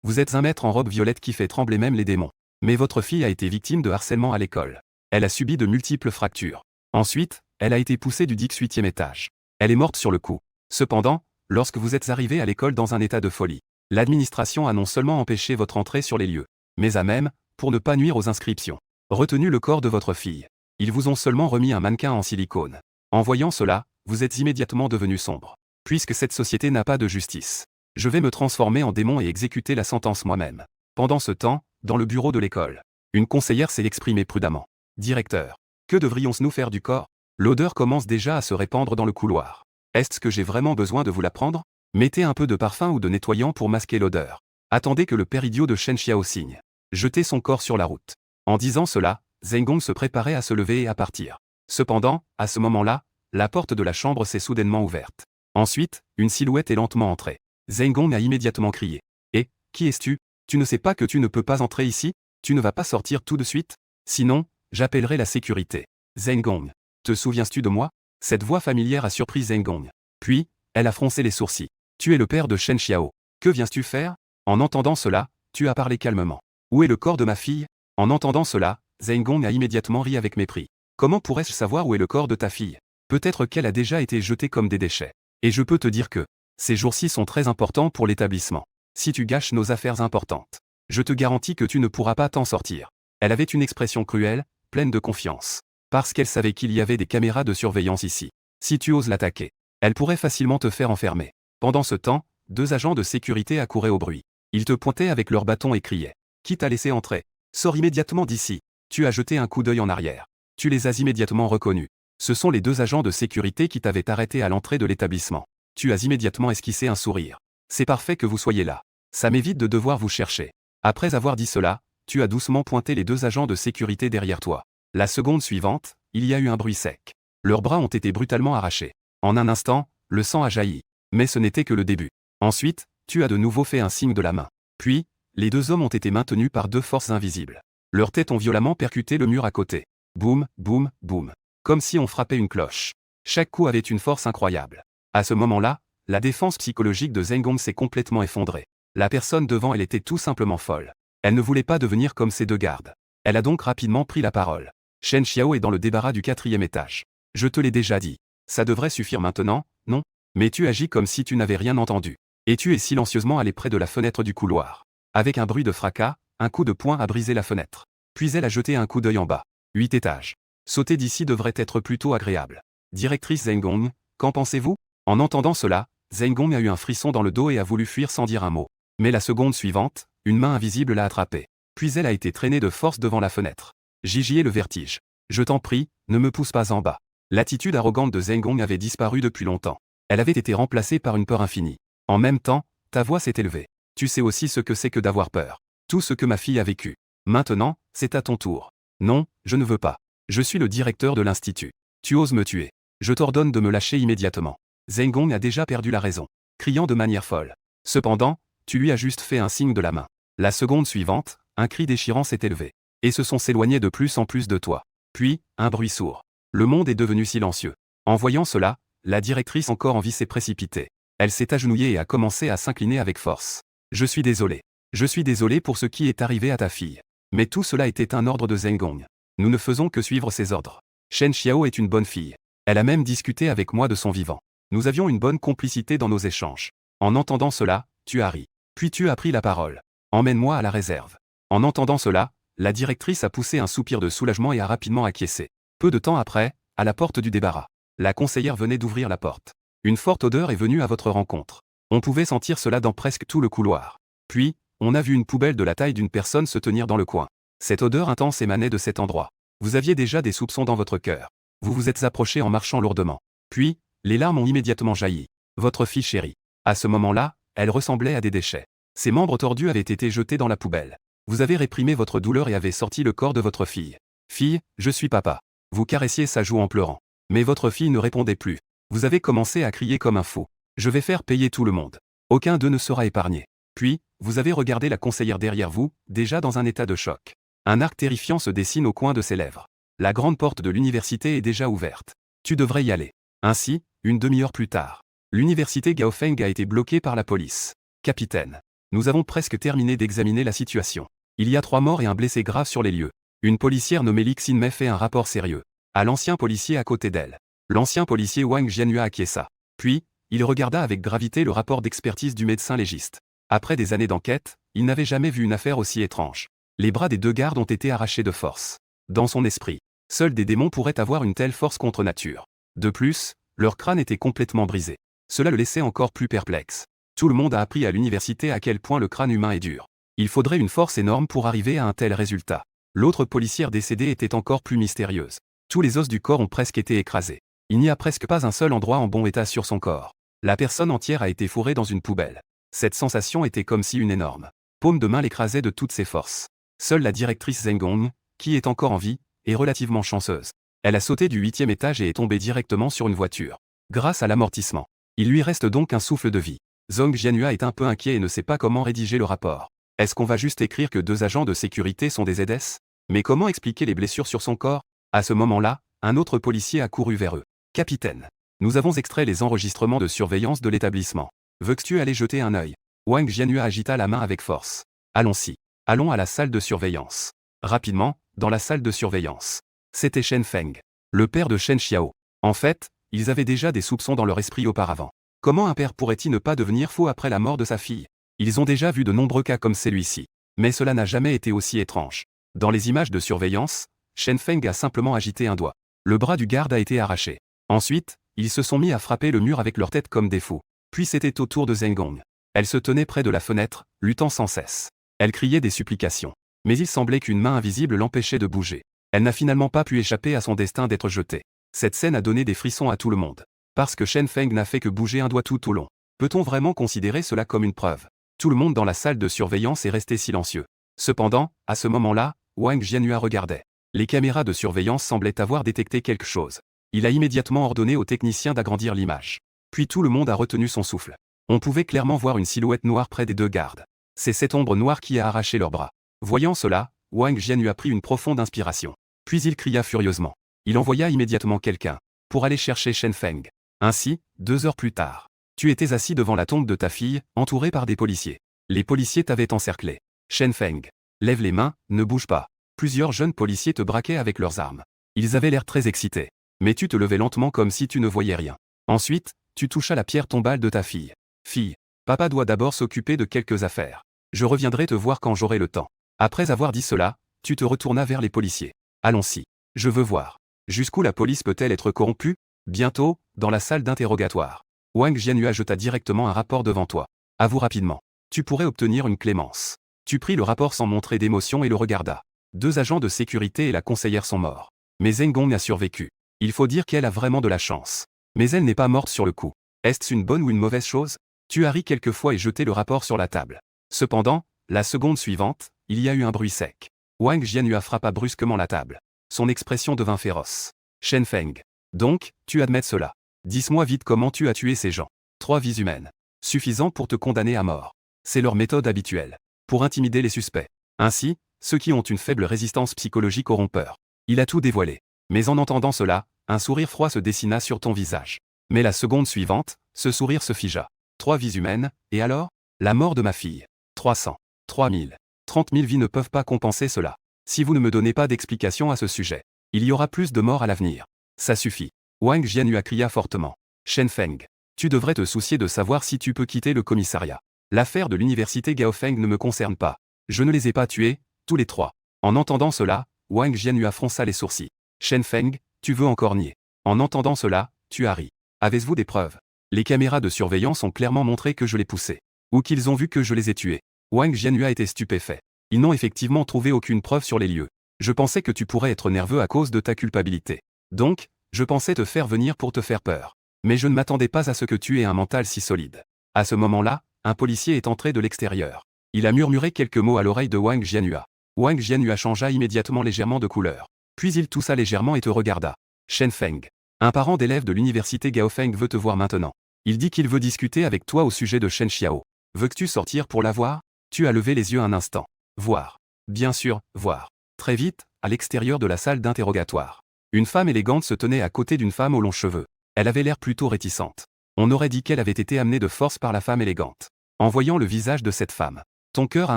Vous êtes un maître en robe violette qui fait trembler même les démons. Mais votre fille a été victime de harcèlement à l'école. Elle a subi de multiples fractures. Ensuite, elle a été poussée du 18e étage. Elle est morte sur le coup. Cependant, lorsque vous êtes arrivé à l'école dans un état de folie, l'administration a non seulement empêché votre entrée sur les lieux, mais a même, pour ne pas nuire aux inscriptions, retenu le corps de votre fille. Ils vous ont seulement remis un mannequin en silicone. En voyant cela, vous êtes immédiatement devenu sombre. Puisque cette société n'a pas de justice, je vais me transformer en démon et exécuter la sentence moi-même. Pendant ce temps, dans le bureau de l'école, une conseillère s'est exprimée prudemment. Directeur, que devrions-nous faire du corps? L'odeur commence déjà à se répandre dans le couloir. Est-ce que j'ai vraiment besoin de vous l'apprendre? Mettez un peu de parfum ou de nettoyant pour masquer l'odeur. Attendez que le père idiot de Shen Xiao signe. Jetez son corps sur la route. En disant cela, Zheng Gong se préparait à se lever et à partir. Cependant, à ce moment-là, la porte de la chambre s'est soudainement ouverte. Ensuite, une silhouette est lentement entrée. Zheng Gong a immédiatement crié. « Eh, qui es-tu? Tu ne sais pas que tu ne peux pas entrer ici? Tu ne vas pas sortir tout de suite? Sinon, j'appellerai la sécurité. » Zheng Gong, te souviens-tu de moi? Cette voix familière a surpris Zheng Gong. Puis, elle a froncé les sourcils. Tu es le père de Shen Xiao. Que viens-tu faire? En entendant cela, tu as parlé calmement. Où est le corps de ma fille? En entendant cela, Zheng Gong a immédiatement ri avec mépris. Comment pourrais-je savoir où est le corps de ta fille? Peut-être qu'elle a déjà été jetée comme des déchets. Et je peux te dire que ces jours-ci sont très importants pour l'établissement. Si tu gâches nos affaires importantes, je te garantis que tu ne pourras pas t'en sortir. Elle avait une expression cruelle, pleine de confiance. Parce qu'elle savait qu'il y avait des caméras de surveillance ici. Si tu oses l'attaquer, elle pourrait facilement te faire enfermer. Pendant ce temps, 2 agents de sécurité accouraient au bruit. Ils te pointaient avec leurs bâtons et criaient. Qui t'a laissé entrer? Sors immédiatement d'ici. Tu as jeté un coup d'œil en arrière. Tu les as immédiatement reconnus. Ce sont les 2 agents de sécurité qui t'avaient arrêté à l'entrée de l'établissement. Tu as immédiatement esquissé un sourire. C'est parfait que vous soyez là. Ça m'évite de devoir vous chercher. Après avoir dit cela, tu as doucement pointé les 2 agents de sécurité derrière toi. La seconde suivante, il y a eu un bruit sec. Leurs bras ont été brutalement arrachés. En un instant, le sang a jailli. Mais ce n'était que le début. Ensuite, tu as de nouveau fait un signe de la main. Puis, les 2 hommes ont été maintenus par 2 forces invisibles. Leurs têtes ont violemment percuté le mur à côté. Boum, boum, boum. Comme si on frappait une cloche. Chaque coup avait une force incroyable. À ce moment-là, la défense psychologique de Zheng Gong s'est complètement effondrée. La personne devant elle était tout simplement folle. Elle ne voulait pas devenir comme ses 2 gardes. Elle a donc rapidement pris la parole. Shen Xiao est dans le débarras du 4e étage. Je te l'ai déjà dit. Ça devrait suffire maintenant, non? Mais tu agis comme si tu n'avais rien entendu. Et tu es silencieusement allé près de la fenêtre du couloir. Avec un bruit de fracas, un coup de poing a brisé la fenêtre. Puis elle a jeté un coup d'œil en bas. 8 étages. Sauter d'ici devrait être plutôt agréable. Directrice Zheng Gong, qu'en pensez-vous? En entendant cela, Zheng Gong a eu un frisson dans le dos et a voulu fuir sans dire un mot. Mais la seconde suivante, une main invisible l'a attrapée. Puis elle a été traînée de force devant la fenêtre. J'y ai le vertige. Je t'en prie, ne me pousse pas en bas. L'attitude arrogante de Zheng Gong avait disparu depuis longtemps. Elle avait été remplacée par une peur infinie. En même temps, ta voix s'est élevée. Tu sais aussi ce que c'est que d'avoir peur. Tout ce que ma fille a vécu. Maintenant, c'est à ton tour. Non, je ne veux pas. Je suis le directeur de l'institut. Tu oses me tuer. Je t'ordonne de me lâcher immédiatement. Zheng Gong a déjà perdu la raison, criant de manière folle. Cependant, tu lui as juste fait un signe de la main. La seconde suivante, un cri déchirant s'est élevé. Et se sont s'éloignés de plus en plus de toi. Puis, un bruit sourd. Le monde est devenu silencieux. En voyant cela, la directrice encore en vie s'est précipitée. Elle s'est agenouillée et a commencé à s'incliner avec force. Je suis désolé. Je suis désolé pour ce qui est arrivé à ta fille. Mais tout cela était un ordre de Zheng Gong. Nous ne faisons que suivre ses ordres. Shen Xiao est une bonne fille. Elle a même discuté avec moi de son vivant. Nous avions une bonne complicité dans nos échanges. En entendant cela, tu as ri. Puis tu as pris la parole. Emmène-moi à la réserve. En entendant cela, la directrice a poussé un soupir de soulagement et a rapidement acquiescé. Peu de temps après, à la porte du débarras, la conseillère venait d'ouvrir la porte. Une forte odeur est venue à votre rencontre. On pouvait sentir cela dans presque tout le couloir. Puis, on a vu une poubelle de la taille d'une personne se tenir dans le coin. Cette odeur intense émanait de cet endroit. Vous aviez déjà des soupçons dans votre cœur. Vous vous êtes approché en marchant lourdement. Puis, les larmes ont immédiatement jailli. Votre fille chérie. À ce moment-là, elle ressemblait à des déchets. Ses membres tordus avaient été jetés dans la poubelle. Vous avez réprimé votre douleur et avez sorti le corps de votre fille. Fille, je suis papa. Vous caressiez sa joue en pleurant. Mais votre fille ne répondait plus. Vous avez commencé à crier comme un fou. Je vais faire payer tout le monde. Aucun d'eux ne sera épargné. Puis, vous avez regardé la conseillère derrière vous, déjà dans un état de choc. Un arc terrifiant se dessine au coin de ses lèvres. La grande porte de l'université est déjà ouverte. Tu devrais y aller. Ainsi, une demi-heure plus tard, l'université Gaofeng a été bloquée par la police. Capitaine. Nous avons presque terminé d'examiner la situation. Il y a 3 morts et un blessé grave sur les lieux. Une policière nommée Li Xin-mei fait un rapport sérieux à l'ancien policier à côté d'elle. L'ancien policier Wang Jianyua acquiesça. Puis, il regarda avec gravité le rapport d'expertise du médecin légiste. Après des années d'enquête, il n'avait jamais vu une affaire aussi étrange. Les bras des 2 gardes ont été arrachés de force. Dans son esprit, seuls des démons pourraient avoir une telle force contre nature. De plus, leur crâne était complètement brisé. Cela le laissait encore plus perplexe. Tout le monde a appris à l'université à quel point le crâne humain est dur. Il faudrait une force énorme pour arriver à un tel résultat. L'autre policière décédée était encore plus mystérieuse. Tous les os du corps ont presque été écrasés. Il n'y a presque pas un seul endroit en bon état sur son corps. La personne entière a été fourrée dans une poubelle. Cette sensation était comme si une énorme paume de main l'écrasait de toutes ses forces. Seule la directrice Zheng Gong, qui est encore en vie, est relativement chanceuse. Elle a sauté du 8e étage et est tombée directement sur une voiture. Grâce à l'amortissement. Il lui reste donc un souffle de vie. Zhong Jianyua est un peu inquiet et ne sait pas comment rédiger le rapport. Est-ce qu'on va juste écrire que 2 agents de sécurité sont des ZS? Mais comment expliquer les blessures sur son corps? À ce moment-là, un autre policier a couru vers eux. Capitaine, nous avons extrait les enregistrements de surveillance de l'établissement. Veux-tu aller jeter un œil? Wang Jianyua agita la main avec force. Allons-y. Allons à la salle de surveillance. Rapidement, dans la salle de surveillance. C'était Shen Feng, le père de Shen Xiao. En fait, ils avaient déjà des soupçons dans leur esprit auparavant. Comment un père pourrait-il ne pas devenir fou après la mort de sa fille? Ils ont déjà vu de nombreux cas comme celui-ci. Mais cela n'a jamais été aussi étrange. Dans les images de surveillance, Shen Feng a simplement agité un doigt. Le bras du garde a été arraché. Ensuite, ils se sont mis à frapper le mur avec leur tête comme des fous. Puis c'était au tour de Zheng Gong. Elle se tenait près de la fenêtre, luttant sans cesse. Elle criait des supplications. Mais il semblait qu'une main invisible l'empêchait de bouger. Elle n'a finalement pas pu échapper à son destin d'être jetée. Cette scène a donné des frissons à tout le monde. Parce que Shen Feng n'a fait que bouger un doigt tout au long. Peut-on vraiment considérer cela comme une preuve? Tout le monde dans la salle de surveillance est resté silencieux. Cependant, à ce moment-là, Wang Jianyua regardait. Les caméras de surveillance semblaient avoir détecté quelque chose. Il a immédiatement ordonné aux techniciens d'agrandir l'image. Puis tout le monde a retenu son souffle. On pouvait clairement voir une silhouette noire près des 2 gardes. C'est cette ombre noire qui a arraché leurs bras. Voyant cela, Wang Jianyua prit une profonde inspiration. Puis il cria furieusement. Il envoya immédiatement quelqu'un pour aller chercher Shen Feng. Ainsi, 2 heures plus tard, tu étais assis devant la tombe de ta fille, entouré par des policiers. Les policiers t'avaient encerclé. Shen Feng, lève les mains, ne bouge pas. Plusieurs jeunes policiers te braquaient avec leurs armes. Ils avaient l'air très excités. Mais tu te levais lentement comme si tu ne voyais rien. Ensuite, tu touchas la pierre tombale de ta fille. Fille, papa doit d'abord s'occuper de quelques affaires. Je reviendrai te voir quand j'aurai le temps. Après avoir dit cela, tu te retournas vers les policiers. Allons-y. Je veux voir. Jusqu'où la police peut-elle être corrompue? Bientôt, dans la salle d'interrogatoire. Wang Jianyua jeta directement un rapport devant toi. Avoue rapidement. Tu pourrais obtenir une clémence. Tu pris le rapport sans montrer d'émotion et le regarda. 2 agents de sécurité et la conseillère sont morts. Mais Zheng Gong a survécu. Il faut dire qu'elle a vraiment de la chance. Mais elle n'est pas morte sur le coup. Est-ce une bonne ou une mauvaise chose? Tu as ri quelquefois et jeté le rapport sur la table. Cependant, la seconde suivante, il y a eu un bruit sec. Wang Jianyua frappa brusquement la table. Son expression devint féroce. Shen Feng. Donc, tu admets cela. Dis-moi vite comment tu as tué ces gens. 3 vies humaines. Suffisant pour te condamner à mort. C'est leur méthode habituelle. Pour intimider les suspects. Ainsi, ceux qui ont une faible résistance psychologique auront peur. Il a tout dévoilé. Mais en entendant cela, un sourire froid se dessina sur ton visage. Mais la seconde suivante, ce sourire se figea. 3 vies humaines, et alors? La mort de ma fille. 300. 3000. 30 000 vies ne peuvent pas compenser cela. Si vous ne me donnez pas d'explication à ce sujet, il y aura plus de morts à l'avenir. Ça suffit. Wang Jianyua cria fortement. Shen Feng, tu devrais te soucier de savoir si tu peux quitter le commissariat. L'affaire de l'université Gaofeng ne me concerne pas. Je ne les ai pas tués, tous les 3. En entendant cela, Wang Jianyua fronça les sourcils. Shen Feng, tu veux encore nier. En entendant cela, tu as ri. Avez-vous des preuves? Les caméras de surveillance ont clairement montré que je les poussais. Ou qu'ils ont vu que je les ai tués. Wang Jianyua était stupéfait. Ils n'ont effectivement trouvé aucune preuve sur les lieux. Je pensais que tu pourrais être nerveux à cause de ta culpabilité. Donc, je pensais te faire venir pour te faire peur. Mais je ne m'attendais pas à ce que tu aies un mental si solide. À ce moment-là, un policier est entré de l'extérieur. Il a murmuré quelques mots à l'oreille de Wang Jianyua. Wang Jianyua changea immédiatement légèrement de couleur. Puis il toussa légèrement et te regarda. Shen Feng. Un parent d'élève de l'université Gaofeng veut te voir maintenant. Il dit qu'il veut discuter avec toi au sujet de Shen Xiao. Veux-tu sortir pour la voir? Tu as levé les yeux un instant. Voir. Bien sûr, voir. Très vite, à l'extérieur de la salle d'interrogatoire. Une femme élégante se tenait à côté d'une femme aux longs cheveux. Elle avait l'air plutôt réticente. On aurait dit qu'elle avait été amenée de force par la femme élégante. En voyant le visage de cette femme, ton cœur a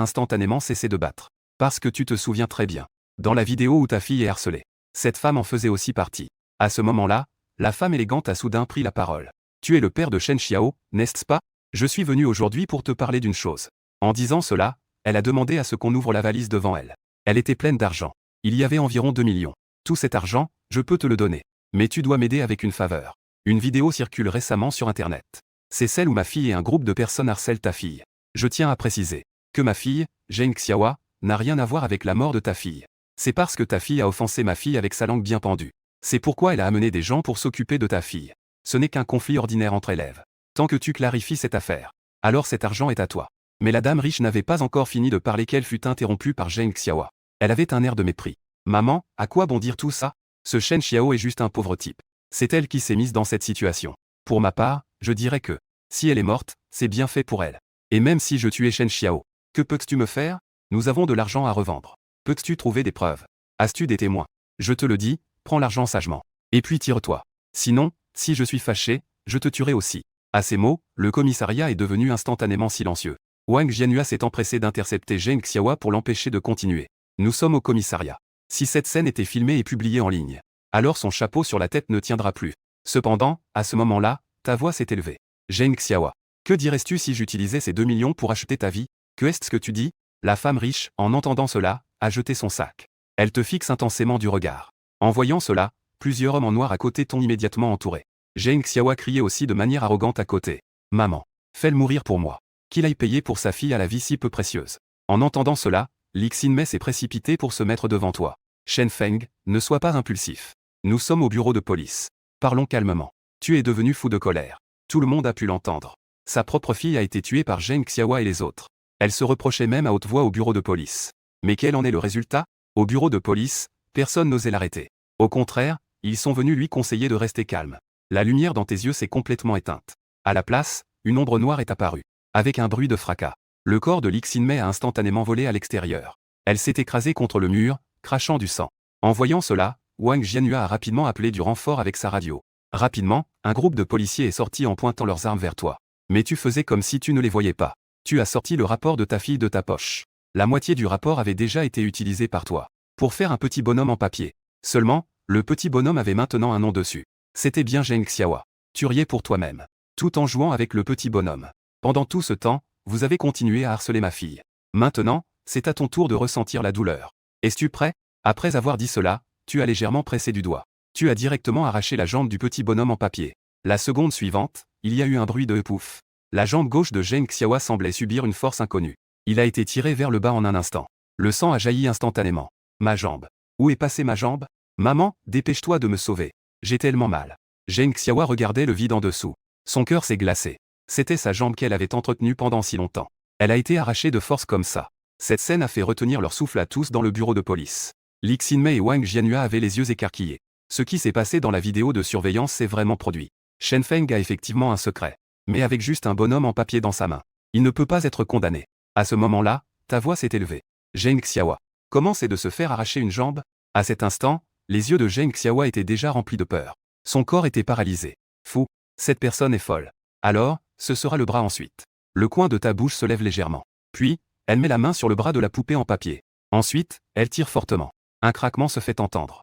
instantanément cessé de battre. Parce que tu te souviens très bien. Dans la vidéo où ta fille est harcelée, cette femme en faisait aussi partie. À ce moment-là, la femme élégante a soudain pris la parole. Tu es le père de Shen Xiao, n'est-ce pas? Je suis venu aujourd'hui pour te parler d'une chose. En disant cela, elle a demandé à ce qu'on ouvre la valise devant elle. Elle était pleine d'argent. Il y avait environ 2 millions. Tout cet argent, je peux te le donner. Mais tu dois m'aider avec une faveur. Une vidéo circule récemment sur Internet. C'est celle où ma fille et un groupe de personnes harcèlent ta fille. Je tiens à préciser que ma fille, Zheng Xiaowa, n'a rien à voir avec la mort de ta fille. C'est parce que ta fille a offensé ma fille avec sa langue bien pendue. C'est pourquoi elle a amené des gens pour s'occuper de ta fille. Ce n'est qu'un conflit ordinaire entre élèves. Tant que tu clarifies cette affaire, alors cet argent est à toi. Mais la dame riche n'avait pas encore fini de parler qu'elle fut interrompue par Zheng Xiaowa. Elle avait un air de mépris. Maman, à quoi bon dire tout ça? Ce Shen Xiao est juste un pauvre type. C'est elle qui s'est mise dans cette situation. Pour ma part, je dirais que, si elle est morte, c'est bien fait pour elle. Et même si je tuais Shen Xiao, que peux-tu me faire? Nous avons de l'argent à revendre. Peux-tu trouver des preuves? As-tu des témoins? Je te le dis, prends l'argent sagement. Et puis tire-toi. Sinon, si je suis fâché, je te tuerai aussi. À ces mots, le commissariat est devenu instantanément silencieux. Wang Jianhua s'est empressé d'intercepter Zheng Xiaowa pour l'empêcher de continuer. Nous sommes au commissariat. Si cette scène était filmée et publiée en ligne, alors son chapeau sur la tête ne tiendra plus. Cependant, à ce moment-là, ta voix s'est élevée. Zheng Xiaowa, que dirais-tu si j'utilisais ces 2 millions pour acheter ta vie? Que est-ce que tu dis? La femme riche, en entendant cela, a jeté son sac. Elle te fixe intensément du regard. En voyant cela, plusieurs hommes en noir à côté t'ont immédiatement entouré. Zheng Xiaowa criait aussi de manière arrogante à côté. Maman, fais-le mourir pour moi. Qu'il aille payer pour sa fille à la vie si peu précieuse. En entendant cela, Li Xinmei s'est précipité pour se mettre devant toi. Shen Feng, ne sois pas impulsif. Nous sommes au bureau de police. Parlons calmement. Tu es devenu fou de colère. Tout le monde a pu l'entendre. Sa propre fille a été tuée par Zheng Xiaowa et les autres. Elle se reprochait même à haute voix au bureau de police. Mais quel en est le résultat? Au bureau de police, personne n'osait l'arrêter. Au contraire, ils sont venus lui conseiller de rester calme. La lumière dans tes yeux s'est complètement éteinte. À la place, une ombre noire est apparue. Avec un bruit de fracas, le corps de Li Xinmei a instantanément volé à l'extérieur. Elle s'est écrasée contre le mur, crachant du sang. En voyant cela, Wang Jianhua a rapidement appelé du renfort avec sa radio. Rapidement, un groupe de policiers est sorti en pointant leurs armes vers toi. Mais tu faisais comme si tu ne les voyais pas. Tu as sorti le rapport de ta fille de ta poche. La moitié du rapport avait déjà été utilisée par toi. Pour faire un petit bonhomme en papier. Seulement, le petit bonhomme avait maintenant un nom dessus. C'était bien Zheng Xiaowa. Tu riais pour toi-même. Tout en jouant avec le petit bonhomme. Pendant tout ce temps, vous avez continué à harceler ma fille. Maintenant, c'est à ton tour de ressentir la douleur. Es-tu prêt? Après avoir dit cela, tu as légèrement pressé du doigt. Tu as directement arraché la jambe du petit bonhomme en papier. La seconde suivante, il y a eu un bruit de pouf. La jambe gauche de Zheng Xiaowa semblait subir une force inconnue. Il a été tiré vers le bas en un instant. Le sang a jailli instantanément. Ma jambe. Où est passée ma jambe? Maman, dépêche-toi de me sauver. J'ai tellement mal. Zheng Xiaowa regardait le vide en dessous. Son cœur s'est glacé. C'était sa jambe qu'elle avait entretenue pendant si longtemps. Elle a été arrachée de force comme ça. Cette scène a fait retenir leur souffle à tous dans le bureau de police. Li Xinmei et Wang Jianhua avaient les yeux écarquillés. Ce qui s'est passé dans la vidéo de surveillance s'est vraiment produit. Shen Feng a effectivement un secret. Mais avec juste un bonhomme en papier dans sa main. Il ne peut pas être condamné. À ce moment-là, ta voix s'est élevée. Zheng Xiaowa. Comment c'est de se faire arracher une jambe? À cet instant, les yeux de Zheng Xiaowa étaient déjà remplis de peur. Son corps était paralysé. Fou. Cette personne est folle. Alors, ce sera le bras ensuite. Le coin de ta bouche se lève légèrement. Puis, elle met la main sur le bras de la poupée en papier. Ensuite, elle tire fortement. Un craquement se fait entendre.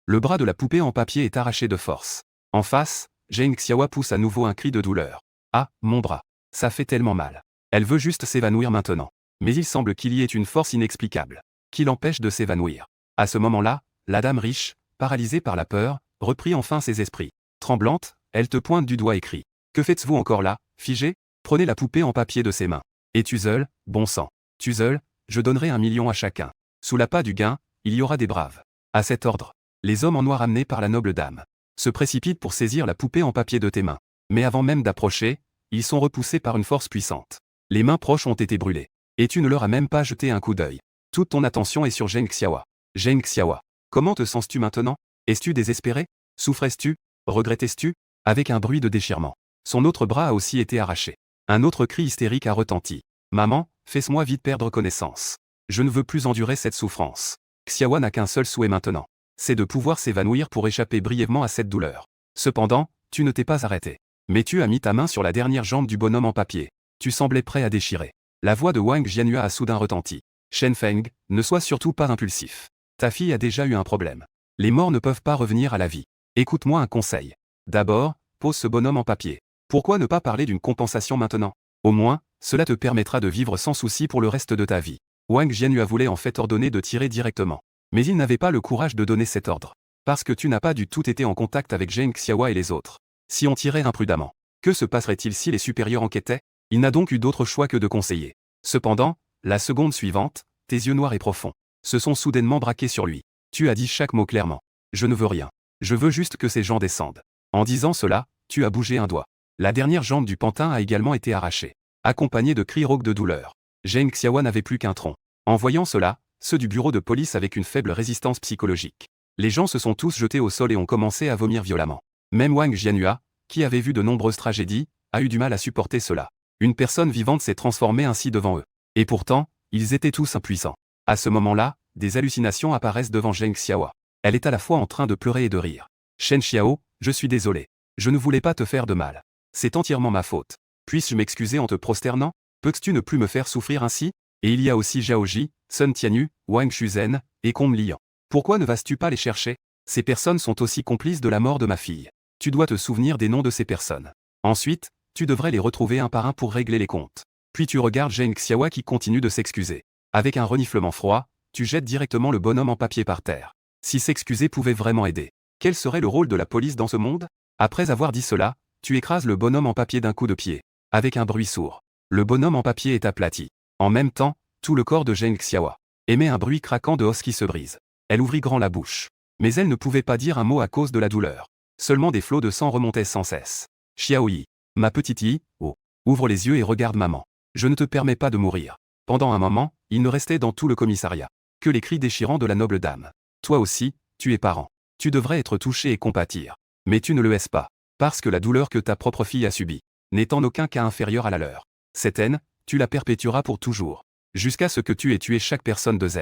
Le bras de la poupée en papier est arraché de force. En face, Zheng Xiaowa pousse à nouveau un cri de douleur. Ah, mon bras. Ça fait tellement mal. Elle veut juste s'évanouir maintenant. Mais il semble qu'il y ait une force inexplicable qui l'empêche de s'évanouir. À ce moment-là, la dame riche, paralysée par la peur, reprit enfin ses esprits. Tremblante, elle te pointe du doigt et crie. Que faites-vous encore là, figé? Prenez la poupée en papier de ses mains. Et Tuzel, bon sang. Tuzel, je donnerai 1 million à chacun. Sous l'appât du gain, il y aura des braves. À cet ordre, les hommes en noir amenés par la noble dame se précipitent pour saisir la poupée en papier de tes mains. Mais avant même d'approcher, ils sont repoussés par une force puissante. Les mains proches ont été brûlées. Et tu ne leur as même pas jeté un coup d'œil. Toute ton attention est sur Zheng Xiaowa. Zheng Xiaowa, comment te sens-tu maintenant? Es-tu désespéré? Souffrais-tu? Regrettais-tu? Avec un bruit de déchirement. Son autre bras a aussi été arraché. Un autre cri hystérique a retenti. Maman, fais-moi vite perdre connaissance. Je ne veux plus endurer cette souffrance. Xiaowa n'a qu'un seul souhait maintenant. C'est de pouvoir s'évanouir pour échapper brièvement à cette douleur. Cependant, tu ne t'es pas arrêté. Mais tu as mis ta main sur la dernière jambe du bonhomme en papier. Tu semblais prêt à déchirer. La voix de Wang Jianyue a soudain retenti. Shen Feng, ne sois surtout pas impulsif. Ta fille a déjà eu un problème. Les morts ne peuvent pas revenir à la vie. Écoute-moi un conseil. D'abord, pose ce bonhomme en papier. Pourquoi ne pas parler d'une compensation maintenant? Au moins, cela te permettra de vivre sans souci pour le reste de ta vie. Wang Jianyue voulait en fait ordonner de tirer directement. Mais il n'avait pas le courage de donner cet ordre. Parce que tu n'as pas du tout été en contact avec Zheng Xiaohua et les autres. Si on tirait imprudemment, que se passerait-il si les supérieurs enquêtaient? Il n'a donc eu d'autre choix que de conseiller. Cependant, la seconde suivante, tes yeux noirs et profonds se sont soudainement braqués sur lui. Tu as dit chaque mot clairement. Je ne veux rien. Je veux juste que ces gens descendent. En disant cela, tu as bougé un doigt. La dernière jambe du pantin a également été arrachée, accompagnée de cris rauques de douleur. Zheng Xiaohua n'avait plus qu'un tronc. En voyant cela, ceux du bureau de police avec une faible résistance psychologique. Les gens se sont tous jetés au sol et ont commencé à vomir violemment. Même Wang Jianyue, qui avait vu de nombreuses tragédies, a eu du mal à supporter cela. Une personne vivante s'est transformée ainsi devant eux. Et pourtant, ils étaient tous impuissants. À ce moment-là, des hallucinations apparaissent devant Zheng Xiaohua. Elle est à la fois en train de pleurer et de rire. Shen Xiao, je suis désolé. Je ne voulais pas te faire de mal. C'est entièrement ma faute. Puis-je m'excuser en te prosternant? Peux-tu ne plus me faire souffrir ainsi? Et il y a aussi Zhao Ji, Sun Tianyu, Wang Shuzhen, et Kong Liang. Pourquoi ne vas-tu pas les chercher? Ces personnes sont aussi complices de la mort de ma fille. Tu dois te souvenir des noms de ces personnes. Ensuite, tu devrais les retrouver un par un pour régler les comptes. Puis tu regardes Zheng Xiaohua qui continue de s'excuser. Avec un reniflement froid, tu jettes directement le bonhomme en papier par terre. Si s'excuser pouvait vraiment aider, quel serait le rôle de la police dans ce monde? Après avoir dit cela, tu écrases le bonhomme en papier d'un coup de pied. Avec un bruit sourd, le bonhomme en papier est aplati. En même temps, tout le corps de Zheng Xiaohua émet un bruit craquant de os qui se brise. Elle ouvrit grand la bouche. Mais elle ne pouvait pas dire un mot à cause de la douleur. Seulement des flots de sang remontaient sans cesse. Xiao Yi, ma petite Yi, oh, ouvre les yeux et regarde maman. Je ne te permets pas de mourir. Pendant un moment, il ne restait dans tout le commissariat que les cris déchirants de la noble dame. Toi aussi, tu es parent. Tu devrais être touché et compatir. Mais tu ne le es pas. Parce que la douleur que ta propre fille a subie n'est en aucun cas inférieure à la leur. Cette haine, tu la perpétueras pour toujours. Jusqu'à ce que tu aies tué chaque personne de Z.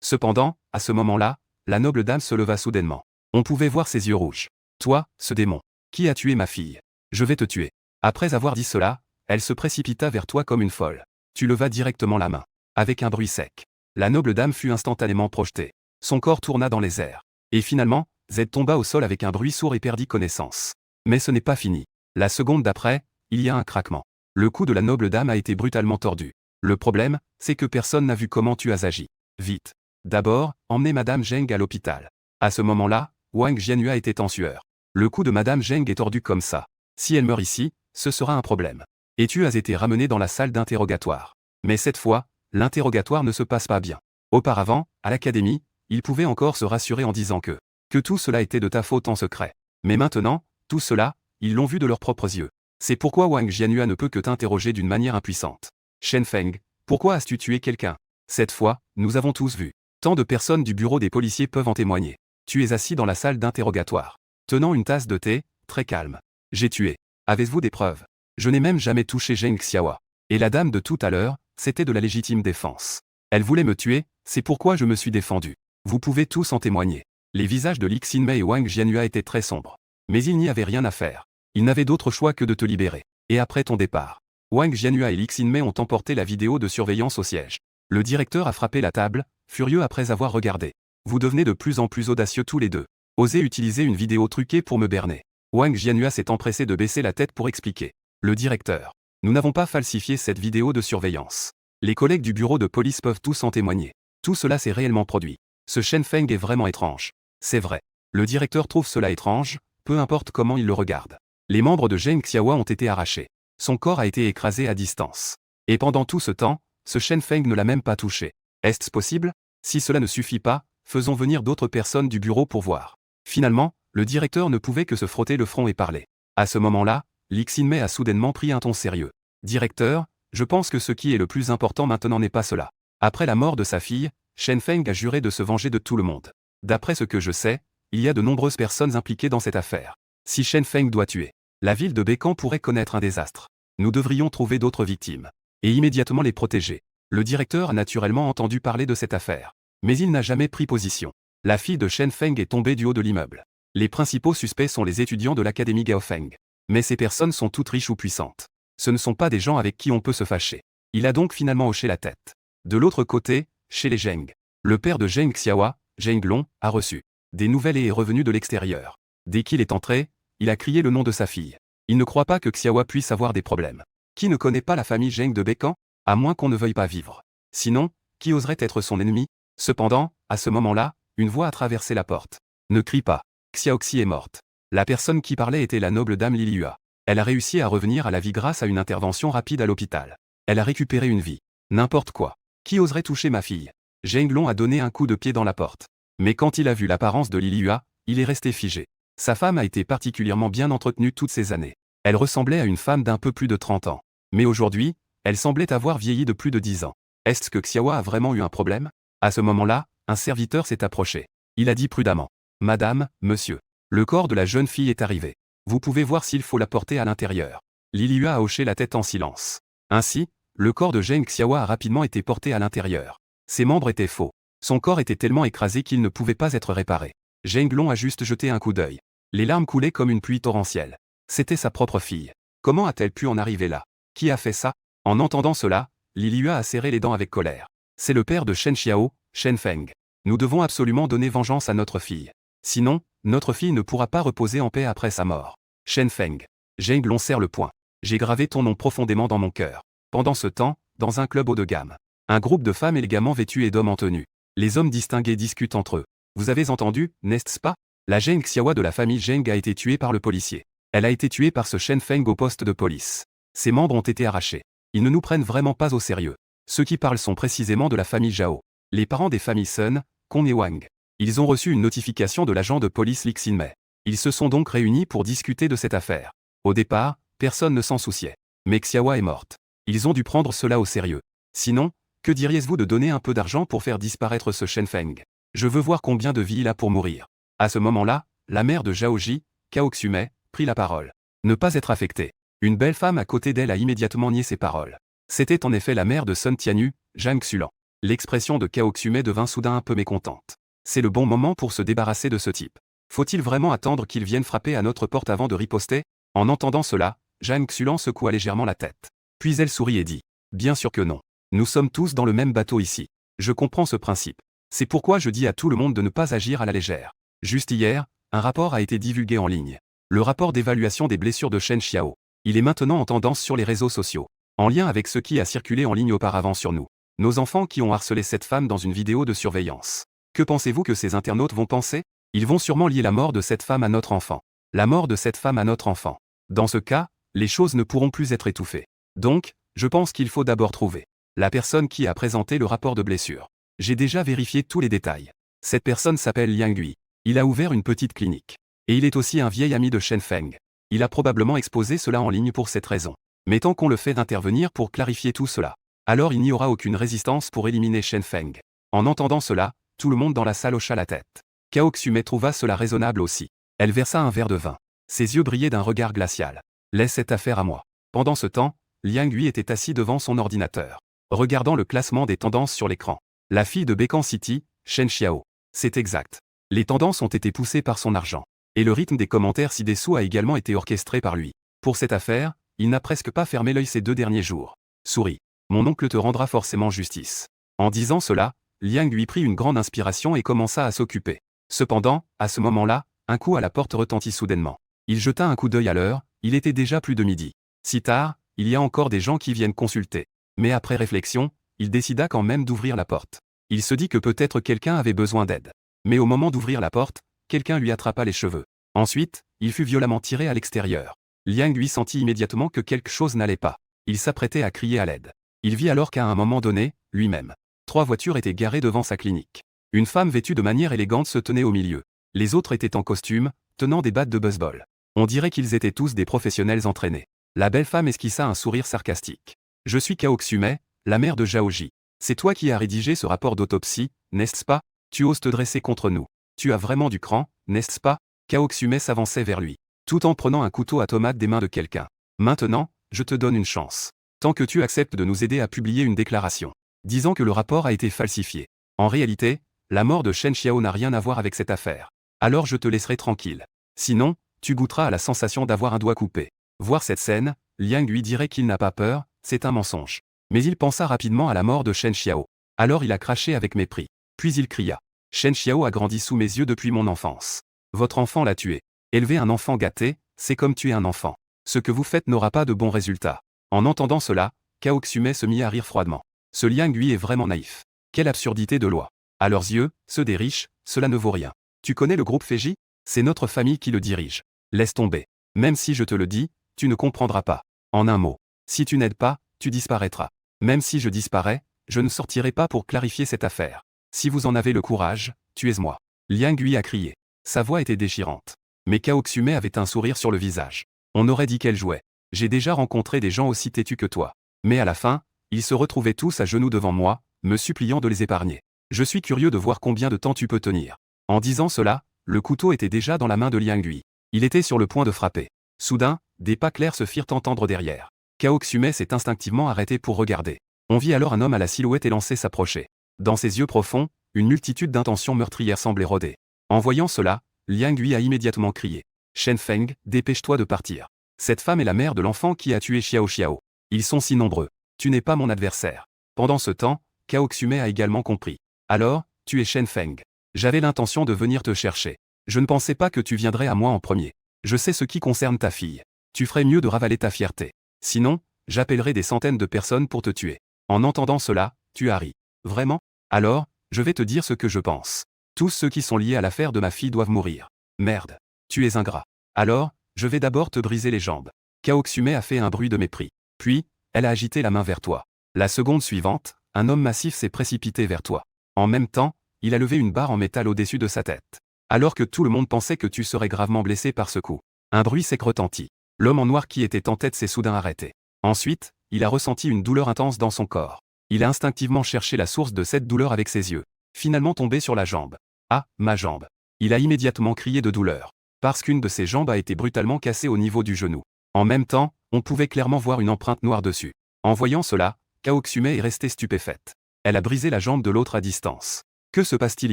Cependant, à ce moment-là, la noble dame se leva soudainement. On pouvait voir ses yeux rouges. Toi, ce démon, qui a tué ma fille? Je vais te tuer. Après avoir dit cela, elle se précipita vers toi comme une folle. Tu levas directement la main. Avec un bruit sec. La noble dame fut instantanément projetée. Son corps tourna dans les airs. Et finalement, Z tomba au sol avec un bruit sourd et perdit connaissance. Mais ce n'est pas fini. La seconde d'après, il y a un craquement. Le cou de la noble dame a été brutalement tordu. Le problème, c'est que personne n'a vu comment tu as agi. Vite. D'abord, emmenez Madame Zheng à l'hôpital. À ce moment-là, Wang Jianyue était en sueur. Le cou de Madame Zheng est tordu comme ça. Si elle meurt ici, ce sera un problème. Et tu as été ramené dans la salle d'interrogatoire. Mais cette fois, l'interrogatoire ne se passe pas bien. Auparavant, à l'académie, il pouvait encore se rassurer en disant que tout cela était de ta faute en secret. Mais maintenant, tout cela, ils l'ont vu de leurs propres yeux. C'est pourquoi Wang Jianyue ne peut que t'interroger d'une manière impuissante. Shen Feng, pourquoi as-tu tué quelqu'un? Cette fois, nous avons tous vu. Tant de personnes du bureau des policiers peuvent en témoigner. Tu es assis dans la salle d'interrogatoire, tenant une tasse de thé, très calme. J'ai tué. Avez-vous des preuves? Je n'ai même jamais touché Zheng Xiaohua. Et la dame de tout à l'heure, c'était de la légitime défense. Elle voulait me tuer, c'est pourquoi je me suis défendu. Vous pouvez tous en témoigner. Les visages de Li Xinmei et Wang Jianyue étaient très sombres. Mais il n'y avait rien à faire. Ils n'avaient d'autre choix que de te libérer. Et après ton départ, Wang Jianyue et Li Xinmei ont emporté la vidéo de surveillance au siège. Le directeur a frappé la table, furieux après avoir regardé. Vous devenez de plus en plus audacieux tous les deux. Osez utiliser une vidéo truquée pour me berner. Wang Jianyue s'est empressé de baisser la tête pour expliquer. Le directeur. Nous n'avons pas falsifié cette vidéo de surveillance. Les collègues du bureau de police peuvent tous en témoigner. Tout cela s'est réellement produit. Ce Shen Feng est vraiment étrange. C'est vrai. Le directeur trouve cela étrange, peu importe comment il le regarde. Les membres de Zheng Xiaohua ont été arrachés. Son corps a été écrasé à distance. Et pendant tout ce temps, ce Shen Feng ne l'a même pas touché. Est-ce possible? Si cela ne suffit pas, faisons venir d'autres personnes du bureau pour voir. Finalement, le directeur ne pouvait que se frotter le front et parler. À ce moment-là, Li Xinmei a soudainement pris un ton sérieux. Directeur, je pense que ce qui est le plus important maintenant n'est pas cela. Après la mort de sa fille, Shen Feng a juré de se venger de tout le monde. D'après ce que je sais, il y a de nombreuses personnes impliquées dans cette affaire. Si Shen Feng doit tuer, la ville de Bécan pourrait connaître un désastre. Nous devrions trouver d'autres victimes. Et immédiatement les protéger. Le directeur a naturellement entendu parler de cette affaire. Mais il n'a jamais pris position. La fille de Shen Feng est tombée du haut de l'immeuble. Les principaux suspects sont les étudiants de l'académie Gaofeng. Mais ces personnes sont toutes riches ou puissantes. Ce ne sont pas des gens avec qui on peut se fâcher. Il a donc finalement hoché la tête. De l'autre côté, chez les Zheng, le père de Zheng Xiaohua, Zheng Long, a reçu des nouvelles et est revenu de l'extérieur. Dès qu'il est entré, il a crié le nom de sa fille. Il ne croit pas que Xiaohua puisse avoir des problèmes. Qui ne connaît pas la famille Zheng de Bécan? À moins qu'on ne veuille pas vivre. Sinon, qui oserait être son ennemi? Cependant, à ce moment-là, une voix a traversé la porte. Ne crie pas. Xiaoxi est morte. La personne qui parlait était la noble dame Liliyua. Elle a réussi à revenir à la vie grâce à une intervention rapide à l'hôpital. Elle a récupéré une vie. N'importe quoi. Qui oserait toucher ma fille? Zheng Long a donné un coup de pied dans la porte. Mais quand il a vu l'apparence de Liliyua, il est resté figé. Sa femme a été particulièrement bien entretenue toutes ces années. Elle ressemblait à une femme d'un peu plus de 30 ans. Mais aujourd'hui, elle semblait avoir vieilli de plus de 10 ans. Est-ce que Xiaohua a vraiment eu un problème? À ce moment-là, un serviteur s'est approché. Il a dit prudemment. Madame, monsieur. Le corps de la jeune fille est arrivé. Vous pouvez voir s'il faut la porter à l'intérieur. Liliyua a hoché la tête en silence. Ainsi, le corps de Zheng Xiaohua a rapidement été porté à l'intérieur. Ses membres étaient faux. Son corps était tellement écrasé qu'il ne pouvait pas être réparé. Zheng Long a juste jeté un coup d'œil. Les larmes coulaient comme une pluie torrentielle. C'était sa propre fille. Comment a-t-elle pu en arriver là? Qui a fait ça? En entendant cela, Liliyua a serré les dents avec colère. C'est le père de Shen Xiao, Shen Feng. Nous devons absolument donner vengeance à notre fille. Sinon, notre fille ne pourra pas reposer en paix après sa mort. Shen Feng. Zheng Long serre le poing. J'ai gravé ton nom profondément dans mon cœur. Pendant ce temps, dans un club haut de gamme, un groupe de femmes élégamment vêtues et d'hommes en tenue. Les hommes distingués discutent entre eux. Vous avez entendu, n'est-ce pas? La Zheng Xiaohua de la famille Zheng a été tuée par le policier. Elle a été tuée par ce Shen Feng au poste de police. Ses membres ont été arrachés. Ils ne nous prennent vraiment pas au sérieux. Ceux qui parlent sont précisément de la famille Zhao. Les parents des familles Sun, Kong et Wang. Ils ont reçu une notification de l'agent de police Li Xinmei. Ils se sont donc réunis pour discuter de cette affaire. Au départ, personne ne s'en souciait. Mais Xiaohua est morte. Ils ont dû prendre cela au sérieux. Sinon, que diriez-vous de donner un peu d'argent pour faire disparaître ce Shen Feng? Je veux voir combien de vies il a pour mourir. À ce moment-là, la mère de Zhaoji, Cao Xumei, prit la parole. Ne pas être affectée. Une belle femme à côté d'elle a immédiatement nié ses paroles. C'était en effet la mère de Sun Tianyu, Zhang Xulan. L'expression de Cao Xumei devint soudain un peu mécontente. C'est le bon moment pour se débarrasser de ce type. Faut-il vraiment attendre qu'il vienne frapper à notre porte avant de riposter? En entendant cela, Zhang Xulan secoua légèrement la tête. Puis elle sourit et dit. Bien sûr que non. Nous sommes tous dans le même bateau ici. Je comprends ce principe. C'est pourquoi je dis à tout le monde de ne pas agir à la légère. Juste hier, un rapport a été divulgué en ligne. Le rapport d'évaluation des blessures de Shen Xiao. Il est maintenant en tendance sur les réseaux sociaux. En lien avec ce qui a circulé en ligne auparavant sur nous. Nos enfants qui ont harcelé cette femme dans une vidéo de surveillance. Que pensez-vous que ces internautes vont penser? Ils vont sûrement lier la mort de cette femme à notre enfant. La mort de cette femme à notre enfant. Dans ce cas, les choses ne pourront plus être étouffées. Donc, je pense qu'il faut d'abord trouver la personne qui a présenté le rapport de blessure. J'ai déjà vérifié tous les détails. Cette personne s'appelle Liang Gui. Il a ouvert une petite clinique. Et il est aussi un vieil ami de Shen Feng. Il a probablement exposé cela en ligne pour cette raison. Mais tant qu'on le fait d'intervenir pour clarifier tout cela, alors il n'y aura aucune résistance pour éliminer Shen Feng. En entendant cela, tout le monde dans la salle hocha la tête. Cao Xumei trouva cela raisonnable aussi. Elle versa un verre de vin. Ses yeux brillaient d'un regard glacial. Laisse cette affaire à moi. Pendant ce temps, Liang Gui était assis devant son ordinateur, regardant le classement des tendances sur l'écran. La fille de Becan City, Shen Xiao. C'est exact. Les tendances ont été poussées par son argent. Et le rythme des commentaires ci-dessous a également été orchestré par lui. Pour cette affaire, il n'a presque pas fermé l'œil ces 2 derniers jours. Souris. Mon oncle te rendra forcément justice. En disant cela, Liang lui prit une grande inspiration et commença à s'occuper. Cependant, à ce moment-là, un coup à la porte retentit soudainement. Il jeta un coup d'œil à l'heure, il était déjà plus de midi. Si tard, il y a encore des gens qui viennent consulter. Mais après réflexion, il décida quand même d'ouvrir la porte. Il se dit que peut-être quelqu'un avait besoin d'aide. Mais au moment d'ouvrir la porte, quelqu'un lui attrapa les cheveux. Ensuite, il fut violemment tiré à l'extérieur. Liang lui sentit immédiatement que quelque chose n'allait pas. Il s'apprêtait à crier à l'aide. Il vit alors qu'à un moment donné, lui-même, 3 voitures étaient garées devant sa clinique. Une femme vêtue de manière élégante se tenait au milieu. Les autres étaient en costume, tenant des battes de baseball. On dirait qu'ils étaient tous des professionnels entraînés. La belle femme esquissa un sourire sarcastique. Je suis Cao Xumei, la mère de Zhaoji. C'est toi qui as rédigé ce rapport d'autopsie, n'est-ce pas? Tu oses te dresser contre nous. Tu as vraiment du cran, n'est-ce pas? Cao Xumei s'avançait vers lui, tout en prenant un couteau à tomate des mains de quelqu'un. Maintenant, je te donne une chance. Tant que tu acceptes de nous aider à publier une déclaration, disant que le rapport a été falsifié. En réalité, la mort de Shen Xiao n'a rien à voir avec cette affaire. Alors je te laisserai tranquille. Sinon, tu goûteras à la sensation d'avoir un doigt coupé. Voir cette scène, Liang Gui dirait qu'il n'a pas peur, c'est un mensonge. Mais il pensa rapidement à la mort de Shen Xiao. Alors il a craché avec mépris. Puis il cria. Shen Xiao a grandi sous mes yeux depuis mon enfance. Votre enfant l'a tué. Élever un enfant gâté, c'est comme tuer un enfant. Ce que vous faites n'aura pas de bons résultats. En entendant cela, Cao Xume se mit à rire froidement. Ce Liang Gui est vraiment naïf. Quelle absurdité de loi. À leurs yeux, ceux des riches, cela ne vaut rien. Tu connais le groupe Feiji? C'est notre famille qui le dirige. Laisse tomber. Même si je te le dis, tu ne comprendras pas. En un mot, si tu n'aides pas, tu disparaîtras. Même si je disparais, je ne sortirai pas pour clarifier cette affaire. Si vous en avez le courage, tuez-moi. Liang Gui a crié. Sa voix était déchirante. Mais Cao Xume avait un sourire sur le visage. On aurait dit qu'elle jouait. J'ai déjà rencontré des gens aussi têtus que toi. Mais à la fin, ils se retrouvaient tous à genoux devant moi, me suppliant de les épargner. Je suis curieux de voir combien de temps tu peux tenir. En disant cela, le couteau était déjà dans la main de Liang Gui. Il était sur le point de frapper. Soudain, des pas clairs se firent entendre derrière. Cao Xume s'est instinctivement arrêté pour regarder. On vit alors un homme à la silhouette élancée s'approcher. Dans ses yeux profonds, une multitude d'intentions meurtrières semblait rôder. En voyant cela, Liang Gui a immédiatement crié. Shen Feng, dépêche-toi de partir. Cette femme est la mère de l'enfant qui a tué Xiao Xiao. Ils sont si nombreux. Tu n'es pas mon adversaire. Pendant ce temps, Cao Xume a également compris. Alors, tu es Shen Feng. J'avais l'intention de venir te chercher. Je ne pensais pas que tu viendrais à moi en premier. Je sais ce qui concerne ta fille. Tu ferais mieux de ravaler ta fierté. Sinon, j'appellerai des centaines de personnes pour te tuer. En entendant cela, tu as ri. Vraiment? Alors, je vais te dire ce que je pense. Tous ceux qui sont liés à l'affaire de ma fille doivent mourir. Merde. Tu es ingrat. Alors, je vais d'abord te briser les jambes. Cao Xume a fait un bruit de mépris. Puis, elle a agité la main vers toi. La seconde suivante, un homme massif s'est précipité vers toi. En même temps, il a levé une barre en métal au-dessus de sa tête. Alors que tout le monde pensait que tu serais gravement blessé par ce coup. Un bruit sec retentit. L'homme en noir qui était en tête s'est soudain arrêté. Ensuite, il a ressenti une douleur intense dans son corps. Il a instinctivement cherché la source de cette douleur avec ses yeux. Finalement tombé sur la jambe. Ah, ma jambe. Il a immédiatement crié de douleur. Parce qu'une de ses jambes a été brutalement cassée au niveau du genou. En même temps, on pouvait clairement voir une empreinte noire dessus. En voyant cela, Cao Xume est restée stupéfaite. Elle a brisé la jambe de l'autre à distance. Que se passe-t-il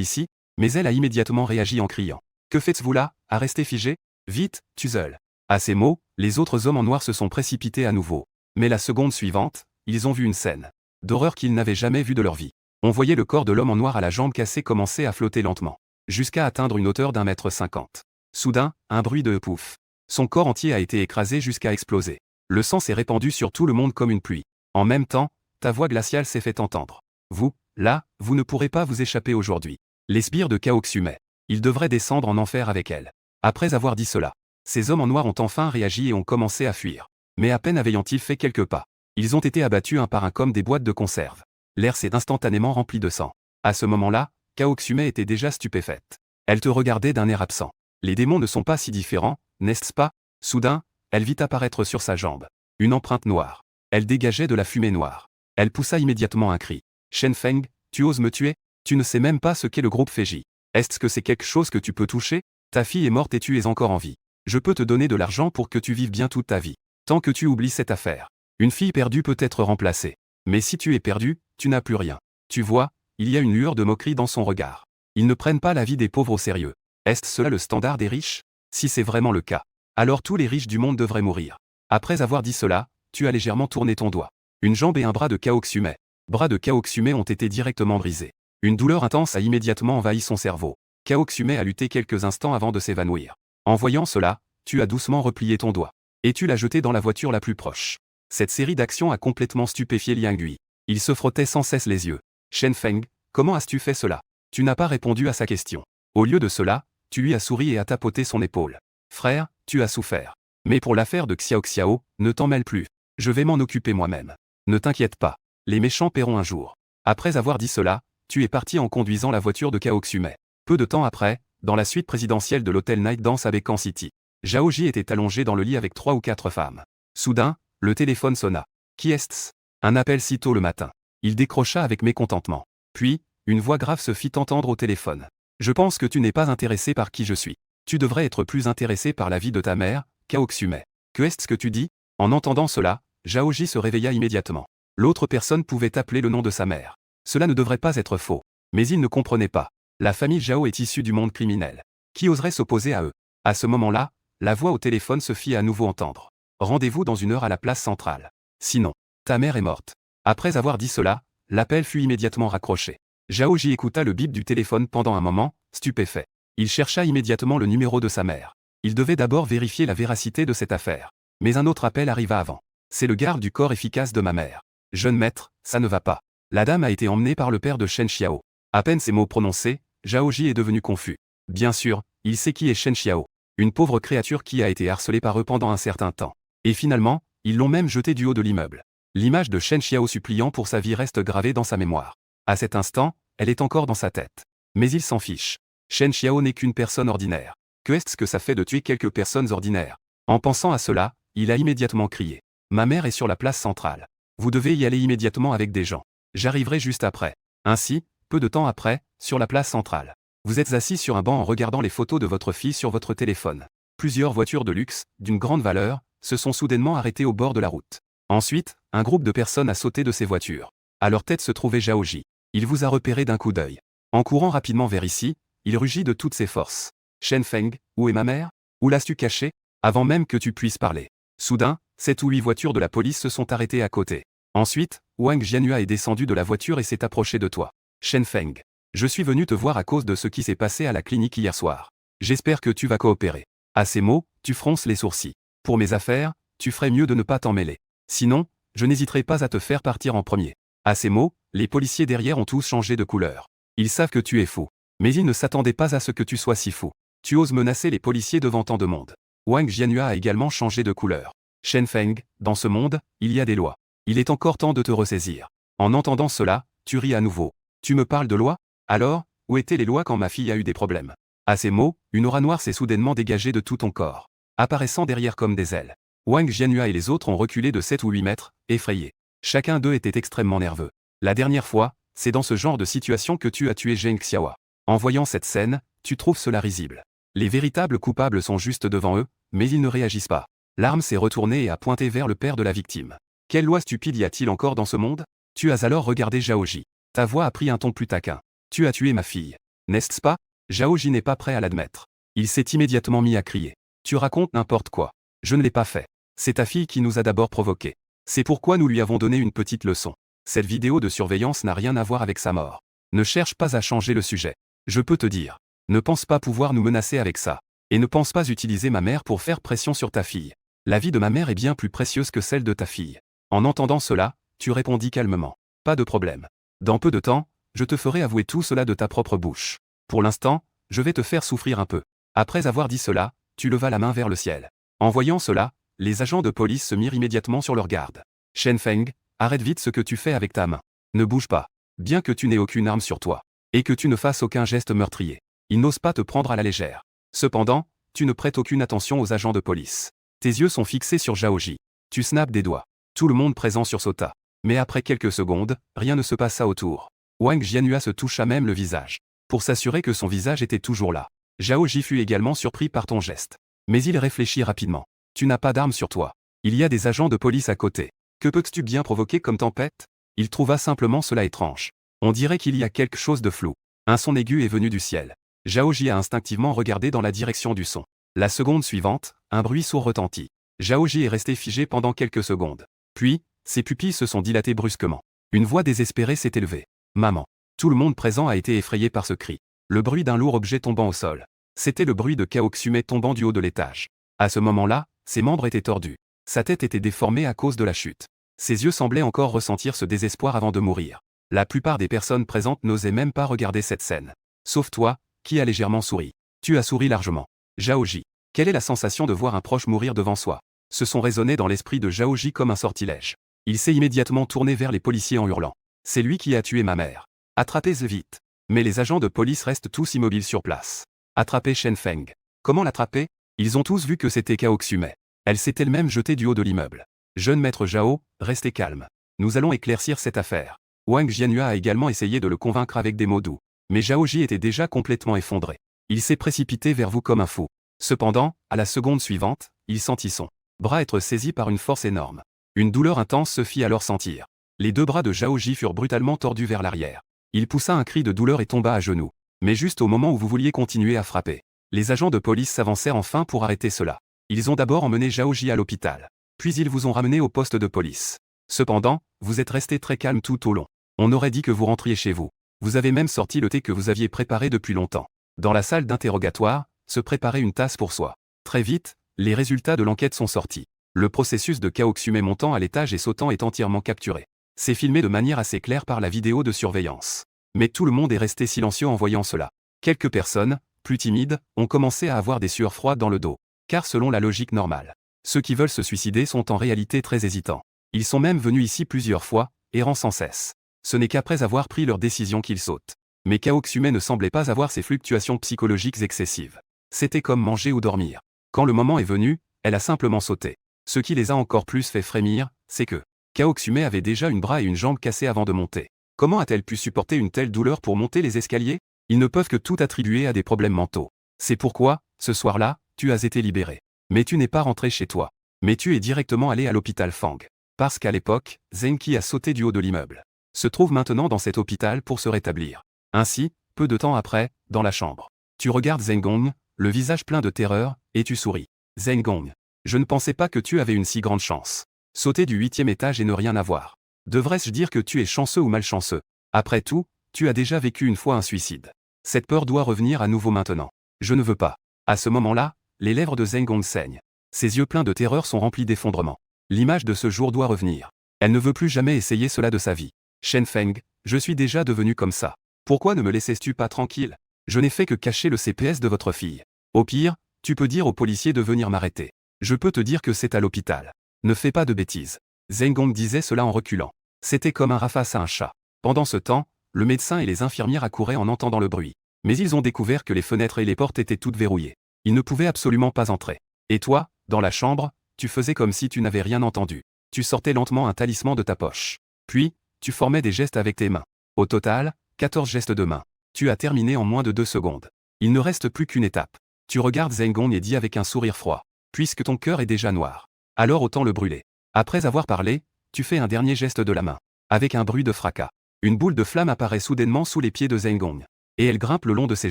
ici? Mais elle a immédiatement réagi en criant. Que faites-vous là, à rester figé? Vite, Tuzel. À ces mots, les autres hommes en noir se sont précipités à nouveau. Mais la seconde suivante, ils ont vu une scène d'horreur qu'ils n'avaient jamais vue de leur vie. On voyait le corps de l'homme en noir à la jambe cassée commencer à flotter lentement, jusqu'à atteindre une hauteur d'1,50 m. Soudain, un bruit de pouf. Son corps entier a été écrasé jusqu'à exploser. Le sang s'est répandu sur tout le monde comme une pluie. En même temps, ta voix glaciale s'est fait entendre. Vous, là, vous ne pourrez pas vous échapper aujourd'hui. Les sbires de Cao Xume. Ils devraient descendre en enfer avec elle. Après avoir dit cela, ces hommes en noir ont enfin réagi et ont commencé à fuir. Mais à peine avaient-ils fait quelques pas, ils ont été abattus un par un comme des boîtes de conserve. L'air s'est instantanément rempli de sang. À ce moment-là, Cao Xume était déjà stupéfaite. Elle te regardait d'un air absent. Les démons ne sont pas si différents, n'est-ce pas? Soudain, elle vit apparaître sur sa jambe une empreinte noire. Elle dégageait de la fumée noire. Elle poussa immédiatement un cri. Shen Feng, tu oses me tuer? Tu ne sais même pas ce qu'est le groupe Feiji. Est-ce que c'est quelque chose que tu peux toucher? Ta fille est morte et tu es encore en vie. Je peux te donner de l'argent pour que tu vives bien toute ta vie. Tant que tu oublies cette affaire. Une fille perdue peut être remplacée. Mais si tu es perdu, tu n'as plus rien. Tu vois, il y a une lueur de moquerie dans son regard. Ils ne prennent pas la vie des pauvres au sérieux. Est-ce cela le standard des riches? Si c'est vraiment le cas, alors tous les riches du monde devraient mourir. Après avoir dit cela, tu as légèrement tourné ton doigt. Une jambe et un bras de Cao Xume. Bras de Cao Xume ont été directement brisés. Une douleur intense a immédiatement envahi son cerveau. Cao Xume a lutté quelques instants avant de s'évanouir. En voyant cela, tu as doucement replié ton doigt. Et tu l'as jeté dans la voiture la plus proche. Cette série d'actions a complètement stupéfié Liang Gui. Il se frottait sans cesse les yeux. Shen Feng, comment as-tu fait cela? Tu n'as pas répondu à sa question. Au lieu de cela, tu lui as souri et as tapoté son épaule. Frère, tu as souffert. Mais pour l'affaire de Xiao Xiao, ne t'en mêle plus. Je vais m'en occuper moi-même. Ne t'inquiète pas. Les méchants paieront un jour. Après avoir dit cela, tu es parti en conduisant la voiture de Cao Xume. Peu de temps après, dans la suite présidentielle de l'hôtel Night Dance avec Can City, Zhao Ji était allongé dans le lit avec 3 ou 4 femmes. Soudain, le téléphone sonna. Qui est-ce? Un appel si tôt le matin. Il décrocha avec mécontentement. Puis, une voix grave se fit entendre au téléphone. Je pense que tu n'es pas intéressé par qui je suis. Tu devrais être plus intéressé par la vie de ta mère, Cao Xume. Que est-ce que tu dis? En entendant cela, Zhao Ji se réveilla immédiatement. L'autre personne pouvait appeler le nom de sa mère. Cela ne devrait pas être faux. Mais il ne comprenait pas. La famille Zhao est issue du monde criminel. Qui oserait s'opposer à eux? À ce moment-là, la voix au téléphone se fit à nouveau entendre. Rendez-vous dans 1 heure à la place centrale. Sinon, ta mère est morte. Après avoir dit cela, l'appel fut immédiatement raccroché. Zhao Ji écouta le bip du téléphone pendant un moment, stupéfait. Il chercha immédiatement le numéro de sa mère. Il devait d'abord vérifier la véracité de cette affaire. Mais un autre appel arriva avant. C'est le garde du corps efficace de ma mère. Jeune maître, ça ne va pas. La dame a été emmenée par le père de Shen Xiao. À peine ces mots prononcés, Zhao Ji est devenu confus. Bien sûr, il sait qui est Shen Xiao. Une pauvre créature qui a été harcelée par eux pendant un certain temps. Et finalement, ils l'ont même jeté du haut de l'immeuble. L'image de Shen Xiao suppliant pour sa vie reste gravée dans sa mémoire. À cet instant, elle est encore dans sa tête. Mais il s'en fiche. Shen Xiao n'est qu'une personne ordinaire. Qu'est-ce que ça fait de tuer quelques personnes ordinaires? En pensant à cela, il a immédiatement crié. Ma mère est sur la place centrale. Vous devez y aller immédiatement avec des gens. J'arriverai juste après. Ainsi, peu de temps après, sur la place centrale. Vous êtes assis sur un banc en regardant les photos de votre fille sur votre téléphone. Plusieurs voitures de luxe, d'une grande valeur, se sont soudainement arrêtées au bord de la route. Ensuite, un groupe de personnes a sauté de ces voitures. À leur tête se trouvait Zhao Ji. Il vous a repéré d'un coup d'œil. En courant rapidement vers ici, il rugit de toutes ses forces. Shen Feng, où est ma mère? Où l'as-tu cachée? Avant même que tu puisses parler. Soudain, 7 ou 8 voitures de la police se sont arrêtées à côté. Ensuite, Wang Jianyua est descendu de la voiture et s'est approché de toi. Shen Feng. Je suis venu te voir à cause de ce qui s'est passé à la clinique hier soir. J'espère que tu vas coopérer. À ces mots, tu fronces les sourcils. Pour mes affaires, tu ferais mieux de ne pas t'en mêler. Sinon, je n'hésiterai pas à te faire partir en premier. À ces mots, les policiers derrière ont tous changé de couleur. Ils savent que tu es fou. Mais ils ne s'attendaient pas à ce que tu sois si fou. Tu oses menacer les policiers devant tant de monde. Wang Jianyua a également changé de couleur. Shen Feng, dans ce monde, il y a des lois. Il est encore temps de te ressaisir. En entendant cela, tu ris à nouveau. Tu me parles de loi? Alors, où étaient les lois quand ma fille a eu des problèmes? À ces mots, une aura noire s'est soudainement dégagée de tout ton corps, apparaissant derrière comme des ailes. Wang Jianyua et les autres ont reculé de 7 ou 8 mètres, effrayés. Chacun d'eux était extrêmement nerveux. La dernière fois, c'est dans ce genre de situation que tu as tué Zheng Xiaoa. En voyant cette scène, tu trouves cela risible. Les véritables coupables sont juste devant eux, mais ils ne réagissent pas. L'arme s'est retournée et a pointé vers le père de la victime. Quelle loi stupide y a-t-il encore dans ce monde? Tu as alors regardé Zhao Ji. Ta voix a pris un ton plus taquin. Tu as tué ma fille. N'est-ce pas? Zhao Ji n'est pas prêt à l'admettre. Il s'est immédiatement mis à crier. Tu racontes n'importe quoi. Je ne l'ai pas fait. C'est ta fille qui nous a d'abord provoqués. C'est pourquoi nous lui avons donné une petite leçon. Cette vidéo de surveillance n'a rien à voir avec sa mort. Ne cherche pas à changer le sujet. Je peux te dire. Ne pense pas pouvoir nous menacer avec ça. Et ne pense pas utiliser ma mère pour faire pression sur ta fille. La vie de ma mère est bien plus précieuse que celle de ta fille. En entendant cela, tu répondis calmement. Pas de problème. Dans peu de temps, je te ferai avouer tout cela de ta propre bouche. Pour l'instant, je vais te faire souffrir un peu. Après avoir dit cela, tu levas la main vers le ciel. En voyant cela, les agents de police se mirent immédiatement sur leur garde. Shen Feng, arrête vite ce que tu fais avec ta main. Ne bouge pas. Bien que tu n'aies aucune arme sur toi. Et que tu ne fasses aucun geste meurtrier. Ils n'osent pas te prendre à la légère. Cependant, tu ne prêtes aucune attention aux agents de police. Tes yeux sont fixés sur Zhao Ji. Tu snaps des doigts. Tout le monde présent sursauta. Mais après quelques secondes, rien ne se passa autour. Wang Jianyua se toucha même le visage. Pour s'assurer que son visage était toujours là. Zhao Ji fut également surpris par ton geste. Mais il réfléchit rapidement. Tu n'as pas d'arme sur toi. Il y a des agents de police à côté. Que peux-tu bien provoquer comme tempête? Il trouva simplement cela étrange. On dirait qu'il y a quelque chose de flou. Un son aigu est venu du ciel. Zhao Ji a instinctivement regardé dans la direction du son. La seconde suivante, un bruit sourd retentit. Zhao Ji est resté figé pendant quelques secondes. Puis, ses pupilles se sont dilatées brusquement. Une voix désespérée s'est élevée. Maman. Tout le monde présent a été effrayé par ce cri. Le bruit d'un lourd objet tombant au sol. C'était le bruit de Kao Xumei tombant du haut de l'étage. À ce moment-là, ses membres étaient tordus. Sa tête était déformée à cause de la chute. Ses yeux semblaient encore ressentir ce désespoir avant de mourir. La plupart des personnes présentes n'osaient même pas regarder cette scène. Sauf toi, qui a légèrement souri. Tu as souri largement. Zhao Ji. Quelle est la sensation de voir un proche mourir devant soi? Ce son résonnait dans l'esprit de Zhao Ji comme un sortilège. Il s'est immédiatement tourné vers les policiers en hurlant. C'est lui qui a tué ma mère. Attrapez-le vite. Mais les agents de police restent tous immobiles sur place. Attrapez Shen Feng. Comment l'attraper? Ils ont tous vu que c'était Kao Xumei. Elle s'est elle-même jetée du haut de l'immeuble. Jeune maître Zhao, restez calme. Nous allons éclaircir cette affaire. Wang Jianyua a également essayé de le convaincre avec des mots doux. Mais Zhao Ji était déjà complètement effondré. Il s'est précipité vers vous comme un fou. Cependant, à la seconde suivante, il sentit son bras être saisi par une force énorme. Une douleur intense se fit alors sentir. Les deux bras de Zhao Ji furent brutalement tordus vers l'arrière. Il poussa un cri de douleur et tomba à genoux. Mais juste au moment où vous vouliez continuer à frapper. Les agents de police s'avancèrent enfin pour arrêter cela. Ils ont d'abord emmené Zhao Ji à l'hôpital. Puis ils vous ont ramené au poste de police. Cependant, vous êtes resté très calme tout au long. On aurait dit que vous rentriez chez vous. Vous avez même sorti le thé que vous aviez préparé depuis longtemps. Dans la salle d'interrogatoire, se préparait une tasse pour soi. Très vite, les résultats de l'enquête sont sortis. Le processus de Kaoxume montant à l'étage et sautant est entièrement capturé. C'est filmé de manière assez claire par la vidéo de surveillance. Mais tout le monde est resté silencieux en voyant cela. Quelques personnes, plus timides, ont commencé à avoir des sueurs froides dans le dos. Car selon la logique normale, ceux qui veulent se suicider sont en réalité très hésitants. Ils sont même venus ici plusieurs fois, errant sans cesse. Ce n'est qu'après avoir pris leur décision qu'ils sautent. Mais Kaoxume ne semblait pas avoir ces fluctuations psychologiques excessives. C'était comme manger ou dormir. Quand le moment est venu, elle a simplement sauté. Ce qui les a encore plus fait frémir, c'est que Kaoxume avait déjà une bras et une jambe cassés avant de monter. Comment a-t-elle pu supporter une telle douleur pour monter les escaliers? Ils ne peuvent que tout attribuer à des problèmes mentaux. C'est pourquoi, ce soir-là, tu as été libéré. Mais tu n'es pas rentré chez toi. Mais tu es directement allé à l'hôpital Fang. Parce qu'à l'époque, Zenki a sauté du haut de l'immeuble. Se trouve maintenant dans cet hôpital pour se rétablir. Ainsi, peu de temps après, dans la chambre. Tu regardes Zengong, le visage plein de terreur, et tu souris. Zengong. Je ne pensais pas que tu avais une si grande chance. Sauter du 8e étage et ne rien avoir. Devrais-je dire que tu es chanceux ou malchanceux? Après tout, tu as déjà vécu une fois un suicide. Cette peur doit revenir à nouveau maintenant. Je ne veux pas. À ce moment-là, les lèvres de Zengong saignent. Ses yeux pleins de terreur sont remplis d'effondrement. L'image de ce jour doit revenir. Elle ne veut plus jamais essayer cela de sa vie. Shen Feng, je suis déjà devenu comme ça. Pourquoi ne me laissais-tu pas tranquille? Je n'ai fait que cacher le CPS de votre fille. Au pire, tu peux dire aux policiers de venir m'arrêter. Je peux te dire que c'est à l'hôpital. Ne fais pas de bêtises. Zengong disait cela en reculant. C'était comme un rat face à un chat. Pendant ce temps, le médecin et les infirmières accouraient en entendant le bruit. Mais ils ont découvert que les fenêtres et les portes étaient toutes verrouillées. Ils ne pouvaient absolument pas entrer. Et toi, dans la chambre, tu faisais comme si tu n'avais rien entendu. Tu sortais lentement un talisman de ta poche. Puis, tu formais des gestes avec tes mains. Au total, 14 gestes de main. Tu as terminé en moins de 2 secondes. Il ne reste plus qu'une étape. Tu regardes Zengong et dis avec un sourire froid. Puisque ton cœur est déjà noir. Alors autant le brûler. Après avoir parlé, tu fais un dernier geste de la main. Avec un bruit de fracas. Une boule de flamme apparaît soudainement sous les pieds de Zengong. Et elle grimpe le long de ses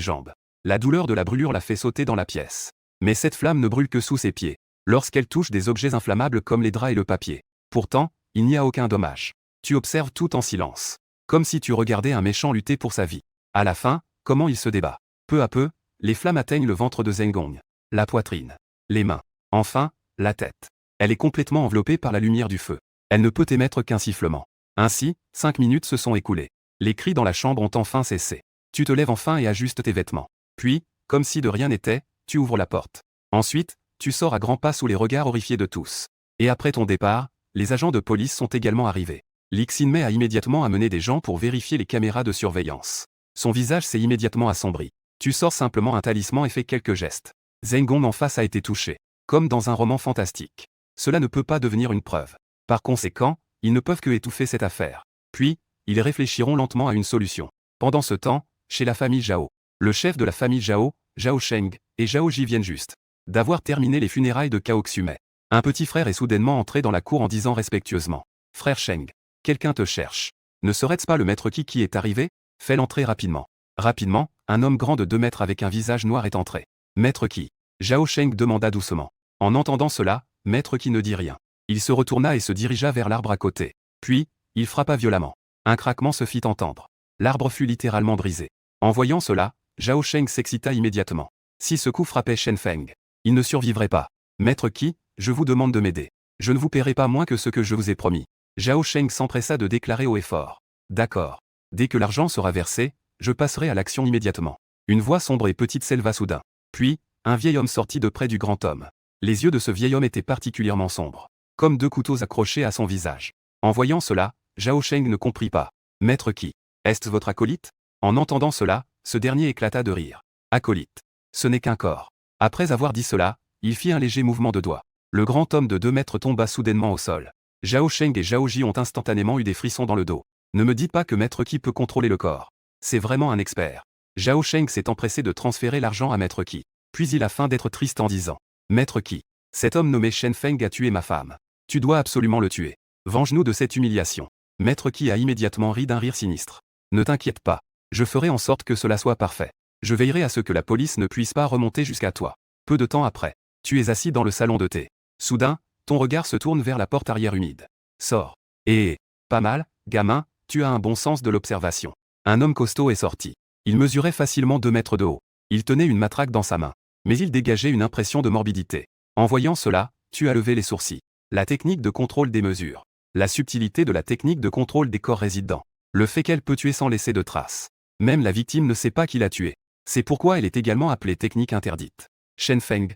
jambes. La douleur de la brûlure la fait sauter dans la pièce. Mais cette flamme ne brûle que sous ses pieds. Lorsqu'elle touche des objets inflammables comme les draps et le papier. Pourtant, il n'y a aucun dommage. Tu observes tout en silence. Comme si tu regardais un méchant lutter pour sa vie. À la fin, comment il se débat. Peu à peu, les flammes atteignent le ventre de Zengong. La poitrine. Les mains. Enfin, la tête. Elle est complètement enveloppée par la lumière du feu. Elle ne peut émettre qu'un sifflement. Ainsi, 5 minutes se sont écoulées. Les cris dans la chambre ont enfin cessé. Tu te lèves enfin et ajustes tes vêtements. Puis, comme si de rien n'était, tu ouvres la porte. Ensuite, tu sors à grands pas sous les regards horrifiés de tous. Et après ton départ, les agents de police sont également arrivés. Lik Sin-mei a immédiatement amené des gens pour vérifier les caméras de surveillance. Son visage s'est immédiatement assombri. Tu sors simplement un talisman et fais quelques gestes. Zengong en face a été touché. Comme dans un roman fantastique. Cela ne peut pas devenir une preuve. Par conséquent, ils ne peuvent que étouffer cette affaire. Puis, ils réfléchiront lentement à une solution. Pendant ce temps, chez la famille Zhao. Le chef de la famille Zhao, Zhao Sheng, et Zhao Ji viennent juste d'avoir terminé les funérailles de Kaoxume. Un petit frère est soudainement entré dans la cour en disant respectueusement. Frère Sheng. Quelqu'un te cherche. Ne serait-ce pas le maître qui est arrivé? Fais l'entrée rapidement. Rapidement, un homme grand de 2 mètres avec un visage noir est entré. Maître Qi. Zhao Sheng demanda doucement. En entendant cela, Maître Qi ne dit rien. Il se retourna et se dirigea vers l'arbre à côté. Puis, il frappa violemment. Un craquement se fit entendre. L'arbre fut littéralement brisé. En voyant cela, Zhao Sheng s'excita immédiatement. Si ce coup frappait Shen Feng, il ne survivrait pas. Maître Qi, je vous demande de m'aider. Je ne vous paierai pas moins que ce que je vous ai promis. Zhao Sheng s'empressa de déclarer haut et fort. D'accord. Dès que l'argent sera versé, je passerai à l'action immédiatement. Une voix sombre et petite s'éleva soudain. Puis, un vieil homme sortit de près du grand homme. Les yeux de ce vieil homme étaient particulièrement sombres. Comme 2 couteaux accrochés à son visage. En voyant cela, Zhao Sheng ne comprit pas. Maître Qi. Est-ce votre acolyte? En entendant cela, ce dernier éclata de rire. Acolyte. Ce n'est qu'un corps. Après avoir dit cela, il fit un léger mouvement de doigt. Le grand homme de 2 mètres tomba soudainement au sol. Zhao Sheng et Zhao Ji ont instantanément eu des frissons dans le dos. Ne me dites pas que Maître Qi peut contrôler le corps. C'est vraiment un expert. Zhao Sheng s'est empressé de transférer l'argent à Maître Qi. Puis il a feint d'être triste en disant. Maître Qi. Cet homme nommé Shen Feng a tué ma femme. Tu dois absolument le tuer. Venge-nous de cette humiliation. Maître Qi a immédiatement ri d'un rire sinistre. Ne t'inquiète pas. Je ferai en sorte que cela soit parfait. Je veillerai à ce que la police ne puisse pas remonter jusqu'à toi. Peu de temps après, tu es assis dans le salon de thé. Soudain, ton regard se tourne vers la porte arrière humide. Sors. Et pas mal, gamin, tu as un bon sens de l'observation. Un homme costaud est sorti. Il mesurait facilement 2 mètres de haut. Il tenait une matraque dans sa main. Mais il dégageait une impression de morbidité. En voyant cela, tu as levé les sourcils. La technique de contrôle des mesures. La subtilité de la technique de contrôle des corps résidents. Le fait qu'elle peut tuer sans laisser de traces. Même la victime ne sait pas qui l'a tué. C'est pourquoi elle est également appelée technique interdite. Shen Feng,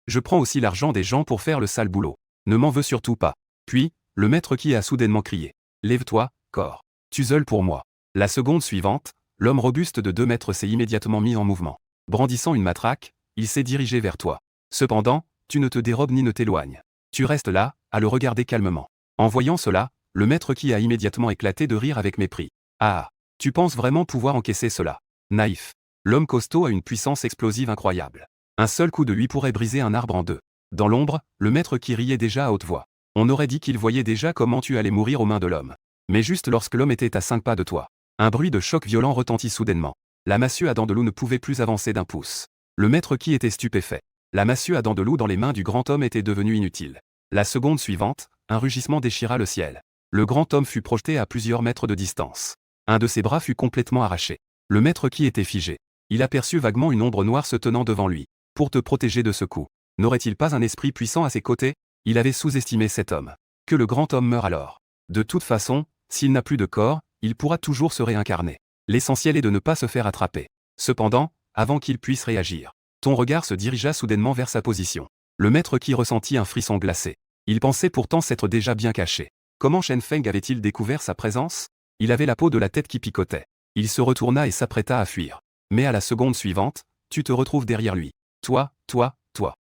je prends aussi l'argent des gens pour faire le sale boulot. Ne m'en veux surtout pas. Puis, le maître qui a soudainement crié. Lève-toi, corps. Tu zeules pour moi. La seconde suivante, l'homme robuste de 2 mètres s'est immédiatement mis en mouvement. Brandissant une matraque, il s'est dirigé vers toi. Cependant, tu ne te dérobes ni ne t'éloignes. Tu restes là, à le regarder calmement. En voyant cela, le maître qui a immédiatement éclaté de rire avec mépris. Ah, tu penses vraiment pouvoir encaisser cela? Naïf. L'homme costaud a une puissance explosive incroyable. Un seul coup de lui pourrait briser un arbre en deux. Dans l'ombre, le maître qui riait déjà à haute voix. On aurait dit qu'il voyait déjà comment tu allais mourir aux mains de l'homme. Mais juste lorsque l'homme était à 5 pas de toi. Un bruit de choc violent retentit soudainement. La massue à dents de loup ne pouvait plus avancer d'un pouce. Le maître qui était stupéfait. La massue à dents de loup dans les mains du grand homme était devenue inutile. La seconde suivante, un rugissement déchira le ciel. Le grand homme fut projeté à plusieurs mètres de distance. Un de ses bras fut complètement arraché. Le maître qui était figé. Il aperçut vaguement une ombre noire se tenant devant lui. Pour te protéger de ce coup. N'aurait-il pas un esprit puissant à ses côtés? Il avait sous-estimé cet homme. Que le grand homme meure alors. De toute façon, s'il n'a plus de corps, il pourra toujours se réincarner. L'essentiel est de ne pas se faire attraper. Cependant, avant qu'il puisse réagir, ton regard se dirigea soudainement vers sa position. Le maître qui ressentit un frisson glacé. Il pensait pourtant s'être déjà bien caché. Comment Shen Feng avait-il découvert sa présence? Il avait la peau de la tête qui picotait. Il se retourna et s'apprêta à fuir. Mais à la seconde suivante, tu te retrouves derrière lui. Toi.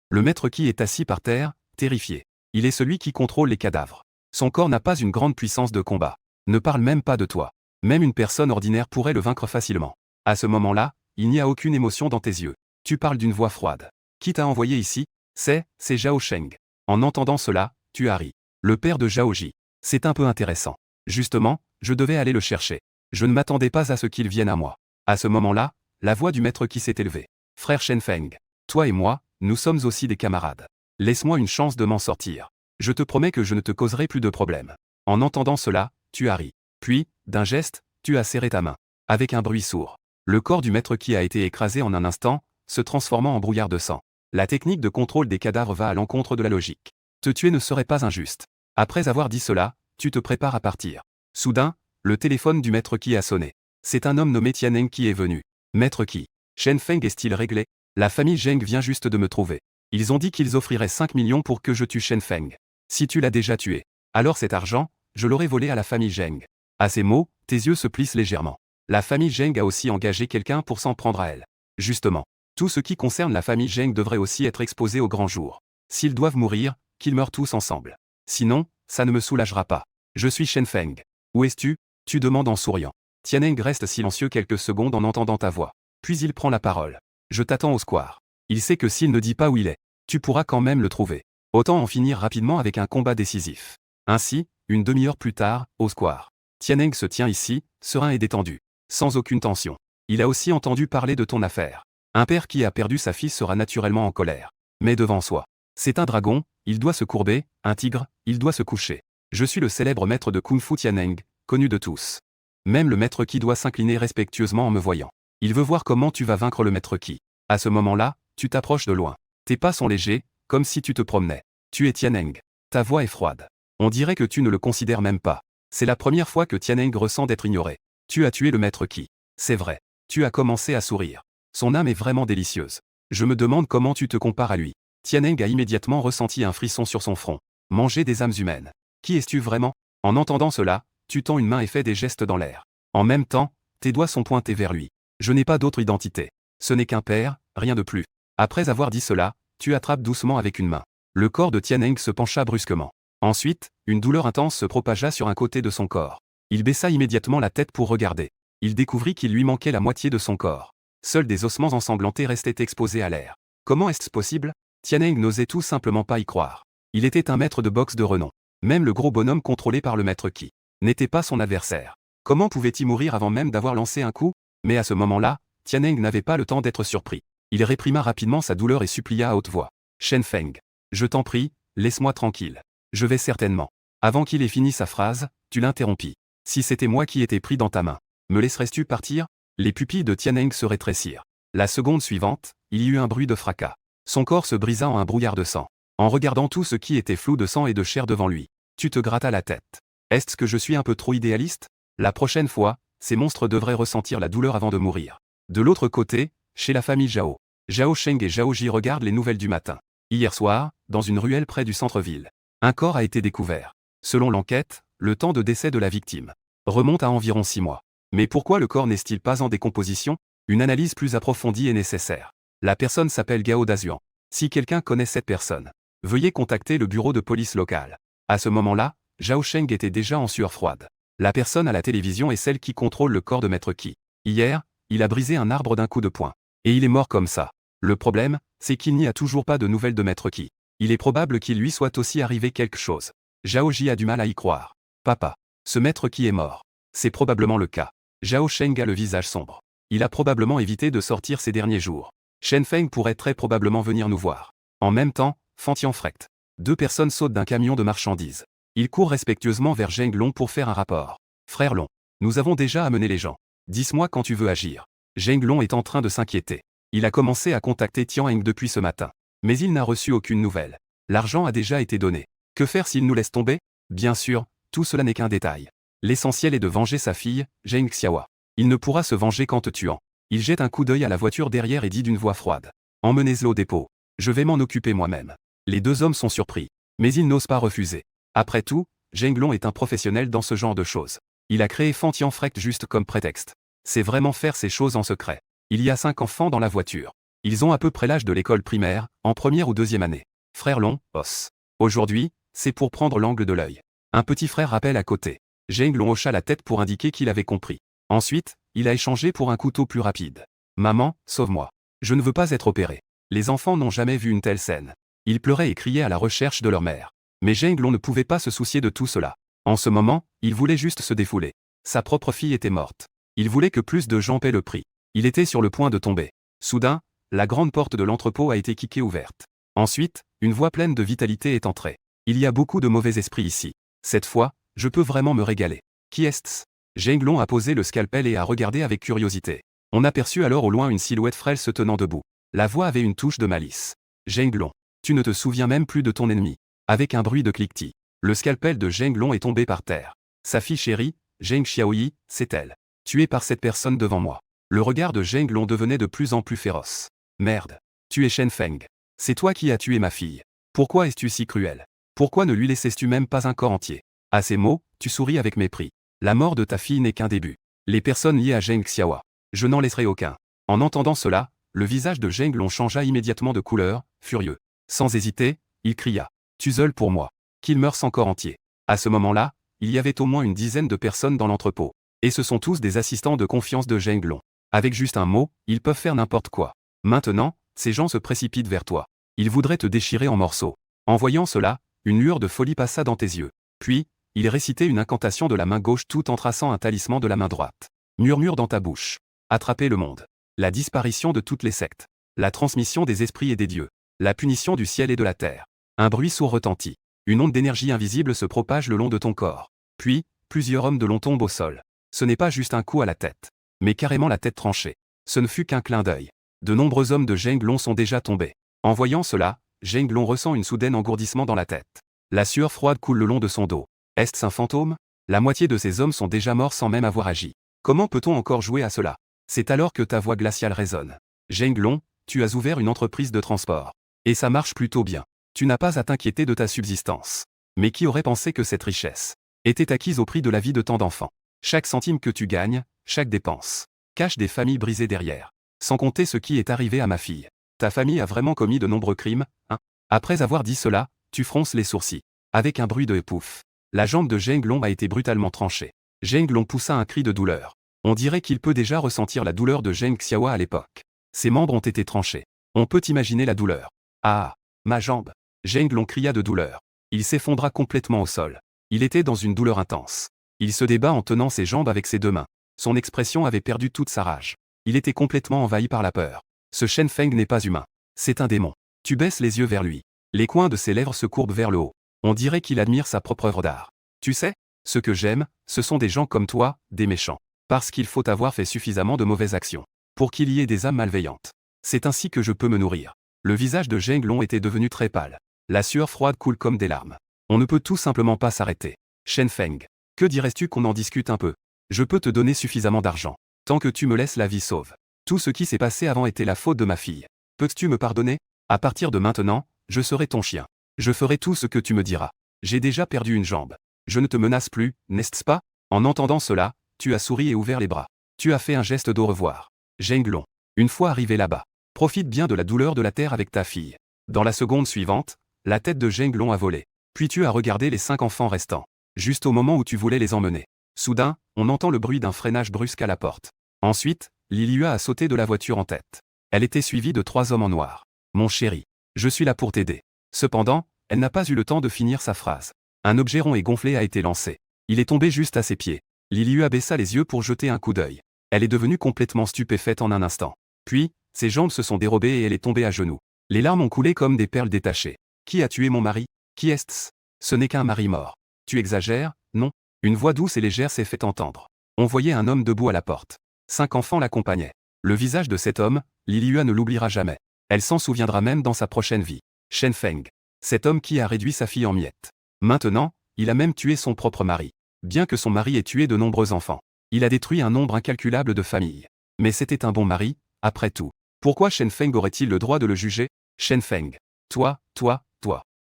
Le maître qui est assis par terre, terrifié. Il est celui qui contrôle les cadavres. Son corps n'a pas une grande puissance de combat. Ne parle même pas de toi. Même une personne ordinaire pourrait le vaincre facilement. À ce moment-là, il n'y a aucune émotion dans tes yeux. Tu parles d'une voix froide. Qui t'a envoyé ici? C'est Zhao Sheng. En entendant cela, tu as ri. Le père de Zhao Ji. C'est un peu intéressant. Justement, je devais aller le chercher. Je ne m'attendais pas à ce qu'il vienne à moi. À ce moment-là, la voix du maître qui s'est élevée. Frère Shen Feng. Toi et moi, nous sommes aussi des camarades. Laisse-moi une chance de m'en sortir. Je te promets que je ne te causerai plus de problèmes. En entendant cela, tu as ri. Puis, d'un geste, tu as serré ta main. Avec un bruit sourd. Le corps du maître qui a été écrasé en un instant, se transformant en brouillard de sang. La technique de contrôle des cadavres va à l'encontre de la logique. Te tuer ne serait pas injuste. Après avoir dit cela, tu te prépares à partir. Soudain, le téléphone du maître qui a sonné. C'est un homme nommé Tianeng qui est venu. Maître qui? Shen Feng est-il réglé? La famille Zheng vient juste de me trouver. Ils ont dit qu'ils offriraient 5 millions pour que je tue Shen Feng. Si tu l'as déjà tué, alors cet argent, je l'aurais volé à la famille Zheng. À ces mots, tes yeux se plissent légèrement. La famille Zheng a aussi engagé quelqu'un pour s'en prendre à elle. Justement, tout ce qui concerne la famille Zheng devrait aussi être exposé au grand jour. S'ils doivent mourir, qu'ils meurent tous ensemble. Sinon, ça ne me soulagera pas. Je suis Shen Feng. Où es-tu? Tu demandes en souriant. Tianeng reste silencieux quelques secondes en entendant ta voix. Puis il prend la parole. Je t'attends au square. Il sait que s'il ne dit pas où il est, tu pourras quand même le trouver. Autant en finir rapidement avec un combat décisif. Ainsi, une demi-heure plus tard, au square. Tianeng se tient ici, serein et détendu. Sans aucune tension. Il a aussi entendu parler de ton affaire. Un père qui a perdu sa fille sera naturellement en colère. Mais devant soi. C'est un dragon, il doit se courber, un tigre, il doit se coucher. Je suis le célèbre maître de Kung Fu Tianeng, connu de tous. Même le maître qui doit s'incliner respectueusement en me voyant. Il veut voir comment tu vas vaincre le maître qui. À ce moment-là, tu t'approches de loin. Tes pas sont légers, comme si tu te promenais. Tu es Tianeng. Ta voix est froide. On dirait que tu ne le considères même pas. C'est la première fois que Tianeng ressent d'être ignoré. Tu as tué le maître qui. C'est vrai. Tu as commencé à sourire. Son âme est vraiment délicieuse. Je me demande comment tu te compares à lui. Tianeng a immédiatement ressenti un frisson sur son front. Manger des âmes humaines. Qui es-tu vraiment? En entendant cela, tu tends une main et fais des gestes dans l'air. En même temps, tes doigts sont pointés vers lui. Je n'ai pas d'autre identité. Ce n'est qu'un père, rien de plus. Après avoir dit cela, tu attrapes doucement avec une main. Le corps de Tianeng se pencha brusquement. Ensuite, une douleur intense se propagea sur un côté de son corps. Il baissa immédiatement la tête pour regarder. Il découvrit qu'il lui manquait la moitié de son corps. Seuls des ossements ensanglantés restaient exposés à l'air. Comment est-ce possible? Tianeng n'osait tout simplement pas y croire. Il était un maître de boxe de renom. Même le gros bonhomme contrôlé par le maître qui n'était pas son adversaire. Comment pouvait-il mourir avant même d'avoir lancé un coup? Mais à ce moment-là, Tianeng n'avait pas le temps d'être surpris. Il réprima rapidement sa douleur et supplia à haute voix. Shen Feng. Je t'en prie, laisse-moi tranquille. Je vais certainement. Avant qu'il ait fini sa phrase, tu l'interrompis. Si c'était moi qui étais pris dans ta main, me laisserais-tu partir? Les pupilles de Tianeng se rétrécirent. La seconde suivante, il y eut un bruit de fracas. Son corps se brisa en un brouillard de sang. En regardant tout ce qui était flou de sang et de chair devant lui, tu te grattas la tête. Est-ce que je suis un peu trop idéaliste? La prochaine fois, ces monstres devraient ressentir la douleur avant de mourir. De l'autre côté, chez la famille Zhao, Zhao Sheng et Zhao Ji regardent les nouvelles du matin. Hier soir, dans une ruelle près du centre-ville, un corps a été découvert. Selon l'enquête, le temps de décès de la victime remonte à environ 6 mois. Mais pourquoi le corps n'est-il pas en décomposition? Une analyse plus approfondie est nécessaire. La personne s'appelle Gao Dazuan. Si quelqu'un connaît cette personne, veuillez contacter le bureau de police local. À ce moment-là, Zhao Sheng était déjà en sueur froide. La personne à la télévision est celle qui contrôle le corps de Maître Qi. Hier, il a brisé un arbre d'un coup de poing. Et il est mort comme ça. Le problème, c'est qu'il n'y a toujours pas de nouvelles de Maître Qi. Il est probable qu'il lui soit aussi arrivé quelque chose. Zhao Ji a du mal à y croire. Papa, ce Maître Qi est mort. C'est probablement le cas. Zhao Sheng a le visage sombre. Il a probablement évité de sortir ces derniers jours. Shen Feng pourrait très probablement venir nous voir. En même temps, Fantian Frecht. 2 personnes sautent d'un camion de marchandises. Ils courent respectueusement vers Zheng Long pour faire un rapport. Frère Long, nous avons déjà amené les gens. Dis-moi quand tu veux agir. Zheng Long est en train de s'inquiéter. Il a commencé à contacter Tian Heng depuis ce matin. Mais il n'a reçu aucune nouvelle. L'argent a déjà été donné. Que faire s'il nous laisse tomber? Bien sûr, tout cela n'est qu'un détail. L'essentiel est de venger sa fille, Zheng Xiaohua. Il ne pourra se venger qu'en te tuant. Il jette un coup d'œil à la voiture derrière et dit d'une voix froide. Emmenez-le au dépôt. Je vais m'en occuper moi-même. Les 2 hommes sont surpris. Mais ils n'osent pas refuser. Après tout, Zheng Long est un professionnel dans ce genre de choses. Il a créé Fantian Frecht juste comme prétexte. C'est vraiment faire ces choses en secret. Il y a 5 enfants dans la voiture. Ils ont à peu près l'âge de l'école primaire, en première ou deuxième année. Frère Long, os. Aujourd'hui, c'est pour prendre l'angle de l'œil. Un petit frère rappelle à côté. Zheng Long hocha la tête pour indiquer qu'il avait compris. Ensuite, il a échangé pour un couteau plus rapide. Maman, sauve-moi. Je ne veux pas être opéré. Les enfants n'ont jamais vu une telle scène. Ils pleuraient et criaient à la recherche de leur mère. Mais Zheng Long ne pouvait pas se soucier de tout cela. En ce moment, il voulait juste se défouler. Sa propre fille était morte. Il voulait que plus de gens paient le prix. Il était sur le point de tomber. Soudain, la grande porte de l'entrepôt a été kickée ouverte. Ensuite, une voix pleine de vitalité est entrée. Il y a beaucoup de mauvais esprits ici. Cette fois, je peux vraiment me régaler. Qui est-ce? Zheng Long a posé le scalpel et a regardé avec curiosité. On aperçut alors au loin une silhouette frêle se tenant debout. La voix avait une touche de malice. Zheng Long, tu ne te souviens même plus de ton ennemi. Avec un bruit de cliquetis, le scalpel de Zheng Long est tombé par terre. Sa fille chérie, Zheng Xiaoyi, c'est elle. Tuée par cette personne devant moi. Le regard de Zheng Long devenait de plus en plus féroce. Merde. Tu es Shen Feng. C'est toi qui as tué ma fille. Pourquoi es-tu si cruel? Pourquoi ne lui laissais-tu même pas un corps entier? À ces mots, tu souris avec mépris. La mort de ta fille n'est qu'un début. Les personnes liées à Zheng Xiaohua, je n'en laisserai aucun. En entendant cela, le visage de Zheng Long changea immédiatement de couleur, furieux. Sans hésiter, il cria. Tuezel pour moi. Qu'il meure sans corps entier. À ce moment-là, il y avait au moins une dizaine de personnes dans l'entrepôt. Et ce sont tous des assistants de confiance de Zheng Long. Avec juste un mot, ils peuvent faire n'importe quoi. Maintenant, ces gens se précipitent vers toi. Ils voudraient te déchirer en morceaux. En voyant cela, une lueur de folie passa dans tes yeux. Puis, il récitait une incantation de la main gauche tout en traçant un talisman de la main droite. Murmure dans ta bouche. Attraper le monde. La disparition de toutes les sectes. La transmission des esprits et des dieux. La punition du ciel et de la terre. Un bruit sourd retentit. Une onde d'énergie invisible se propage le long de ton corps. Puis, plusieurs hommes de long tombent au sol. Ce n'est pas juste un coup à la tête, mais carrément la tête tranchée. Ce ne fut qu'un clin d'œil. De nombreux hommes de Zheng Long sont déjà tombés. En voyant cela, Zheng Long ressent une soudaine engourdissement dans la tête. La sueur froide coule le long de son dos. Est-ce un fantôme? La moitié de ces hommes sont déjà morts sans même avoir agi. Comment peut-on encore jouer à cela? C'est alors que ta voix glaciale résonne. Zheng Long, tu as ouvert une entreprise de transport. Et ça marche plutôt bien. Tu n'as pas à t'inquiéter de ta subsistance. Mais qui aurait pensé que cette richesse était acquise au prix de la vie de tant d'enfants? Chaque centime que tu gagnes, chaque dépense, cache des familles brisées derrière. Sans compter ce qui est arrivé à ma fille. Ta famille a vraiment commis de nombreux crimes, hein? Après avoir dit cela, tu fronces les sourcils. Avec un bruit de pouf. La jambe de Zheng Long a été brutalement tranchée. Zheng Long poussa un cri de douleur. On dirait qu'il peut déjà ressentir la douleur de Zheng Xiaohua à l'époque. Ses membres ont été tranchés. On peut imaginer la douleur. Ah, ma jambe. Zheng Long cria de douleur. Il s'effondra complètement au sol. Il était dans une douleur intense. Il se débat en tenant ses jambes avec ses 2 mains. Son expression avait perdu toute sa rage. Il était complètement envahi par la peur. Ce Shen Feng n'est pas humain. C'est un démon. Tu baisses les yeux vers lui. Les coins de ses lèvres se courbent vers le haut. On dirait qu'il admire sa propre œuvre d'art. Tu sais, ce que j'aime, ce sont des gens comme toi, des méchants. Parce qu'il faut avoir fait suffisamment de mauvaises actions pour qu'il y ait des âmes malveillantes. C'est ainsi que je peux me nourrir. Le visage de Zheng Long était devenu très pâle. La sueur froide coule comme des larmes. On ne peut tout simplement pas s'arrêter. Shen Feng, que dirais-tu qu'on en discute un peu? Je peux te donner suffisamment d'argent. Tant que tu me laisses la vie sauve. Tout ce qui s'est passé avant était la faute de ma fille. Peux-tu me pardonner? À partir de maintenant, je serai ton chien. Je ferai tout ce que tu me diras. J'ai déjà perdu une jambe. Je ne te menace plus, n'est-ce pas? En entendant cela, tu as souri et ouvert les bras. Tu as fait un geste d'au revoir. Zheng Long, une fois arrivé là-bas, profite bien de la douleur de la terre avec ta fille. Dans la seconde suivante, la tête de Zheng Long a volé. Puis tu as regardé les 5 enfants restants. Juste au moment où tu voulais les emmener. Soudain, on entend le bruit d'un freinage brusque à la porte. Ensuite, Lilua a sauté de la voiture en tête. Elle était suivie de 3 hommes en noir. Mon chéri, je suis là pour t'aider. Cependant, elle n'a pas eu le temps de finir sa phrase. Un objet rond et gonflé a été lancé. Il est tombé juste à ses pieds. Lilua baissa les yeux pour jeter un coup d'œil. Elle est devenue complètement stupéfaite en un instant. Puis, ses jambes se sont dérobées et elle est tombée à genoux. Les larmes ont coulé comme des perles détachées. Qui a tué mon mari? Qui est-ce? Ce n'est qu'un mari mort. Tu exagères, non? Une voix douce et légère s'est fait entendre. On voyait un homme debout à la porte. 5 enfants l'accompagnaient. Le visage de cet homme, Lilua ne l'oubliera jamais. Elle s'en souviendra même dans sa prochaine vie. Shen Feng. Cet homme qui a réduit sa fille en miettes. Maintenant, il a même tué son propre mari. Bien que son mari ait tué de nombreux enfants. Il a détruit un nombre incalculable de familles. Mais c'était un bon mari, après tout. Pourquoi Shen Feng aurait-il le droit de le juger? Shen Feng. Toi.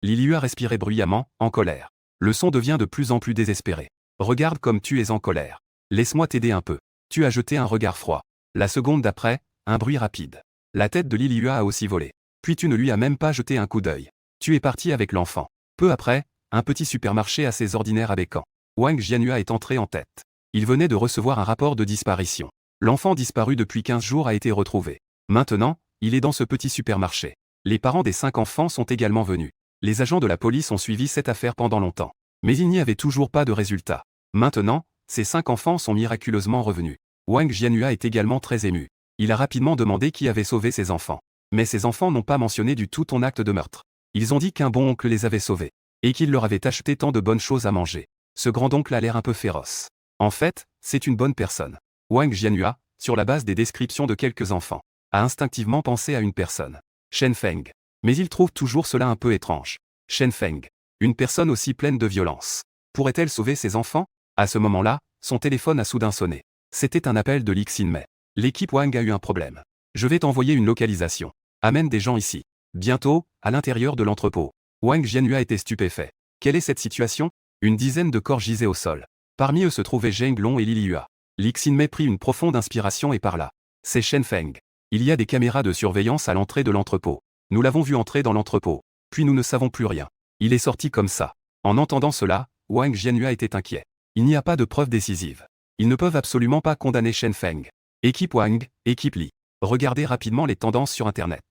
Lilua respirait bruyamment, en colère. Le son devient de plus en plus désespéré. Regarde comme tu es en colère. Laisse-moi t'aider un peu. Tu as jeté un regard froid. La seconde d'après, un bruit rapide. La tête de Lilua a aussi volé. Puis tu ne lui as même pas jeté un coup d'œil. Tu es parti avec l'enfant. Peu après, un petit supermarché assez ordinaire à Bécan. Wang Jianhua est entré en tête. Il venait de recevoir un rapport de disparition. L'enfant disparu depuis 15 jours a été retrouvé. Maintenant, il est dans ce petit supermarché. Les parents des 5 enfants sont également venus. Les agents de la police ont suivi cette affaire pendant longtemps. Mais il n'y avait toujours pas de résultat. Maintenant, ces 5 enfants sont miraculeusement revenus. Wang Jianhua est également très ému. Il a rapidement demandé qui avait sauvé ses enfants. Mais ces enfants n'ont pas mentionné du tout ton acte de meurtre. Ils ont dit qu'un bon oncle les avait sauvés. Et qu'il leur avait acheté tant de bonnes choses à manger. Ce grand-oncle a l'air un peu féroce. En fait, c'est une bonne personne. Wang Jianhua, sur la base des descriptions de quelques enfants, a instinctivement pensé à une personne. Shen Feng. Mais il trouve toujours cela un peu étrange. Shen Feng. Une personne aussi pleine de violence. Pourrait-elle sauver ses enfants? À ce moment-là, son téléphone a soudain sonné. C'était un appel de Lixin Mei. L'équipe Wang a eu un problème. Je vais t'envoyer une localisation. Amène des gens ici. Bientôt, à l'intérieur de l'entrepôt. Wang Jianhua était stupéfait. Quelle est cette situation? Une dizaine de corps gisaient au sol. Parmi eux se trouvaient Zheng Long et Lilua. Lixin Mei prit une profonde inspiration et parla. C'est Shen Feng. Il y a des caméras de surveillance à l'entrée de l'entrepôt. Nous l'avons vu entrer dans l'entrepôt. Puis nous ne savons plus rien. Il est sorti comme ça. En entendant cela, Wang Jianhua était inquiet. Il n'y a pas de preuves décisives. Ils ne peuvent absolument pas condamner Shen Feng. Équipe Wang, équipe Li. Regardez rapidement les tendances sur Internet.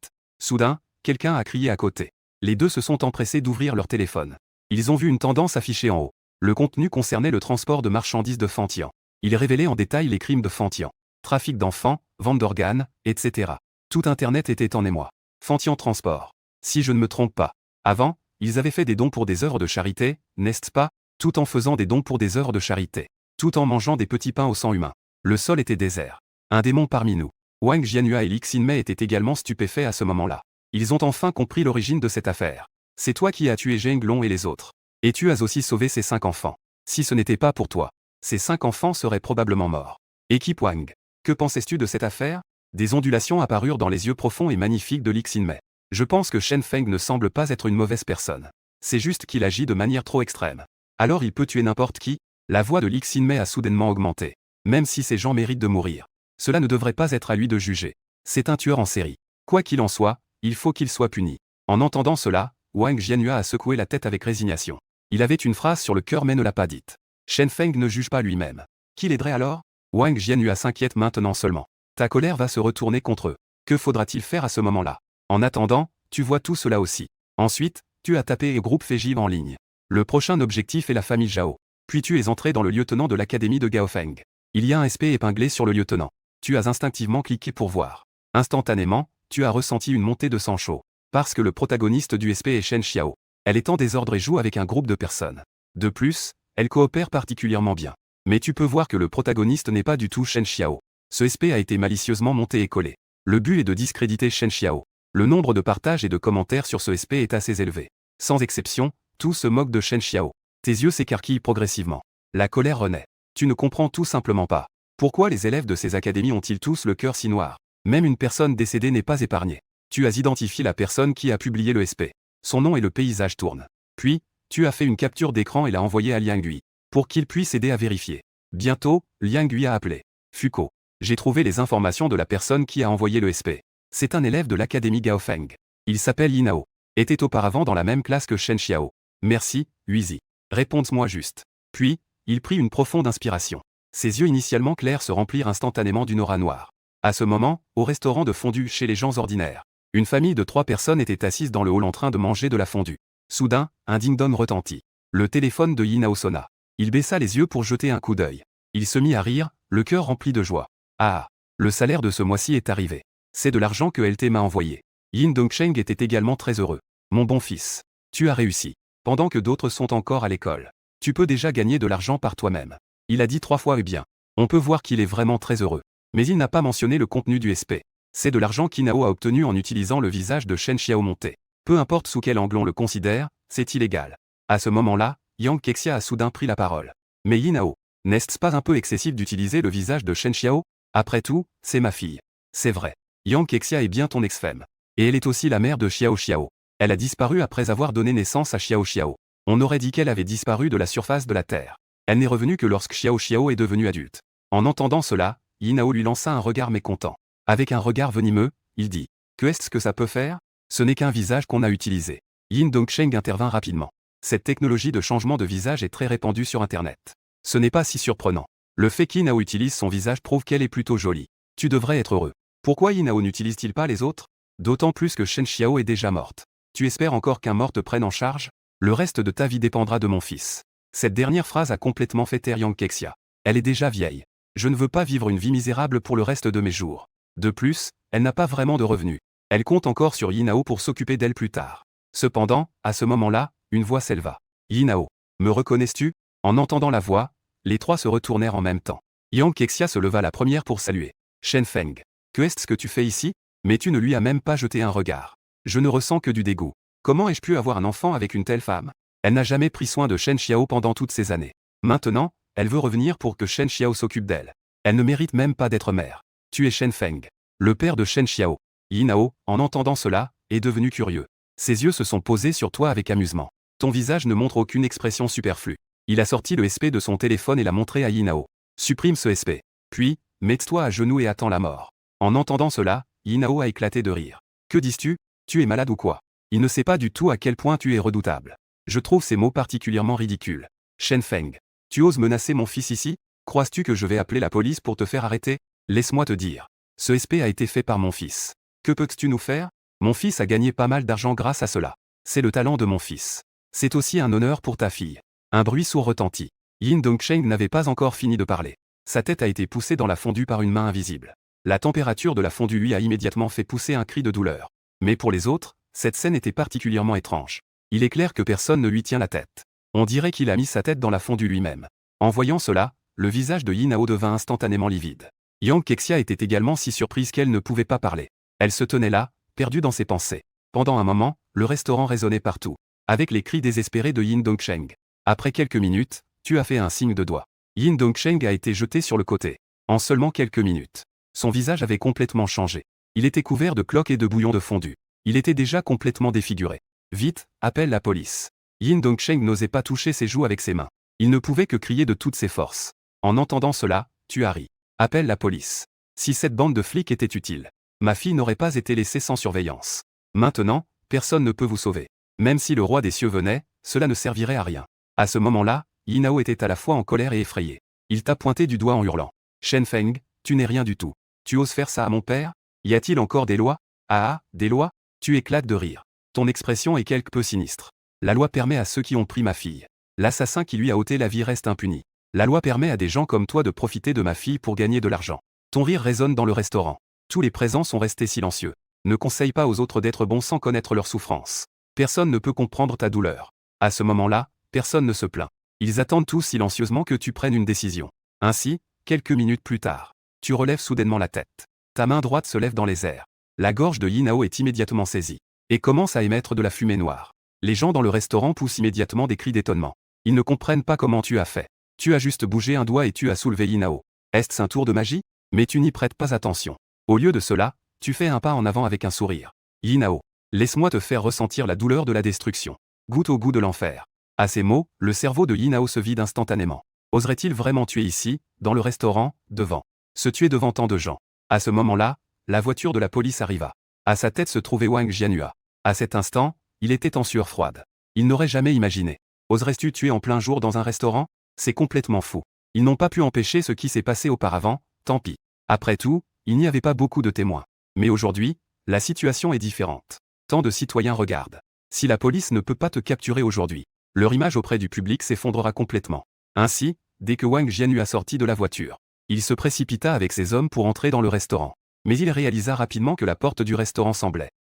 Soudain, quelqu'un a crié à côté. Les deux se sont empressés d'ouvrir leur téléphone. Ils ont vu une tendance affichée en haut. Le contenu concernait le transport de marchandises de Fantian. Il révélait en détail les crimes de Fantian. Trafic d'enfants, vente d'organes, etc. Tout Internet était en émoi. Fantian Transport. Si je ne me trompe pas. Avant, ils avaient fait des dons pour des œuvres de charité, n'est-ce pas? Tout en faisant des dons pour des œuvres de charité. Tout en mangeant des petits pains au sang humain. Le sol était désert. Un démon parmi nous. Wang Jianhua et Lixin Mei étaient également stupéfaits à ce moment-là. Ils ont enfin compris l'origine de cette affaire. C'est toi qui as tué Zheng Long et les autres. Et tu as aussi sauvé ces 5 enfants. Si ce n'était pas pour toi, ces 5 enfants seraient probablement morts. Équipe Wang. Que pensais-tu de cette affaire? Des ondulations apparurent dans les yeux profonds et magnifiques de Lixin Mei. Je pense que Shen Feng ne semble pas être une mauvaise personne. C'est juste qu'il agit de manière trop extrême. Alors il peut tuer n'importe qui? La voix de Lixin Mei a soudainement augmenté. Même si ces gens méritent de mourir. Cela ne devrait pas être à lui de juger. C'est un tueur en série. Quoi qu'il en soit, il faut qu'il soit puni. En entendant cela, Wang Jianhua a secoué la tête avec résignation. Il avait une phrase sur le cœur mais ne l'a pas dite. Shen Feng ne juge pas lui-même. Qui l'aiderait alors? Wang Jianhua s'inquiète maintenant seulement. Ta colère va se retourner contre eux. Que faudra-t-il faire à ce moment-là? En attendant, tu vois tout cela aussi. Ensuite, tu as tapé et groupe Fejiv en ligne. Le prochain objectif est la famille Zhao. Puis tu es entré dans le lieutenant de l'académie de Gaofeng. Il y a un SP épinglé sur le lieutenant. Tu as instinctivement cliqué pour voir. Instantanément, tu as ressenti une montée de sang chaud. Parce que le protagoniste du SP est Shen Xiao. Elle est en désordre et joue avec un groupe de personnes. De plus, elle coopère particulièrement bien. Mais tu peux voir que le protagoniste n'est pas du tout Shen Xiao. Ce SP a été malicieusement monté et collé. Le but est de discréditer Shen Xiao. Le nombre de partages et de commentaires sur ce SP est assez élevé. Sans exception, tous se moquent de Shen Xiao. Tes yeux s'écarquillent progressivement. La colère renaît. Tu ne comprends tout simplement pas. Pourquoi les élèves de ces académies ont-ils tous le cœur si noir? Même une personne décédée n'est pas épargnée. Tu as identifié la personne qui a publié le SP. Son nom et le paysage tournent. Puis, tu as fait une capture d'écran et l'as envoyée à Liang Gui, pour qu'il puisse aider à vérifier. Bientôt, Liang Gui a appelé. Fuko. J'ai trouvé les informations de la personne qui a envoyé le SP. C'est un élève de l'académie Gaofeng. Il s'appelle Yinao. Était auparavant dans la même classe que Shen Xiao. Merci, Huizi. Réponds-moi juste. Puis, il prit une profonde inspiration. Ses yeux initialement clairs se remplirent instantanément d'une aura noire. À ce moment, au restaurant de fondue chez les gens ordinaires, une famille de 3 personnes était assise dans le hall en train de manger de la fondue. Soudain, un ding-dong retentit. Le téléphone de Yinao sonna. Il baissa les yeux pour jeter un coup d'œil. Il se mit à rire, le cœur rempli de joie. Ah, le salaire de ce mois-ci est arrivé. C'est de l'argent que LT m'a envoyé. Yin Dongsheng était également très heureux. Mon bon fils, tu as réussi. Pendant que d'autres sont encore à l'école, tu peux déjà gagner de l'argent par toi-même. Il a dit 3 fois et bien. On peut voir qu'il est vraiment très heureux. Mais il n'a pas mentionné le contenu du SP. C'est de l'argent qu'Inao a obtenu en utilisant le visage de Shen Xiao monté. Peu importe sous quel angle on le considère, c'est illégal. À ce moment-là, Yang Kexia a soudain pris la parole. Mais Yinao, n'est-ce pas un peu excessif d'utiliser le visage de Shen Xiao? Après tout, c'est ma fille. C'est vrai. Yang Kexia est bien ton ex-femme. Et elle est aussi la mère de Xiao Xiao. Elle a disparu après avoir donné naissance à Xiao Xiao. On aurait dit qu'elle avait disparu de la surface de la Terre. Elle n'est revenue que lorsque Xiao Xiao est devenu adulte. En entendant cela, Yinao lui lança un regard mécontent. Avec un regard venimeux, il dit « Que est-ce que ça peut faire? Ce n'est qu'un visage qu'on a utilisé. » Yin Dongsheng intervint rapidement. Cette technologie de changement de visage est très répandue sur Internet. Ce n'est pas si surprenant. Le fait qu'Yinao utilise son visage prouve qu'elle est plutôt jolie. Tu devrais être heureux. Pourquoi Yinao n'utilise-t-il pas les autres? D'autant plus que Shen Xiao est déjà morte. Tu espères encore qu'un mort te prenne en charge? Le reste de ta vie dépendra de mon fils. Cette dernière phrase a complètement fait taire Yang Kexia. Elle est déjà vieille. Je ne veux pas vivre une vie misérable pour le reste de mes jours. De plus, elle n'a pas vraiment de revenus. Elle compte encore sur Yinao pour s'occuper d'elle plus tard. Cependant, à ce moment-là, une voix s'éleva. Yinao, me reconnais-tu? En entendant la voix, les 3 se retournèrent en même temps. Yang Kexia se leva la première pour saluer. Shen Feng. Que est-ce que tu fais ici? Mais tu ne lui as même pas jeté un regard. Je ne ressens que du dégoût. Comment ai-je pu avoir un enfant avec une telle femme? Elle n'a jamais pris soin de Shen Xiao pendant toutes ces années. Maintenant, elle veut revenir pour que Shen Xiao s'occupe d'elle. Elle ne mérite même pas d'être mère. Tu es Shen Feng, le père de Shen Xiao. Yinao, en entendant cela, est devenu curieux. Ses yeux se sont posés sur toi avec amusement. Ton visage ne montre aucune expression superflue. Il a sorti le SP de son téléphone et l'a montré à Yinao. Supprime ce SP. Puis, mets-toi à genoux et attends la mort. En entendant cela, Yinao a éclaté de rire. Que dis-tu? Tu es malade ou quoi? Il ne sait pas du tout à quel point tu es redoutable. Je trouve ces mots particulièrement ridicules. Shen Feng, tu oses menacer mon fils ici? Crois-tu que je vais appeler la police pour te faire arrêter? Laisse-moi te dire. Ce SP a été fait par mon fils. Que peux-tu nous faire? Mon fils a gagné pas mal d'argent grâce à cela. C'est le talent de mon fils. C'est aussi un honneur pour ta fille. Un bruit sourd retentit. Yin Dongsheng n'avait pas encore fini de parler. Sa tête a été poussée dans la fondue par une main invisible. La température de la fondue lui a immédiatement fait pousser un cri de douleur. Mais pour les autres, cette scène était particulièrement étrange. Il est clair que personne ne lui tient la tête. On dirait qu'il a mis sa tête dans la fondue lui-même. En voyant cela, le visage de Yinao devint instantanément livide. Yang Kexia était également si surprise qu'elle ne pouvait pas parler. Elle se tenait là, perdue dans ses pensées. Pendant un moment, le restaurant résonnait partout, avec les cris désespérés de Yin Dongsheng. Après quelques minutes, tu as fait un signe de doigt. Yin Dongsheng a été jeté sur le côté. En seulement quelques minutes, son visage avait complètement changé. Il était couvert de cloques et de bouillon de fondu. Il était déjà complètement défiguré. Vite, appelle la police. Yin Dongsheng n'osait pas toucher ses joues avec ses mains. Il ne pouvait que crier de toutes ses forces. En entendant cela, tu as ri. Appelle la police. Si cette bande de flics était utile, ma fille n'aurait pas été laissée sans surveillance. Maintenant, personne ne peut vous sauver. Même si le roi des cieux venait, cela ne servirait à rien. À ce moment-là, Yinao était à la fois en colère et effrayé. Il t'a pointé du doigt en hurlant. Shen Feng, tu n'es rien du tout. Tu oses faire ça à mon père? Y a-t-il encore des lois? Ah, des lois? Tu éclates de rire. Ton expression est quelque peu sinistre. La loi permet à ceux qui ont pris ma fille. L'assassin qui lui a ôté la vie reste impuni. La loi permet à des gens comme toi de profiter de ma fille pour gagner de l'argent. Ton rire résonne dans le restaurant. Tous les présents sont restés silencieux. Ne conseille pas aux autres d'être bons sans connaître leur souffrance. Personne ne peut comprendre ta douleur. À ce moment-là, personne ne se plaint. Ils attendent tous silencieusement que tu prennes une décision. Ainsi, quelques minutes plus tard, tu relèves soudainement la tête. Ta main droite se lève dans les airs. La gorge de Yinao est immédiatement saisie et commence à émettre de la fumée noire. Les gens dans le restaurant poussent immédiatement des cris d'étonnement. Ils ne comprennent pas comment tu as fait. Tu as juste bougé un doigt et tu as soulevé Yinao. Est-ce un tour de magie? Mais tu n'y prêtes pas attention. Au lieu de cela, tu fais un pas en avant avec un sourire. Yinao, laisse-moi te faire ressentir la douleur de la destruction. Goûte au goût de l'enfer. À ces mots, le cerveau de Yinao se vide instantanément. Oserait-il vraiment tuer ici, dans le restaurant, devant? Se tuer devant tant de gens. À ce moment-là, la voiture de la police arriva. À sa tête se trouvait Wang Jianhua. À cet instant, il était en sueur froide. Il n'aurait jamais imaginé. Oserais-tu tuer en plein jour dans un restaurant? C'est complètement fou. Ils n'ont pas pu empêcher ce qui s'est passé auparavant, tant pis. Après tout, il n'y avait pas beaucoup de témoins. Mais aujourd'hui, la situation est différente. Tant de citoyens regardent. Si la police ne peut pas te capturer aujourd'hui, leur image auprès du public s'effondrera complètement. Ainsi, dès que Wang Jianhua sortit de la voiture, il se précipita avec ses hommes pour entrer dans le restaurant. Mais il réalisa rapidement que la porte du restaurant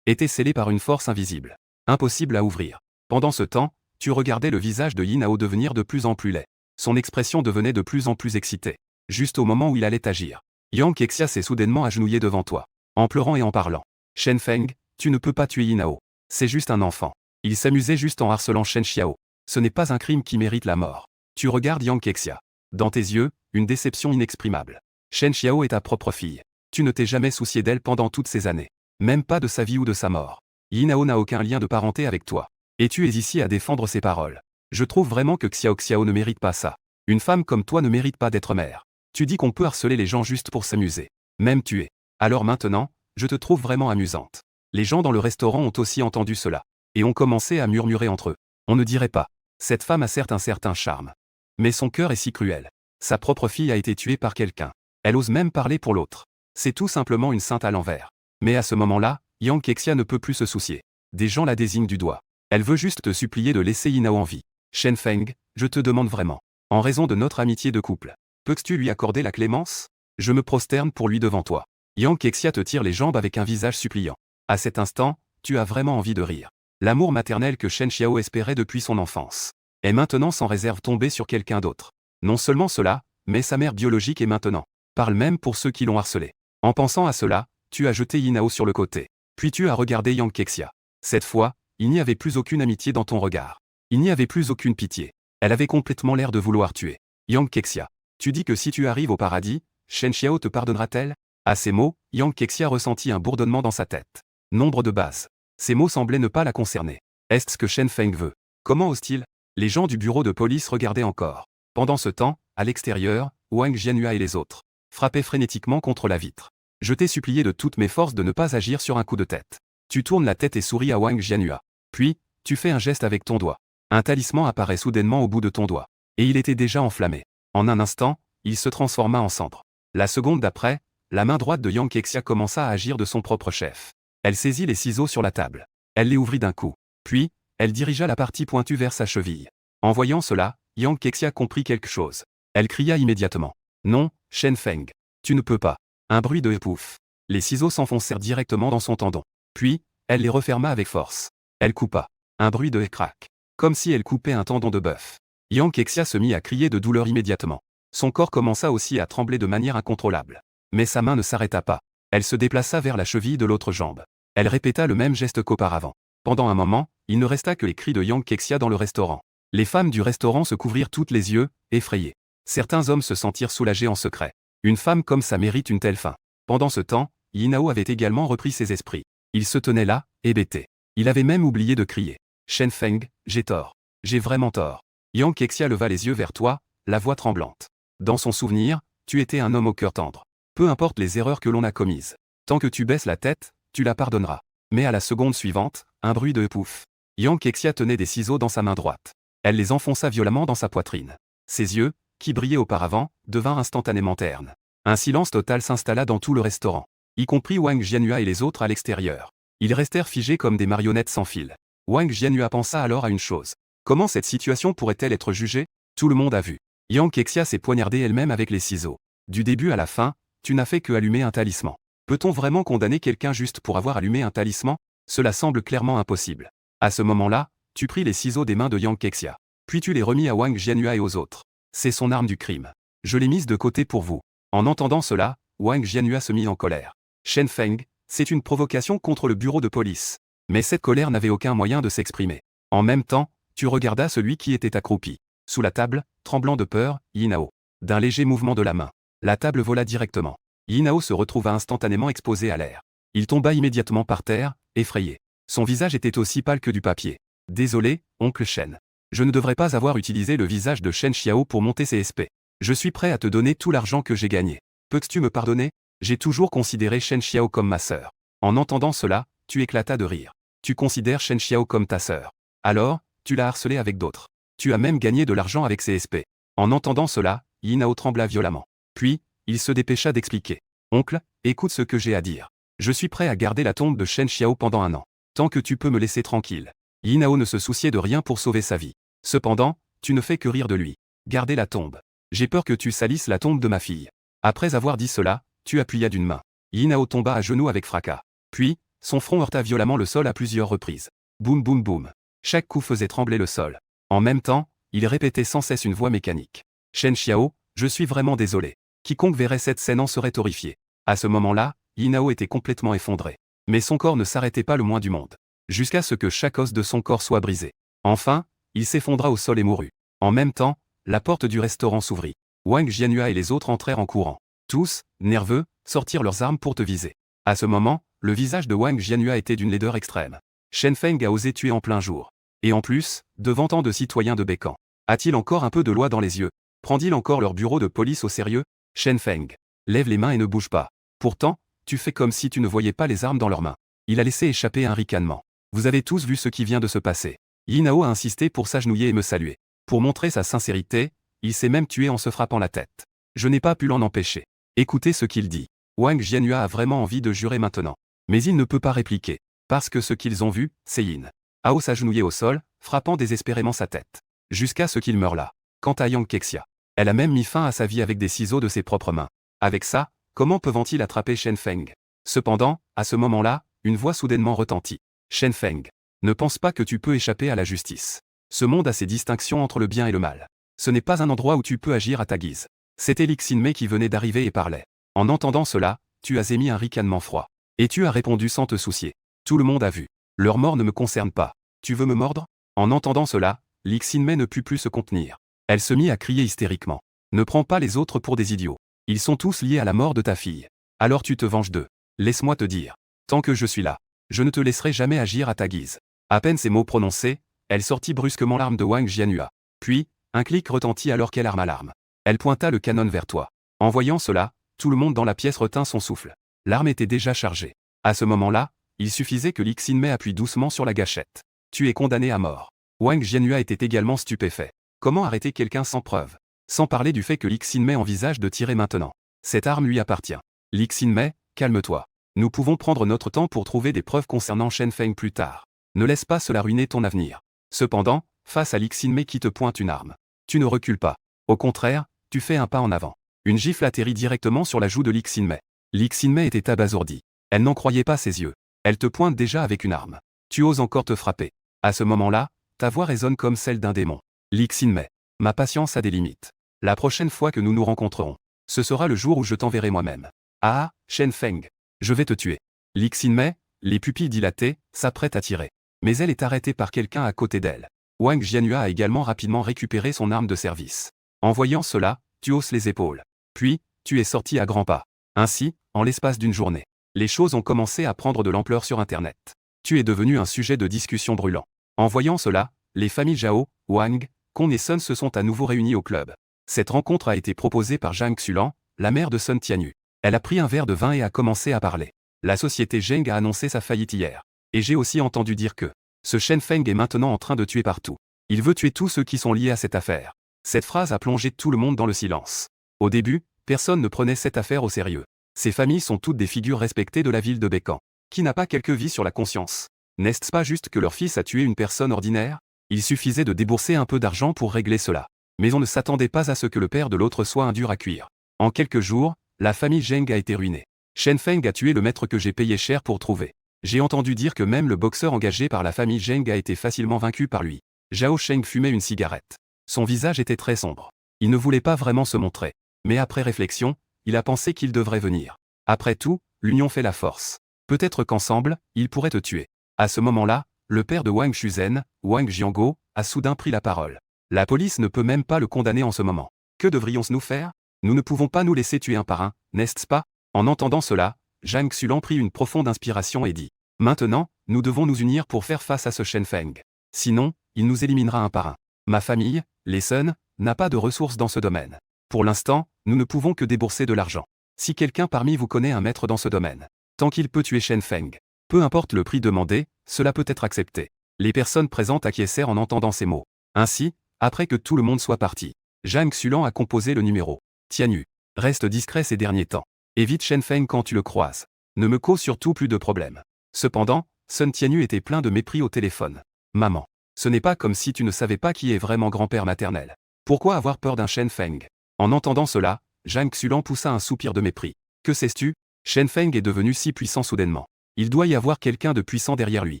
était scellée par une force invisible. Impossible à ouvrir. Pendant ce temps, tu regardais le visage de Yinao devenir de plus en plus laid. Son expression devenait de plus en plus excitée. Juste au moment où il allait agir, Yang Kexia s'est soudainement agenouillé devant toi, en pleurant et en parlant. Shen Feng, tu ne peux pas tuer Yinao. C'est juste un enfant. Il s'amusait juste en harcelant Shen Xiao. Ce n'est pas un crime qui mérite la mort. Tu regardes Yang Kexia. Dans tes yeux, une déception inexprimable. Shen Xiao est ta propre fille. Tu ne t'es jamais soucié d'elle pendant toutes ces années. Même pas de sa vie ou de sa mort. Yinao n'a aucun lien de parenté avec toi. Et tu es ici à défendre ses paroles. Je trouve vraiment que Xiao Xiao ne mérite pas ça. Une femme comme toi ne mérite pas d'être mère. Tu dis qu'on peut harceler les gens juste pour s'amuser. Même tuer. Alors maintenant, je te trouve vraiment amusante. Les gens dans le restaurant ont aussi entendu cela. Et ont commencé à murmurer entre eux. On ne dirait pas. Cette femme a certes un certain charme. Mais son cœur est si cruel. Sa propre fille a été tuée par quelqu'un. Elle ose même parler pour l'autre. C'est tout simplement une sainte à l'envers. Mais à ce moment-là, Yang Kexia ne peut plus se soucier. Des gens la désignent du doigt. Elle veut juste te supplier de laisser Yinao en vie. Shen Feng, je te demande vraiment. En raison de notre amitié de couple, peux-tu lui accorder la clémence? Je me prosterne pour lui devant toi. Yang Kexia te tire les jambes avec un visage suppliant. À cet instant, tu as vraiment envie de rire. L'amour maternel que Shen Xiao espérait depuis son enfance est maintenant sans réserve tombé sur quelqu'un d'autre. Non seulement cela, mais sa mère biologique est maintenant. Parle même pour ceux qui l'ont harcelé. En pensant à cela, tu as jeté Yinao sur le côté. Puis tu as regardé Yang Kexia. Cette fois, il n'y avait plus aucune amitié dans ton regard. Il n'y avait plus aucune pitié. Elle avait complètement l'air de vouloir tuer. Yang Kexia, tu dis que si tu arrives au paradis, Shen Xiao te pardonnera-t-elle? À ces mots, Yang Kexia ressentit un bourdonnement dans sa tête. Nombre de base. Ces mots semblaient ne pas la concerner. Est-ce ce que Shen Feng veut? Comment ose-t-il? Les gens du bureau de police regardaient encore. Pendant ce temps, à l'extérieur, Wang Jianhua et les autres frappaient frénétiquement contre la vitre. Je t'ai supplié de toutes mes forces de ne pas agir sur un coup de tête. Tu tournes la tête et souris à Wang Jianhua. Puis, tu fais un geste avec ton doigt. Un talisman apparaît soudainement au bout de ton doigt. Et il était déjà enflammé. En un instant, il se transforma en cendre. La seconde d'après, la main droite de Yang Kexia commença à agir de son propre chef. Elle saisit les ciseaux sur la table. Elle les ouvrit d'un coup. Puis, elle dirigea la partie pointue vers sa cheville. En voyant cela, Yang Kexia comprit quelque chose. Elle cria immédiatement. Non, Shen Feng. Tu ne peux pas. Un bruit de pouf. Les ciseaux s'enfoncèrent directement dans son tendon. Puis, elle les referma avec force. Elle coupa. Un bruit de crac. Comme si elle coupait un tendon de bœuf. Yang Kexia se mit à crier de douleur immédiatement. Son corps commença aussi à trembler de manière incontrôlable. Mais sa main ne s'arrêta pas. Elle se déplaça vers la cheville de l'autre jambe. Elle répéta le même geste qu'auparavant. Pendant un moment, il ne resta que les cris de Yang Kexia dans le restaurant. Les femmes du restaurant se couvrirent toutes les yeux, effrayées. Certains hommes se sentirent soulagés en secret. Une femme comme ça mérite une telle fin. Pendant ce temps, Yinao avait également repris ses esprits. Il se tenait là, hébété. Il avait même oublié de crier. Shen Feng, j'ai tort. J'ai vraiment tort. Yang Kexia leva les yeux vers toi, la voix tremblante. Dans son souvenir, tu étais un homme au cœur tendre. Peu importe les erreurs que l'on a commises. Tant que tu baisses la tête, tu la pardonneras. Mais à la seconde suivante, un bruit de pouf. Yang Kexia tenait des ciseaux dans sa main droite. Elle les enfonça violemment dans sa poitrine. Ses yeux, qui brillaient auparavant, devinrent instantanément ternes. Un silence total s'installa dans tout le restaurant, y compris Wang Jianhua et les autres à l'extérieur. Ils restèrent figés comme des marionnettes sans fil. Wang Jianhua pensa alors à une chose. Comment cette situation pourrait-elle être jugée? Tout le monde a vu. Yang Kexia s'est poignardée elle-même avec les ciseaux. Du début à la fin, tu n'as fait que allumer un talisman. Peut-on vraiment condamner quelqu'un juste pour avoir allumé un talisman? Cela semble clairement impossible. À ce moment-là, tu pris les ciseaux des mains de Yang Kexia. Puis tu les remis à Wang Jianyua et aux autres. C'est son arme du crime. Je l'ai mise de côté pour vous. En entendant cela, Wang Jianyua se mit en colère. Shen Feng, c'est une provocation contre le bureau de police. Mais cette colère n'avait aucun moyen de s'exprimer. En même temps, tu regardas celui qui était accroupi. Sous la table, tremblant de peur, Yinao. D'un léger mouvement de la main, la table vola directement. Yinao se retrouva instantanément exposé à l'air. Il tomba immédiatement par terre, effrayé. Son visage était aussi pâle que du papier. Désolé, oncle Shen. Je ne devrais pas avoir utilisé le visage de Shen Xiao pour monter ses SP. Je suis prêt à te donner tout l'argent que j'ai gagné. Peux-tu me pardonner? J'ai toujours considéré Shen Xiao comme ma sœur. En entendant cela, tu éclatas de rire. Tu considères Shen Xiao comme ta sœur. Alors, tu l'as harcelé avec d'autres. Tu as même gagné de l'argent avec ses SP. En entendant cela, Yinao trembla violemment. Puis, il se dépêcha d'expliquer. Oncle, écoute ce que j'ai à dire. Je suis prêt à garder la tombe de Shen Xiao pendant 1 an. Tant que tu peux me laisser tranquille. Yinao ne se souciait de rien pour sauver sa vie. Cependant, tu ne fais que rire de lui. Gardez la tombe. J'ai peur que tu salisses la tombe de ma fille. Après avoir dit cela, tu appuya d'une main. Yinao tomba à genoux avec fracas. Puis, son front heurta violemment le sol à plusieurs reprises. Boum boum boum. Chaque coup faisait trembler le sol. En même temps, il répétait sans cesse une voix mécanique. Shen Xiao, je suis vraiment désolé. Quiconque verrait cette scène en serait horrifié. À ce moment-là, Yinao était complètement effondré. Mais son corps ne s'arrêtait pas le moins du monde. Jusqu'à ce que chaque os de son corps soit brisé. Enfin, il s'effondra au sol et mourut. En même temps, la porte du restaurant s'ouvrit. Wang Jianyua et les autres entrèrent en courant. Tous, nerveux, sortirent leurs armes pour te viser. À ce moment, le visage de Wang Jianyua était d'une laideur extrême. Shen Feng a osé tuer en plein jour. Et en plus, devant tant de citoyens de Bécan. A-t-il encore un peu de loi dans les yeux? Prend-il encore leur bureau de police au sérieux? Shen Feng. Lève les mains et ne bouge pas. Pourtant, tu fais comme si tu ne voyais pas les armes dans leurs mains. Il a laissé échapper un ricanement. Vous avez tous vu ce qui vient de se passer. Yinao a insisté pour s'agenouiller et me saluer. Pour montrer sa sincérité, il s'est même tué en se frappant la tête. Je n'ai pas pu l'en empêcher. Écoutez ce qu'il dit. Wang Jianyua a vraiment envie de jurer maintenant. Mais il ne peut pas répliquer. Parce que ce qu'ils ont vu, c'est Yin Ao s'agenouiller au sol, frappant désespérément sa tête. Jusqu'à ce qu'il meure là. Quant à Yang Kexia, elle a même mis fin à sa vie avec des ciseaux de ses propres mains. Avec ça, comment peuvent-ils attraper Shen Feng? Cependant, à ce moment-là, une voix soudainement retentit. Shen Feng. Ne pense pas que tu peux échapper à la justice. Ce monde a ses distinctions entre le bien et le mal. Ce n'est pas un endroit où tu peux agir à ta guise. C'était Lixinmei qui venait d'arriver et parlait. En entendant cela, tu as émis un ricanement froid. Et tu as répondu sans te soucier. Tout le monde a vu. Leur mort ne me concerne pas. Tu veux me mordre? En entendant cela, Lixinmei ne put plus se contenir. Elle se mit à crier hystériquement. Ne prends pas les autres pour des idiots. Ils sont tous liés à la mort de ta fille. Alors tu te venges d'eux. Laisse-moi te dire. Tant que je suis là, je ne te laisserai jamais agir à ta guise. À peine ces mots prononcés, elle sortit brusquement l'arme de Wang Jianyua. Puis, un clic retentit alors qu'elle arma l'arme. Elle pointa le canon vers toi. En voyant cela, tout le monde dans la pièce retint son souffle. L'arme était déjà chargée. À ce moment-là, il suffisait que Lixinmei appuie doucement sur la gâchette. Tu es condamné à mort. Wang Jianyua était également stupéfait. Comment arrêter quelqu'un sans preuve? Sans parler du fait que Lixinmei envisage de tirer maintenant. Cette arme lui appartient. Lixinmei, calme-toi. Nous pouvons prendre notre temps pour trouver des preuves concernant Shen Feng plus tard. Ne laisse pas cela ruiner ton avenir. Cependant, face à Lixinmei qui te pointe une arme, tu ne recules pas. Au contraire, tu fais un pas en avant. Une gifle atterrit directement sur la joue de Lixinmei. Lixinmei était abasourdie. Elle n'en croyait pas ses yeux. Elle te pointe déjà avec une arme. Tu oses encore te frapper. À ce moment-là, ta voix résonne comme celle d'un démon. Lixinmei. Ma patience a des limites. La prochaine fois que nous nous rencontrerons, ce sera le jour où je t'enverrai moi-même. Ah, Shen Feng. Je vais te tuer. Lixinmei, les pupilles dilatées, s'apprête à tirer. Mais elle est arrêtée par quelqu'un à côté d'elle. Wang Jianyua a également rapidement récupéré son arme de service. En voyant cela, tu hausses les épaules. Puis, tu es sorti à grands pas. Ainsi, en l'espace d'une journée, les choses ont commencé à prendre de l'ampleur sur Internet. Tu es devenu un sujet de discussion brûlant. En voyant cela, les familles Zhao, Wang, Kong et Sun se sont à nouveau réunies au club. Cette rencontre a été proposée par Zhang Xulan, la mère de Sun Tianyu. Elle a pris un verre de vin et a commencé à parler. La société Zheng a annoncé sa faillite hier. Et j'ai aussi entendu dire que ce Shen Feng est maintenant en train de tuer partout. Il veut tuer tous ceux qui sont liés à cette affaire. Cette phrase a plongé tout le monde dans le silence. Au début, personne ne prenait cette affaire au sérieux. Ces familles sont toutes des figures respectées de la ville de Bécan. Qui n'a pas quelque vie sur la conscience? N'est-ce pas juste que leur fils a tué une personne ordinaire? Il suffisait de débourser un peu d'argent pour régler cela. Mais on ne s'attendait pas à ce que le père de l'autre soit un dur à cuire. En quelques jours, la famille Zheng a été ruinée. Shen Feng a tué le maître que j'ai payé cher pour trouver. J'ai entendu dire que même le boxeur engagé par la famille Zheng a été facilement vaincu par lui. Zhao Sheng fumait une cigarette. Son visage était très sombre. Il ne voulait pas vraiment se montrer. Mais après réflexion, il a pensé qu'il devrait venir. Après tout, l'union fait la force. Peut-être qu'ensemble, ils pourraient te tuer. À ce moment-là, le père de Wang Shuzhen, Wang Jianguo, a soudain pris la parole. La police ne peut même pas le condamner en ce moment. Que devrions-nous faire? Nous ne pouvons pas nous laisser tuer un par un, n'est-ce pas? En entendant cela, Zhang Xulan prit une profonde inspiration et dit. Maintenant, nous devons nous unir pour faire face à ce Shen Feng. Sinon, il nous éliminera un par un. Ma famille, les Sun, n'a pas de ressources dans ce domaine. Pour l'instant, nous ne pouvons que débourser de l'argent. Si quelqu'un parmi vous connaît un maître dans ce domaine, tant qu'il peut tuer Shen Feng, peu importe le prix demandé, cela peut être accepté. Les personnes présentes acquiescèrent en entendant ces mots. Ainsi, après que tout le monde soit parti, Zhang Xulan a composé le numéro. Tianyu, reste discret ces derniers temps. Évite Shen Feng quand tu le croises. Ne me cause surtout plus de problèmes. Cependant, Sun Tianyu était plein de mépris au téléphone. Maman, ce n'est pas comme si tu ne savais pas qui est vraiment grand-père maternel. Pourquoi avoir peur d'un Shen Feng? En entendant cela, Zhang Xulan poussa un soupir de mépris. Que sais-tu? Shen Feng est devenu si puissant soudainement. Il doit y avoir quelqu'un de puissant derrière lui.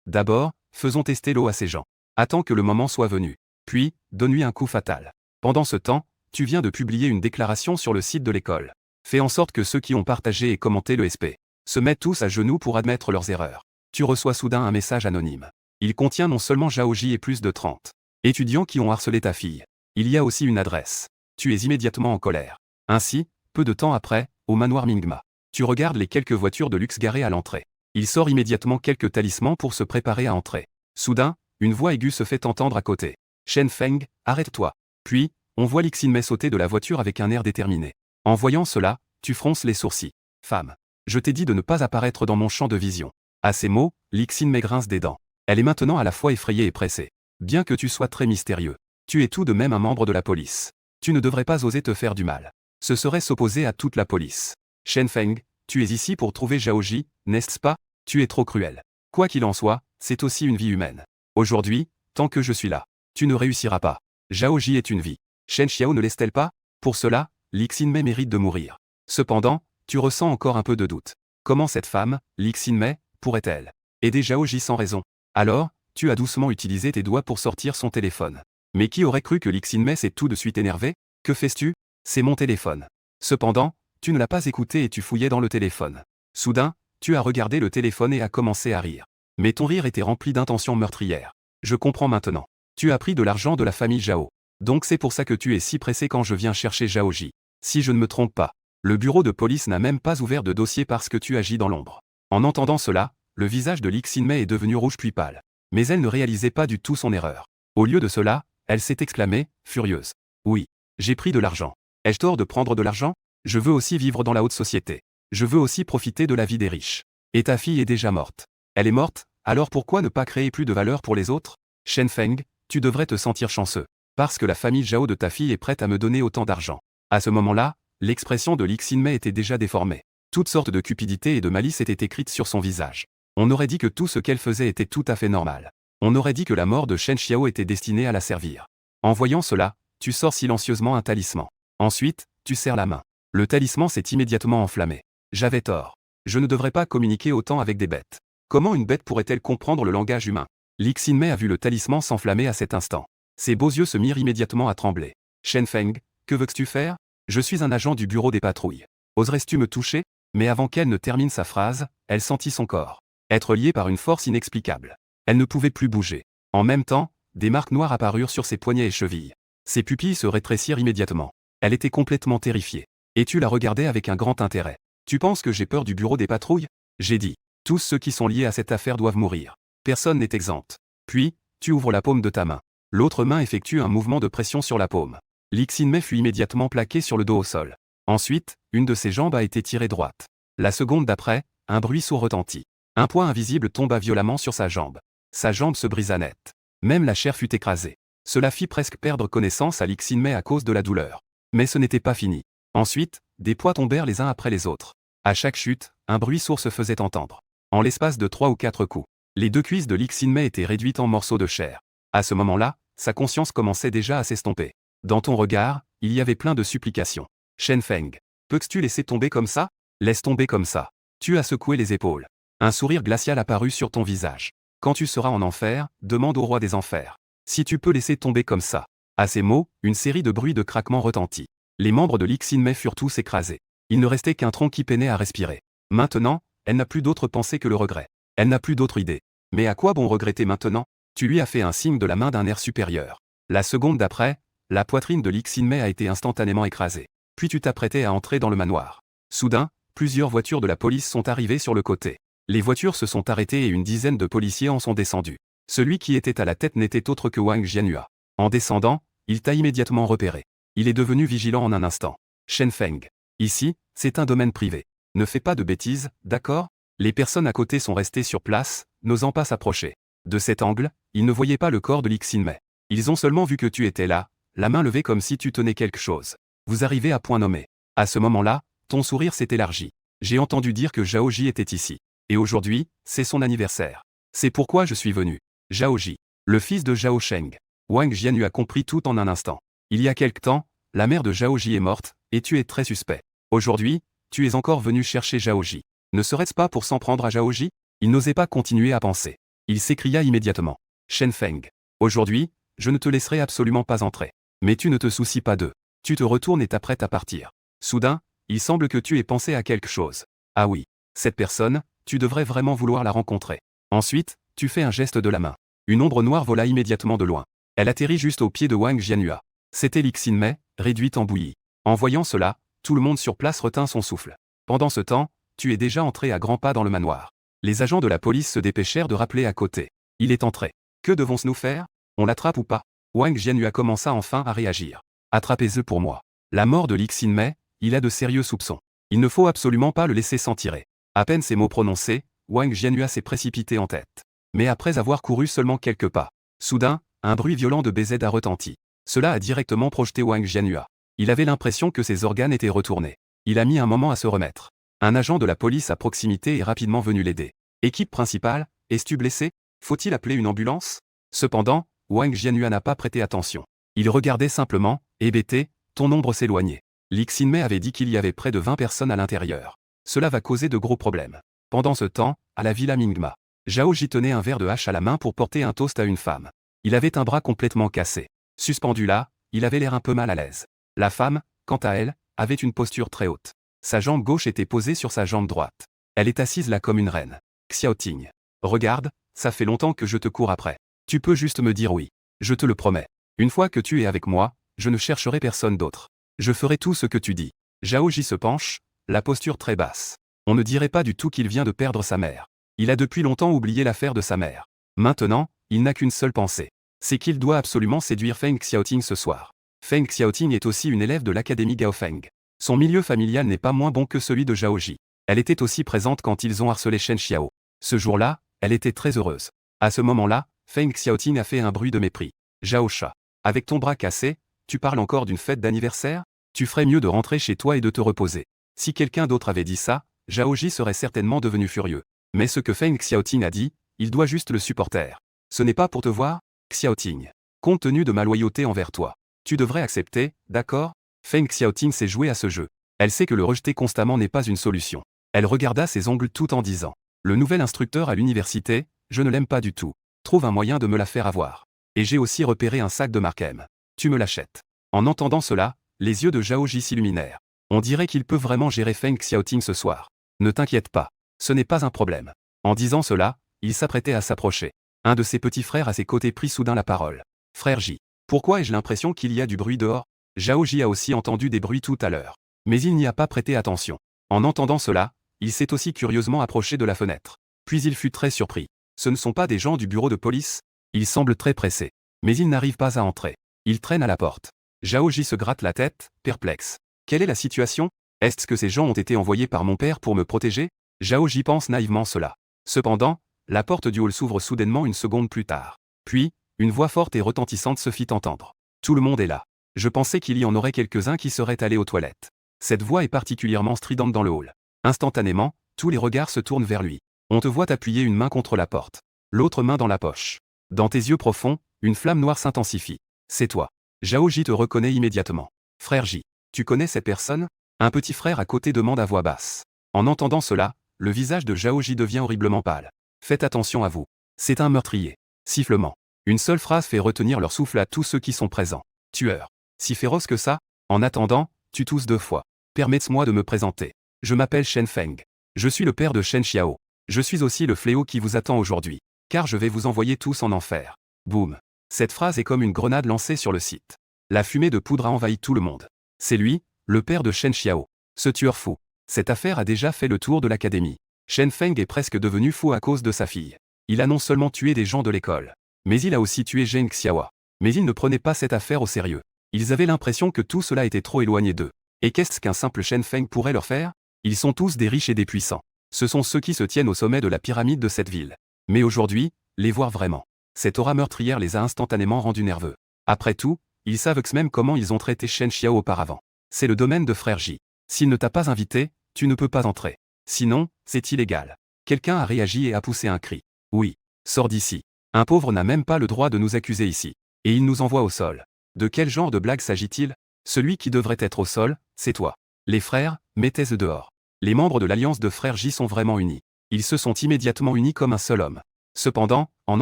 D'abord, faisons tester l'eau à ces gens. Attends que le moment soit venu. Puis, donne-lui un coup fatal. Pendant ce temps, tu viens de publier une déclaration sur le site de l'école. Fais en sorte que ceux qui ont partagé et commenté le SP se mettent tous à genoux pour admettre leurs erreurs. Tu reçois soudain un message anonyme. Il contient non seulement Zhaoji et plus de 30 étudiants qui ont harcelé ta fille. Il y a aussi une adresse. Tu es immédiatement en colère. Ainsi, peu de temps après, au manoir Mingma, tu regardes les quelques voitures de luxe garées à l'entrée. Il sort immédiatement quelques talismans pour se préparer à entrer. Soudain, une voix aiguë se fait entendre à côté. Shen Feng, arrête-toi. Puis, on voit Lixinmei sauter de la voiture avec un air déterminé. En voyant cela, tu fronces les sourcils. Femme, je t'ai dit de ne pas apparaître dans mon champ de vision. À ces mots, Lixinmei grince des dents. Elle est maintenant à la fois effrayée et pressée. Bien que tu sois très mystérieux, tu es tout de même un membre de la police. Tu ne devrais pas oser te faire du mal. Ce serait s'opposer à toute la police. Shen Feng, tu es ici pour trouver Zhaoji, n'est-ce pas? Tu es trop cruel. Quoi qu'il en soit, c'est aussi une vie humaine. Aujourd'hui, tant que je suis là, tu ne réussiras pas. Zhaoji est une vie. Shen Xiao ne laisse-t-elle pas? Pour cela, Lixinmei mérite de mourir. Cependant, tu ressens encore un peu de doute. Comment cette femme, Lixinmei, pourrait-elle aider Zhaoji sans raison? Alors, tu as doucement utilisé tes doigts pour sortir son téléphone. Mais qui aurait cru que Lixinmei s'est tout de suite énervé? Que fais-tu? C'est mon téléphone. Cependant, tu ne l'as pas écouté et tu fouillais dans le téléphone. Soudain, tu as regardé le téléphone et as commencé à rire. Mais ton rire était rempli d'intentions meurtrières. Je comprends maintenant. Tu as pris de l'argent de la famille Zhao. Donc c'est pour ça que tu es si pressé quand je viens chercher Zhaoji. Si je ne me trompe pas, le bureau de police n'a même pas ouvert de dossier parce que tu agis dans l'ombre. En entendant cela, le visage de Lixinmei est devenu rouge puis pâle. Mais elle ne réalisait pas du tout son erreur. Au lieu de cela, elle s'est exclamée, furieuse. Oui, j'ai pris de l'argent. Ai-je tort de prendre de l'argent? Je veux aussi vivre dans la haute société. Je veux aussi profiter de la vie des riches. Et ta fille est déjà morte. Elle est morte, alors pourquoi ne pas créer plus de valeur pour les autres? Shen Feng, tu devrais te sentir chanceux. Parce que la famille Zhao de ta fille est prête à me donner autant d'argent. À ce moment-là, l'expression de Lixinmei était déjà déformée. Toutes sortes de cupidité et de malice étaient écrites sur son visage. On aurait dit que tout ce qu'elle faisait était tout à fait normal. On aurait dit que la mort de Shen Xiao était destinée à la servir. En voyant cela, tu sors silencieusement un talisman. Ensuite, tu serres la main. Le talisman s'est immédiatement enflammé. J'avais tort. Je ne devrais pas communiquer autant avec des bêtes. Comment une bête pourrait-elle comprendre le langage humain? Lixinmei a vu le talisman s'enflammer à cet instant. Ses beaux yeux se mirent immédiatement à trembler. Shen Feng, que veux-tu faire? Je suis un agent du bureau des patrouilles. Oserais-tu me toucher? Mais avant qu'elle ne termine sa phrase, elle sentit son corps être lié par une force inexplicable. Elle ne pouvait plus bouger. En même temps, des marques noires apparurent sur ses poignets et chevilles. Ses pupilles se rétrécirent immédiatement. Elle était complètement terrifiée. Et tu la regardais avec un grand intérêt. Tu penses que j'ai peur du bureau des patrouilles? J'ai dit. Tous ceux qui sont liés à cette affaire doivent mourir. Personne n'est exempt. Puis, tu ouvres la paume de ta main. L'autre main effectue un mouvement de pression sur la paume. Lixinmei fut immédiatement plaqué sur le dos au sol. Ensuite, une de ses jambes a été tirée droite. La seconde d'après, un bruit sourd retentit. Un poing invisible tomba violemment sur sa jambe. Sa jambe se brisa net. Même la chair fut écrasée. Cela fit presque perdre connaissance à Lixinmei à cause de la douleur. Mais ce n'était pas fini. Ensuite, des poids tombèrent les uns après les autres. À chaque chute, un bruit sourd se faisait entendre. En l'espace de 3 ou 4 coups, les 2 cuisses de Lixinmei étaient réduites en morceaux de chair. À ce moment-là, sa conscience commençait déjà à s'estomper. Dans ton regard, il y avait plein de supplications. Shen Feng, peux-tu laisser tomber comme ça? Laisse tomber comme ça. Tu as secoué les épaules. Un sourire glacial apparut sur ton visage. Quand tu seras en enfer, demande au roi des enfers. Si tu peux laisser tomber comme ça. À ces mots, une série de bruits de craquements retentit. Les membres de l'Ixinmei furent tous écrasés. Il ne restait qu'un tronc qui peinait à respirer. Maintenant, elle n'a plus d'autre pensée que le regret. Elle n'a plus d'autre idée. Mais à quoi bon regretter maintenant? Tu lui as fait un signe de la main d'un air supérieur. La seconde d'après, la poitrine de l'Ixinmei a été instantanément écrasée. Puis tu t'apprêtais à entrer dans le manoir. Soudain, plusieurs voitures de la police sont arrivées sur le côté. Les voitures se sont arrêtées et une dizaine de policiers en sont descendus. Celui qui était à la tête n'était autre que Wang Jianyua. En descendant, il t'a immédiatement repéré. Il est devenu vigilant en un instant. Shen Feng. Ici, c'est un domaine privé. Ne fais pas de bêtises, d'accord? Les personnes à côté sont restées sur place, n'osant pas s'approcher. De cet angle, ils ne voyaient pas le corps de l'Ixinmei. Ils ont seulement vu que tu étais là, la main levée comme si tu tenais quelque chose. Vous arrivez à point nommé. À ce moment-là, ton sourire s'est élargi. J'ai entendu dire que Zhao Ji était ici. Et aujourd'hui, c'est son anniversaire. C'est pourquoi je suis venu. Zhao Ji, le fils de Zhao Sheng. Wang Jianyue a compris tout en un instant. Il y a quelque temps, la mère de Zhao Ji est morte, et tu es très suspect. Aujourd'hui, tu es encore venu chercher Zhao Ji. Ne serait-ce pas pour s'en prendre à Zhao Ji? Il n'osait pas continuer à penser. Il s'écria immédiatement. Shen Feng. Aujourd'hui, je ne te laisserai absolument pas entrer. Mais tu ne te soucies pas d'eux. Tu te retournes et t'apprêtes à partir. Soudain, il semble que tu aies pensé à quelque chose. Ah oui, cette personne, tu devrais vraiment vouloir la rencontrer. Ensuite, tu fais un geste de la main. Une ombre noire vola immédiatement de loin. Elle atterrit juste au pied de Wang Jianyua. C'était l'Ixinmei, réduite en bouillie. En voyant cela, tout le monde sur place retint son souffle. Pendant ce temps, tu es déjà entré à grands pas dans le manoir. Les agents de la police se dépêchèrent de rappeler à côté. Il est entré. Que devons-nous faire? On l'attrape ou pas? Wang Jianyua commença enfin à réagir. Attrapez-le pour moi. La mort de l'Ixinmei, il a de sérieux soupçons. Il ne faut absolument pas le laisser s'en tirer. À peine ces mots prononcés, Wang Jianyua s'est précipité en tête. Mais après avoir couru seulement quelques pas, soudain, un bruit violent de BZ a retenti. Cela a directement projeté Wang Jianyua. Il avait l'impression que ses organes étaient retournés. Il a mis un moment à se remettre. Un agent de la police à proximité est rapidement venu l'aider. Équipe principale, es-tu blessé? Faut-il appeler une ambulance? Cependant, Wang Jianyua n'a pas prêté attention. Il regardait simplement, hébété, ton ombre s'éloignait. L'Ixinmei avait dit qu'il y avait près de 20 personnes à l'intérieur. Cela va causer de gros problèmes. Pendant ce temps, à la villa Mingma, Zhao Ji tenait un verre de hache à la main pour porter un toast à une femme. Il avait un bras complètement cassé. Suspendu là, il avait l'air un peu mal à l'aise. La femme, quant à elle, avait une posture très haute. Sa jambe gauche était posée sur sa jambe droite. Elle est assise là comme une reine. Xiaoting. Regarde, ça fait longtemps que je te cours après. Tu peux juste me dire oui. Je te le promets. Une fois que tu es avec moi, je ne chercherai personne d'autre. Je ferai tout ce que tu dis. Zhao Ji se penche, la posture très basse. On ne dirait pas du tout qu'il vient de perdre sa mère. Il a depuis longtemps oublié l'affaire de sa mère. Maintenant, il n'a qu'une seule pensée. C'est qu'il doit absolument séduire Feng Xiaoting ce soir. Feng Xiaoting est aussi une élève de l'académie Gaofeng. Son milieu familial n'est pas moins bon que celui de Zhao Ji. Elle était aussi présente quand ils ont harcelé Shen Xiao. Ce jour-là, elle était très heureuse. À ce moment-là, Feng Xiaoting a fait un bruit de mépris. Zhao Sha. Avec ton bras cassé, tu parles encore d'une fête d'anniversaire? Tu ferais mieux de rentrer chez toi et de te reposer. Si quelqu'un d'autre avait dit ça, Zhao Ji serait certainement devenu furieux. Mais ce que Feng Xiaoting a dit, il doit juste le supporter. Ce n'est pas pour te voir, Xiaoting. Compte tenu de ma loyauté envers toi, tu devrais accepter, d'accord? Feng Xiaoting s'est jouée à ce jeu. Elle sait que le rejeter constamment n'est pas une solution. Elle regarda ses ongles tout en disant. Le nouvel instructeur à l'université, je ne l'aime pas du tout. Trouve un moyen de me la faire avoir. Et j'ai aussi repéré un sac de marque M. Tu me l'achètes. En entendant cela, les yeux de Zhao Ji s'illuminèrent. On dirait qu'il peut vraiment gérer Feng Xiaoting ce soir. Ne t'inquiète pas. Ce n'est pas un problème. En disant cela, il s'apprêtait à s'approcher. Un de ses petits frères à ses côtés prit soudain la parole. Frère J. Pourquoi ai-je l'impression qu'il y a du bruit dehors? Zhao Ji a aussi entendu des bruits tout à l'heure. Mais il n'y a pas prêté attention. En entendant cela, il s'est aussi curieusement approché de la fenêtre. Puis il fut très surpris. Ce ne sont pas des gens du bureau de police? Ils semblent très pressés. Mais ils n'arrivent pas à entrer. Ils traînent à la porte. Zhao Ji se gratte la tête, perplexe. Quelle est la situation? Est-ce que ces gens ont été envoyés par mon père pour me protéger? Zhao Ji pense naïvement cela. Cependant, la porte du hall s'ouvre soudainement une seconde plus tard. Puis, une voix forte et retentissante se fit entendre. Tout le monde est là. Je pensais qu'il y en aurait quelques-uns qui seraient allés aux toilettes. Cette voix est particulièrement stridente dans le hall. Instantanément, tous les regards se tournent vers lui. On te voit appuyer une main contre la porte. L'autre main dans la poche. Dans tes yeux profonds, une flamme noire s'intensifie. C'est toi. Zhao Ji te reconnaît immédiatement. Frère J. Tu connais cette personne? Un petit frère à côté demande à voix basse. En entendant cela, le visage de Zhao Ji devient horriblement pâle. Faites attention à vous. C'est un meurtrier. Sifflement. Une seule phrase fait retenir leur souffle à tous ceux qui sont présents. Tueur. Si féroce que ça? En attendant, tu tousses 2 fois. Permettez-moi de me présenter. Je m'appelle Shen Feng. Je suis le père de Shen Xiao. Je suis aussi le fléau qui vous attend aujourd'hui. Car je vais vous envoyer tous en enfer. Boum. Cette phrase est comme une grenade lancée sur le site. La fumée de poudre a envahi tout le monde. C'est lui, le père de Shen Xiao. Ce tueur fou. Cette affaire a déjà fait le tour de l'académie. Shen Feng est presque devenu fou à cause de sa fille. Il a non seulement tué des gens de l'école, mais il a aussi tué Zheng Xiaoa. Mais ils ne prenaient pas cette affaire au sérieux. Ils avaient l'impression que tout cela était trop éloigné d'eux. Et qu'est-ce qu'un simple Shen Feng pourrait leur faire? Ils sont tous des riches et des puissants. Ce sont ceux qui se tiennent au sommet de la pyramide de cette ville. Mais aujourd'hui, les voir vraiment. Cette aura meurtrière les a instantanément rendus nerveux. Après tout, ils savent même comment ils ont traité Shen Xiao auparavant. C'est le domaine de Frère J. S'il ne t'a pas invité, tu ne peux pas entrer. Sinon, c'est illégal. Quelqu'un a réagi et a poussé un cri. Oui, sors d'ici. Un pauvre n'a même pas le droit de nous accuser ici. Et il nous envoie au sol. De quel genre de blague s'agit-il? Celui qui devrait être au sol, c'est toi. Les frères, mettez-le dehors. Les membres de l'alliance de Frères J sont vraiment unis. Ils se sont immédiatement unis comme un seul homme. Cependant, en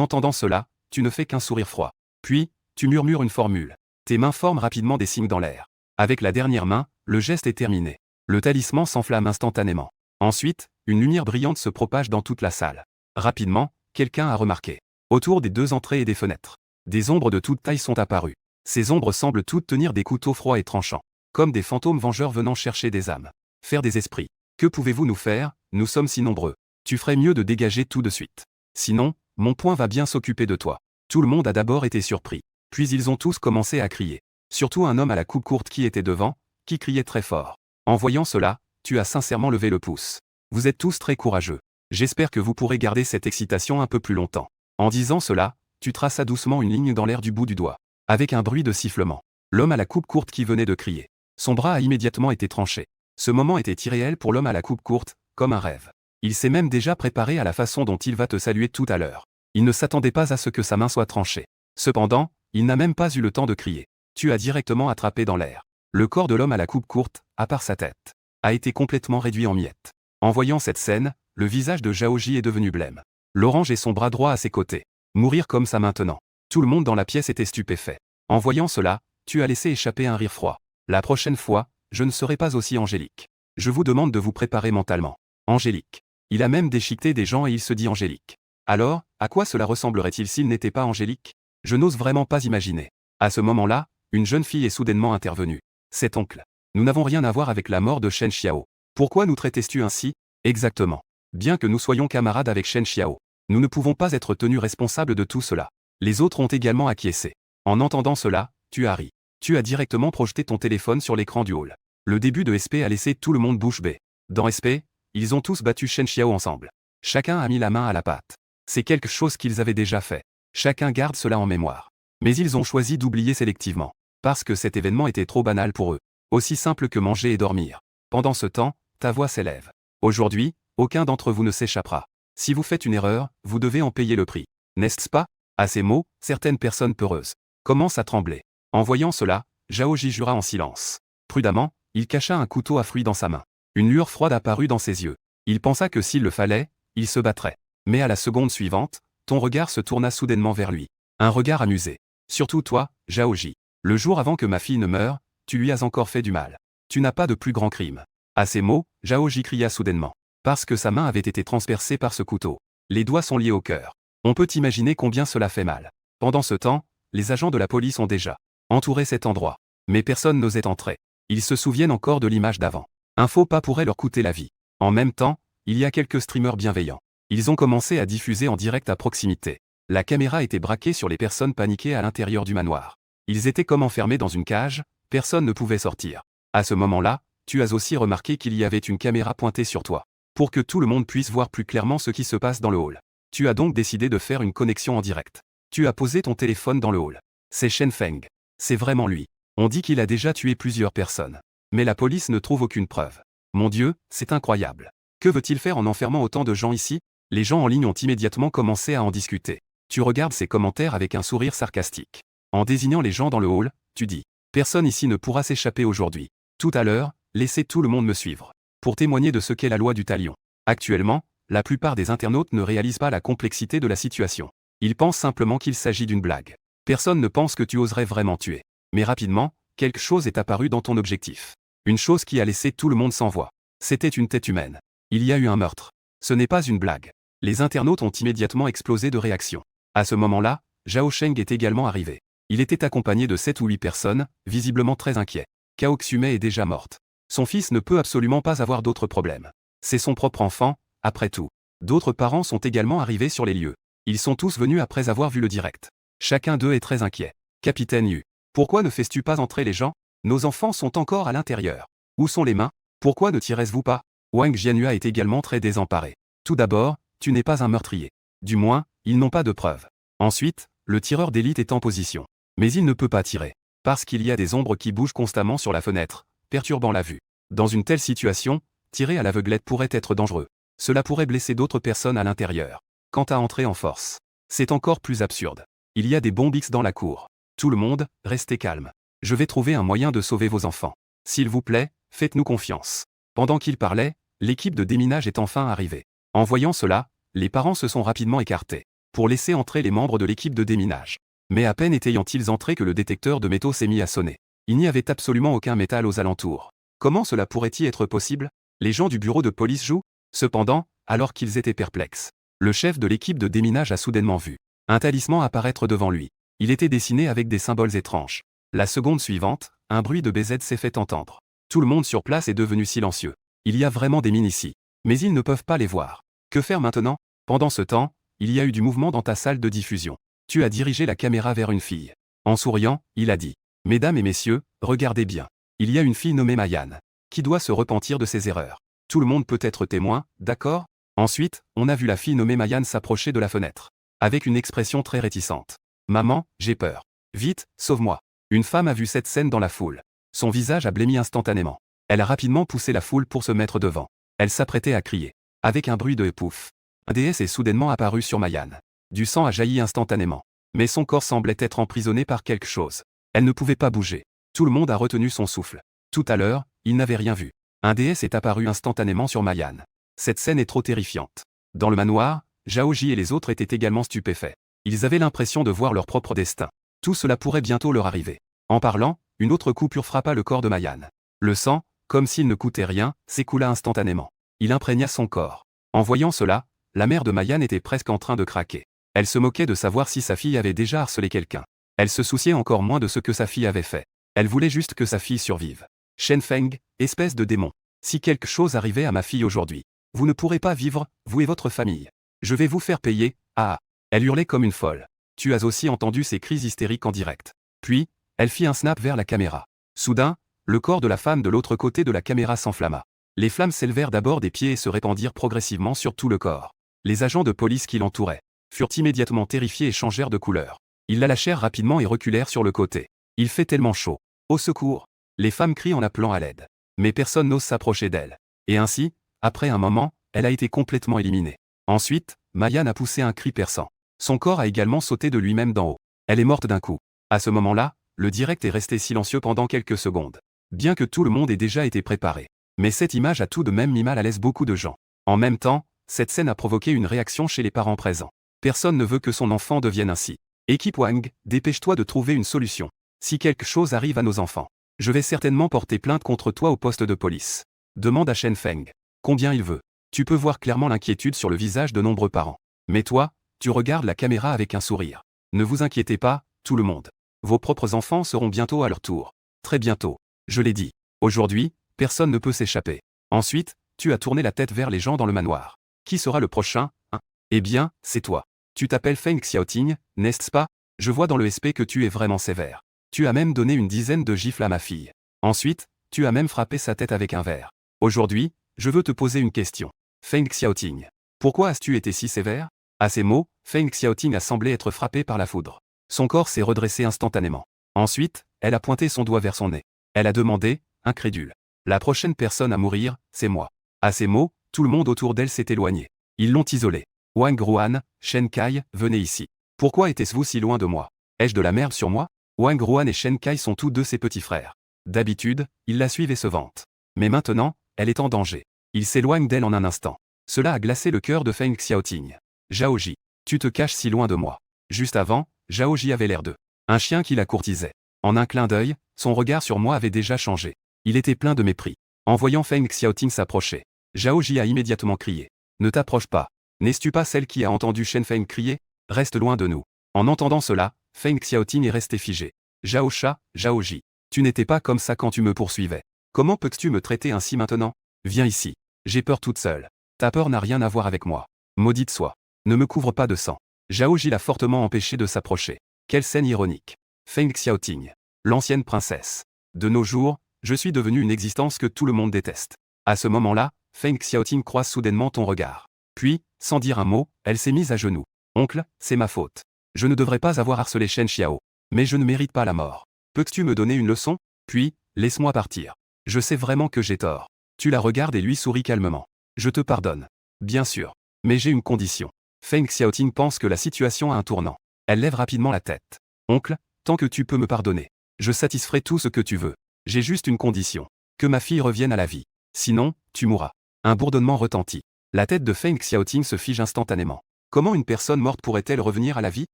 entendant cela, tu ne fais qu'un sourire froid. Puis, tu murmures une formule. Tes mains forment rapidement des signes dans l'air. Avec la dernière main, le geste est terminé. Le talisman s'enflamme instantanément. Ensuite, une lumière brillante se propage dans toute la salle. Rapidement, quelqu'un a remarqué. Autour des 2 entrées et des fenêtres, des ombres de toute taille sont apparues. Ces ombres semblent toutes tenir des couteaux froids et tranchants. Comme des fantômes vengeurs venant chercher des âmes. Faire des esprits. Que pouvez-vous nous faire? Nous sommes si nombreux. Tu ferais mieux de dégager tout de suite. Sinon, mon poing va bien s'occuper de toi. Tout le monde a d'abord été surpris. Puis ils ont tous commencé à crier. Surtout un homme à la coupe courte qui était devant, qui criait très fort. En voyant cela, tu as sincèrement levé le pouce. Vous êtes tous très courageux. J'espère que vous pourrez garder cette excitation un peu plus longtemps. En disant cela, tu traças doucement une ligne dans l'air du bout du doigt. Avec un bruit de sifflement. L'homme à la coupe courte qui venait de crier. Son bras a immédiatement été tranché. Ce moment était irréel pour l'homme à la coupe courte, comme un rêve. Il s'est même déjà préparé à la façon dont il va te saluer tout à l'heure. Il ne s'attendait pas à ce que sa main soit tranchée. Cependant, il n'a même pas eu le temps de crier. Tu as directement attrapé dans l'air. Le corps de l'homme à la coupe courte, à part sa tête, a été complètement réduit en miettes. En voyant cette scène, le visage de Zhao Ji est devenu blême. L'orange et son bras droit à ses côtés. Mourir comme ça maintenant. Tout le monde dans la pièce était stupéfait. En voyant cela, tu as laissé échapper un rire froid. La prochaine fois, je ne serai pas aussi angélique. Je vous demande de vous préparer mentalement. Angélique. Il a même déchiqueté des gens et il se dit angélique. Alors, à quoi cela ressemblerait-il s'il n'était pas angélique? Je n'ose vraiment pas imaginer. À ce moment-là, une jeune fille est soudainement intervenue. C'est oncle. Nous n'avons rien à voir avec la mort de Shen Xiao. Pourquoi nous traites-tu ainsi? Exactement. Bien que nous soyons camarades avec Shen Xiao, nous ne pouvons pas être tenus responsables de tout cela. Les autres ont également acquiescé. En entendant cela, tu as ri. Tu as directement projeté ton téléphone sur l'écran du hall. Le début de SP a laissé tout le monde bouche bée. Dans SP, ils ont tous battu Shen Xiao ensemble. Chacun a mis la main à la pâte. C'est quelque chose qu'ils avaient déjà fait. Chacun garde cela en mémoire. Mais ils ont choisi d'oublier sélectivement. Parce que cet événement était trop banal pour eux. Aussi simple que manger et dormir. Pendant ce temps, ta voix s'élève. Aujourd'hui, aucun d'entre vous ne s'échappera. Si vous faites une erreur, vous devez en payer le prix. N'est-ce pas? À ces mots, certaines personnes peureuses commencent à trembler. En voyant cela, Zhao Ji jura en silence. Prudemment, il cacha un couteau à fruits dans sa main. Une lueur froide apparut dans ses yeux. Il pensa que s'il le fallait, il se battrait. Mais à la seconde suivante, ton regard se tourna soudainement vers lui. Un regard amusé. Surtout toi, Zhao Ji. Le jour avant que ma fille ne meure, tu lui as encore fait du mal. Tu n'as pas de plus grand crime. À ces mots, Zhao Ji cria soudainement. Parce que sa main avait été transpercée par ce couteau. Les doigts sont liés au cœur. On peut imaginer combien cela fait mal. Pendant ce temps, les agents de la police ont déjà entouré cet endroit. Mais personne n'osait entrer. Ils se souviennent encore de l'image d'avant. Un faux pas pourrait leur coûter la vie. En même temps, il y a quelques streamers bienveillants. Ils ont commencé à diffuser en direct à proximité. La caméra était braquée sur les personnes paniquées à l'intérieur du manoir. Ils étaient comme enfermés dans une cage, personne ne pouvait sortir. À ce moment-là, tu as aussi remarqué qu'il y avait une caméra pointée sur toi. Pour que tout le monde puisse voir plus clairement ce qui se passe dans le hall. Tu as donc décidé de faire une connexion en direct. Tu as posé ton téléphone dans le hall. C'est Shen Feng. C'est vraiment lui. On dit qu'il a déjà tué plusieurs personnes. Mais la police ne trouve aucune preuve. Mon Dieu, c'est incroyable. Que veut-il faire en enfermant autant de gens ici? Les gens en ligne ont immédiatement commencé à en discuter. Tu regardes ces commentaires avec un sourire sarcastique. En désignant les gens dans le hall, tu dis « Personne ici ne pourra s'échapper aujourd'hui. Tout à l'heure, laissez tout le monde me suivre. pour témoigner de ce qu'est la loi du talion. Actuellement, la plupart des internautes ne réalisent pas la complexité de la situation. Ils pensent simplement qu'il s'agit d'une blague. Personne ne pense que tu oserais vraiment tuer. Mais rapidement, quelque chose est apparu dans ton objectif. Une chose qui a laissé tout le monde sans voix. C'était une tête humaine. Il y a eu un meurtre. Ce n'est pas une blague. Les internautes ont immédiatement explosé de réaction. À ce moment-là, Zhao Sheng est également arrivé. Il était accompagné de 7 ou 8 personnes, visiblement très inquiets. Cao Xume est déjà morte. Son fils ne peut absolument pas avoir d'autres problèmes. C'est son propre enfant, après tout. D'autres parents sont également arrivés sur les lieux. Ils sont tous venus après avoir vu le direct. Chacun d'eux est très inquiet. Capitaine Yu. Pourquoi ne fais-tu pas entrer les gens? Nos enfants sont encore à l'intérieur. Où sont les mains? Pourquoi ne tirez-vous pas? Wang Jianhua est également très désemparé. Tout d'abord, tu n'es pas un meurtrier. Du moins, ils n'ont pas de preuves. Ensuite, le tireur d'élite est en position. Mais il ne peut pas tirer. Parce qu'il y a des ombres qui bougent constamment sur la fenêtre, perturbant la vue. Dans une telle situation, tirer à l'aveuglette pourrait être dangereux. Cela pourrait blesser d'autres personnes à l'intérieur. Quant à entrer en force, c'est encore plus absurde. Il y a des bombes X dans la cour. Tout le monde, restez calme. Je vais trouver un moyen de sauver vos enfants. S'il vous plaît, faites-nous confiance. Pendant qu'il parlait, l'équipe de déminage est enfin arrivée. En voyant cela, les parents se sont rapidement écartés pour laisser entrer les membres de l'équipe de déminage. Mais à peine étaient-ils entrés que le détecteur de métaux s'est mis à sonner. Il n'y avait absolument aucun métal aux alentours. Comment cela pourrait-il être possible? Les gens du bureau de police jouent? Cependant, alors qu'ils étaient perplexes, le chef de l'équipe de déminage a soudainement vu un talisman apparaître devant lui. Il était dessiné avec des symboles étranges. La seconde suivante, un bruit de BZ s'est fait entendre. Tout le monde sur place est devenu silencieux. Il y a vraiment des mines ici. Mais ils ne peuvent pas les voir. Que faire maintenant? Pendant ce temps, il y a eu du mouvement dans ta salle de diffusion. Tu as dirigé la caméra vers une fille. En souriant, il a dit: Mesdames et messieurs, regardez bien. Il y a une fille nommée Mayan, qui doit se repentir de ses erreurs. Tout le monde peut être témoin, d'accord? Ensuite, on a vu la fille nommée Mayan s'approcher de la fenêtre, avec une expression très réticente. Maman, j'ai peur. Vite, sauve-moi. Une femme a vu cette scène dans la foule. Son visage a blêmi instantanément. Elle a rapidement poussé la foule pour se mettre devant. Elle s'apprêtait à crier. Avec un bruit de pouf. Un déesse est soudainement apparu sur Mayan. Du sang a jailli instantanément. Mais son corps semblait être emprisonné par quelque chose. Elle ne pouvait pas bouger. Tout le monde a retenu son souffle. Tout à l'heure, il n'avait rien vu. Un déesse est apparu instantanément sur Mayan. Cette scène est trop terrifiante. Dans le manoir, Zhao Ji et les autres étaient également stupéfaits. Ils avaient l'impression de voir leur propre destin. Tout cela pourrait bientôt leur arriver. En parlant, une autre coupure frappa le corps de Mayan. Le sang, comme s'il ne coûtait rien, s'écoula instantanément. Il imprégna son corps. En voyant cela, la mère de Mayan était presque en train de craquer. Elle se moquait de savoir si sa fille avait déjà harcelé quelqu'un. Elle se souciait encore moins de ce que sa fille avait fait. Elle voulait juste que sa fille survive. Shen Feng, espèce de démon. Si quelque chose arrivait à ma fille aujourd'hui, vous ne pourrez pas vivre, vous et votre famille. Je vais vous faire payer, ah. Elle hurlait comme une folle. Tu as aussi entendu ses cris hystériques en direct. Puis, elle fit un snap vers la caméra. Soudain, le corps de la femme de l'autre côté de la caméra s'enflamma. Les flammes s'élevèrent d'abord des pieds et se répandirent progressivement sur tout le corps. Les agents de police qui l'entouraient furent immédiatement terrifiés et changèrent de couleur. Ils la lâchèrent rapidement et reculèrent sur le côté. Il fait tellement chaud. Au secours! Les femmes crient en appelant à l'aide. Mais personne n'ose s'approcher d'elle. Et ainsi, après un moment, elle a été complètement éliminée. Ensuite, Mayan a poussé un cri perçant. Son corps a également sauté de lui-même d'en haut. Elle est morte d'un coup. À ce moment-là, le direct est resté silencieux pendant quelques secondes. Bien que tout le monde ait déjà été préparé. Mais cette image a tout de même mis mal à l'aise beaucoup de gens. En même temps, cette scène a provoqué une réaction chez les parents présents. Personne ne veut que son enfant devienne ainsi. Équipe Wang, dépêche-toi de trouver une solution. Si quelque chose arrive à nos enfants, je vais certainement porter plainte contre toi au poste de police. Demande à Shen Feng. Combien il veut. Tu peux voir clairement l'inquiétude sur le visage de nombreux parents. Mais toi, tu regardes la caméra avec un sourire. Ne vous inquiétez pas, tout le monde. Vos propres enfants seront bientôt à leur tour. Très bientôt. Je l'ai dit. Aujourd'hui, personne ne peut s'échapper. Ensuite, tu as tourné la tête vers les gens dans le manoir. Qui sera le prochain, hein? Eh bien, c'est toi. Tu t'appelles Feng Xiaoting, n'est-ce pas? Je vois dans le SP que tu es vraiment sévère. Tu as même donné une dizaine de gifles à ma fille. Ensuite, tu as même frappé sa tête avec un verre. Aujourd'hui, je veux te poser une question. Feng Xiaoting. Pourquoi as-tu été si sévère? À ces mots, Feng Xiaoting a semblé être frappé par la foudre. Son corps s'est redressé instantanément. Ensuite, elle a pointé son doigt vers son nez. Elle a demandé, incrédule. La prochaine personne à mourir, c'est moi. À ces mots, tout le monde autour d'elle s'est éloigné. Ils l'ont isolée. Wang Ruan, Shen Kai, venez ici. Pourquoi étiez-vous si loin de moi? Ai-je de la merde sur moi? Wang Ruan et Shen Kai sont tous deux ses petits frères. D'habitude, ils la suivent et se vantent. Mais maintenant, elle est en danger. Il s'éloigne d'elle en un instant. Cela a glacé le cœur de Feng Xiaoting. Zhao Ji, tu te caches si loin de moi. Juste avant, Zhao Ji avait l'air de un chien qui la courtisait. En un clin d'œil, son regard sur moi avait déjà changé. Il était plein de mépris. En voyant Feng Xiaoting s'approcher, Zhao Ji a immédiatement crié. Ne t'approche pas. N'es-tu pas celle qui a entendu Shen Feng crier? Reste loin de nous. En entendant cela, Feng Xiaoting est resté figé. Zhao Sha, Zhao Ji. Tu n'étais pas comme ça quand tu me poursuivais. Comment peux-tu me traiter ainsi maintenant? Viens ici. J'ai peur toute seule. Ta peur n'a rien à voir avec moi. Maudite sois. Ne me couvre pas de sang. Zhao Ji l'a fortement empêché de s'approcher. Quelle scène ironique. Feng Xiaoting. L'ancienne princesse. De nos jours, je suis devenue une existence que tout le monde déteste. À ce moment-là, Feng Xiaoting croise soudainement ton regard. Puis, sans dire un mot, elle s'est mise à genoux. Oncle, c'est ma faute. Je ne devrais pas avoir harcelé Shen Xiao. Mais je ne mérite pas la mort. Peux-tu me donner une leçon? Puis, laisse-moi partir. Je sais vraiment que j'ai tort. Tu la regardes et lui sourit calmement. Je te pardonne. Bien sûr. Mais j'ai une condition. Feng Xiaoting pense que la situation a un tournant. Elle lève rapidement la tête. Oncle, tant que tu peux me pardonner, je satisferai tout ce que tu veux. J'ai juste une condition. Que ma fille revienne à la vie. Sinon, tu mourras. Un bourdonnement retentit. La tête de Feng Xiaoting se fige instantanément. Comment une personne morte pourrait-elle revenir à la vie?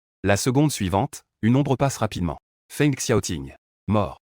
La seconde suivante, une ombre passe rapidement. Feng Xiaoting. Mort.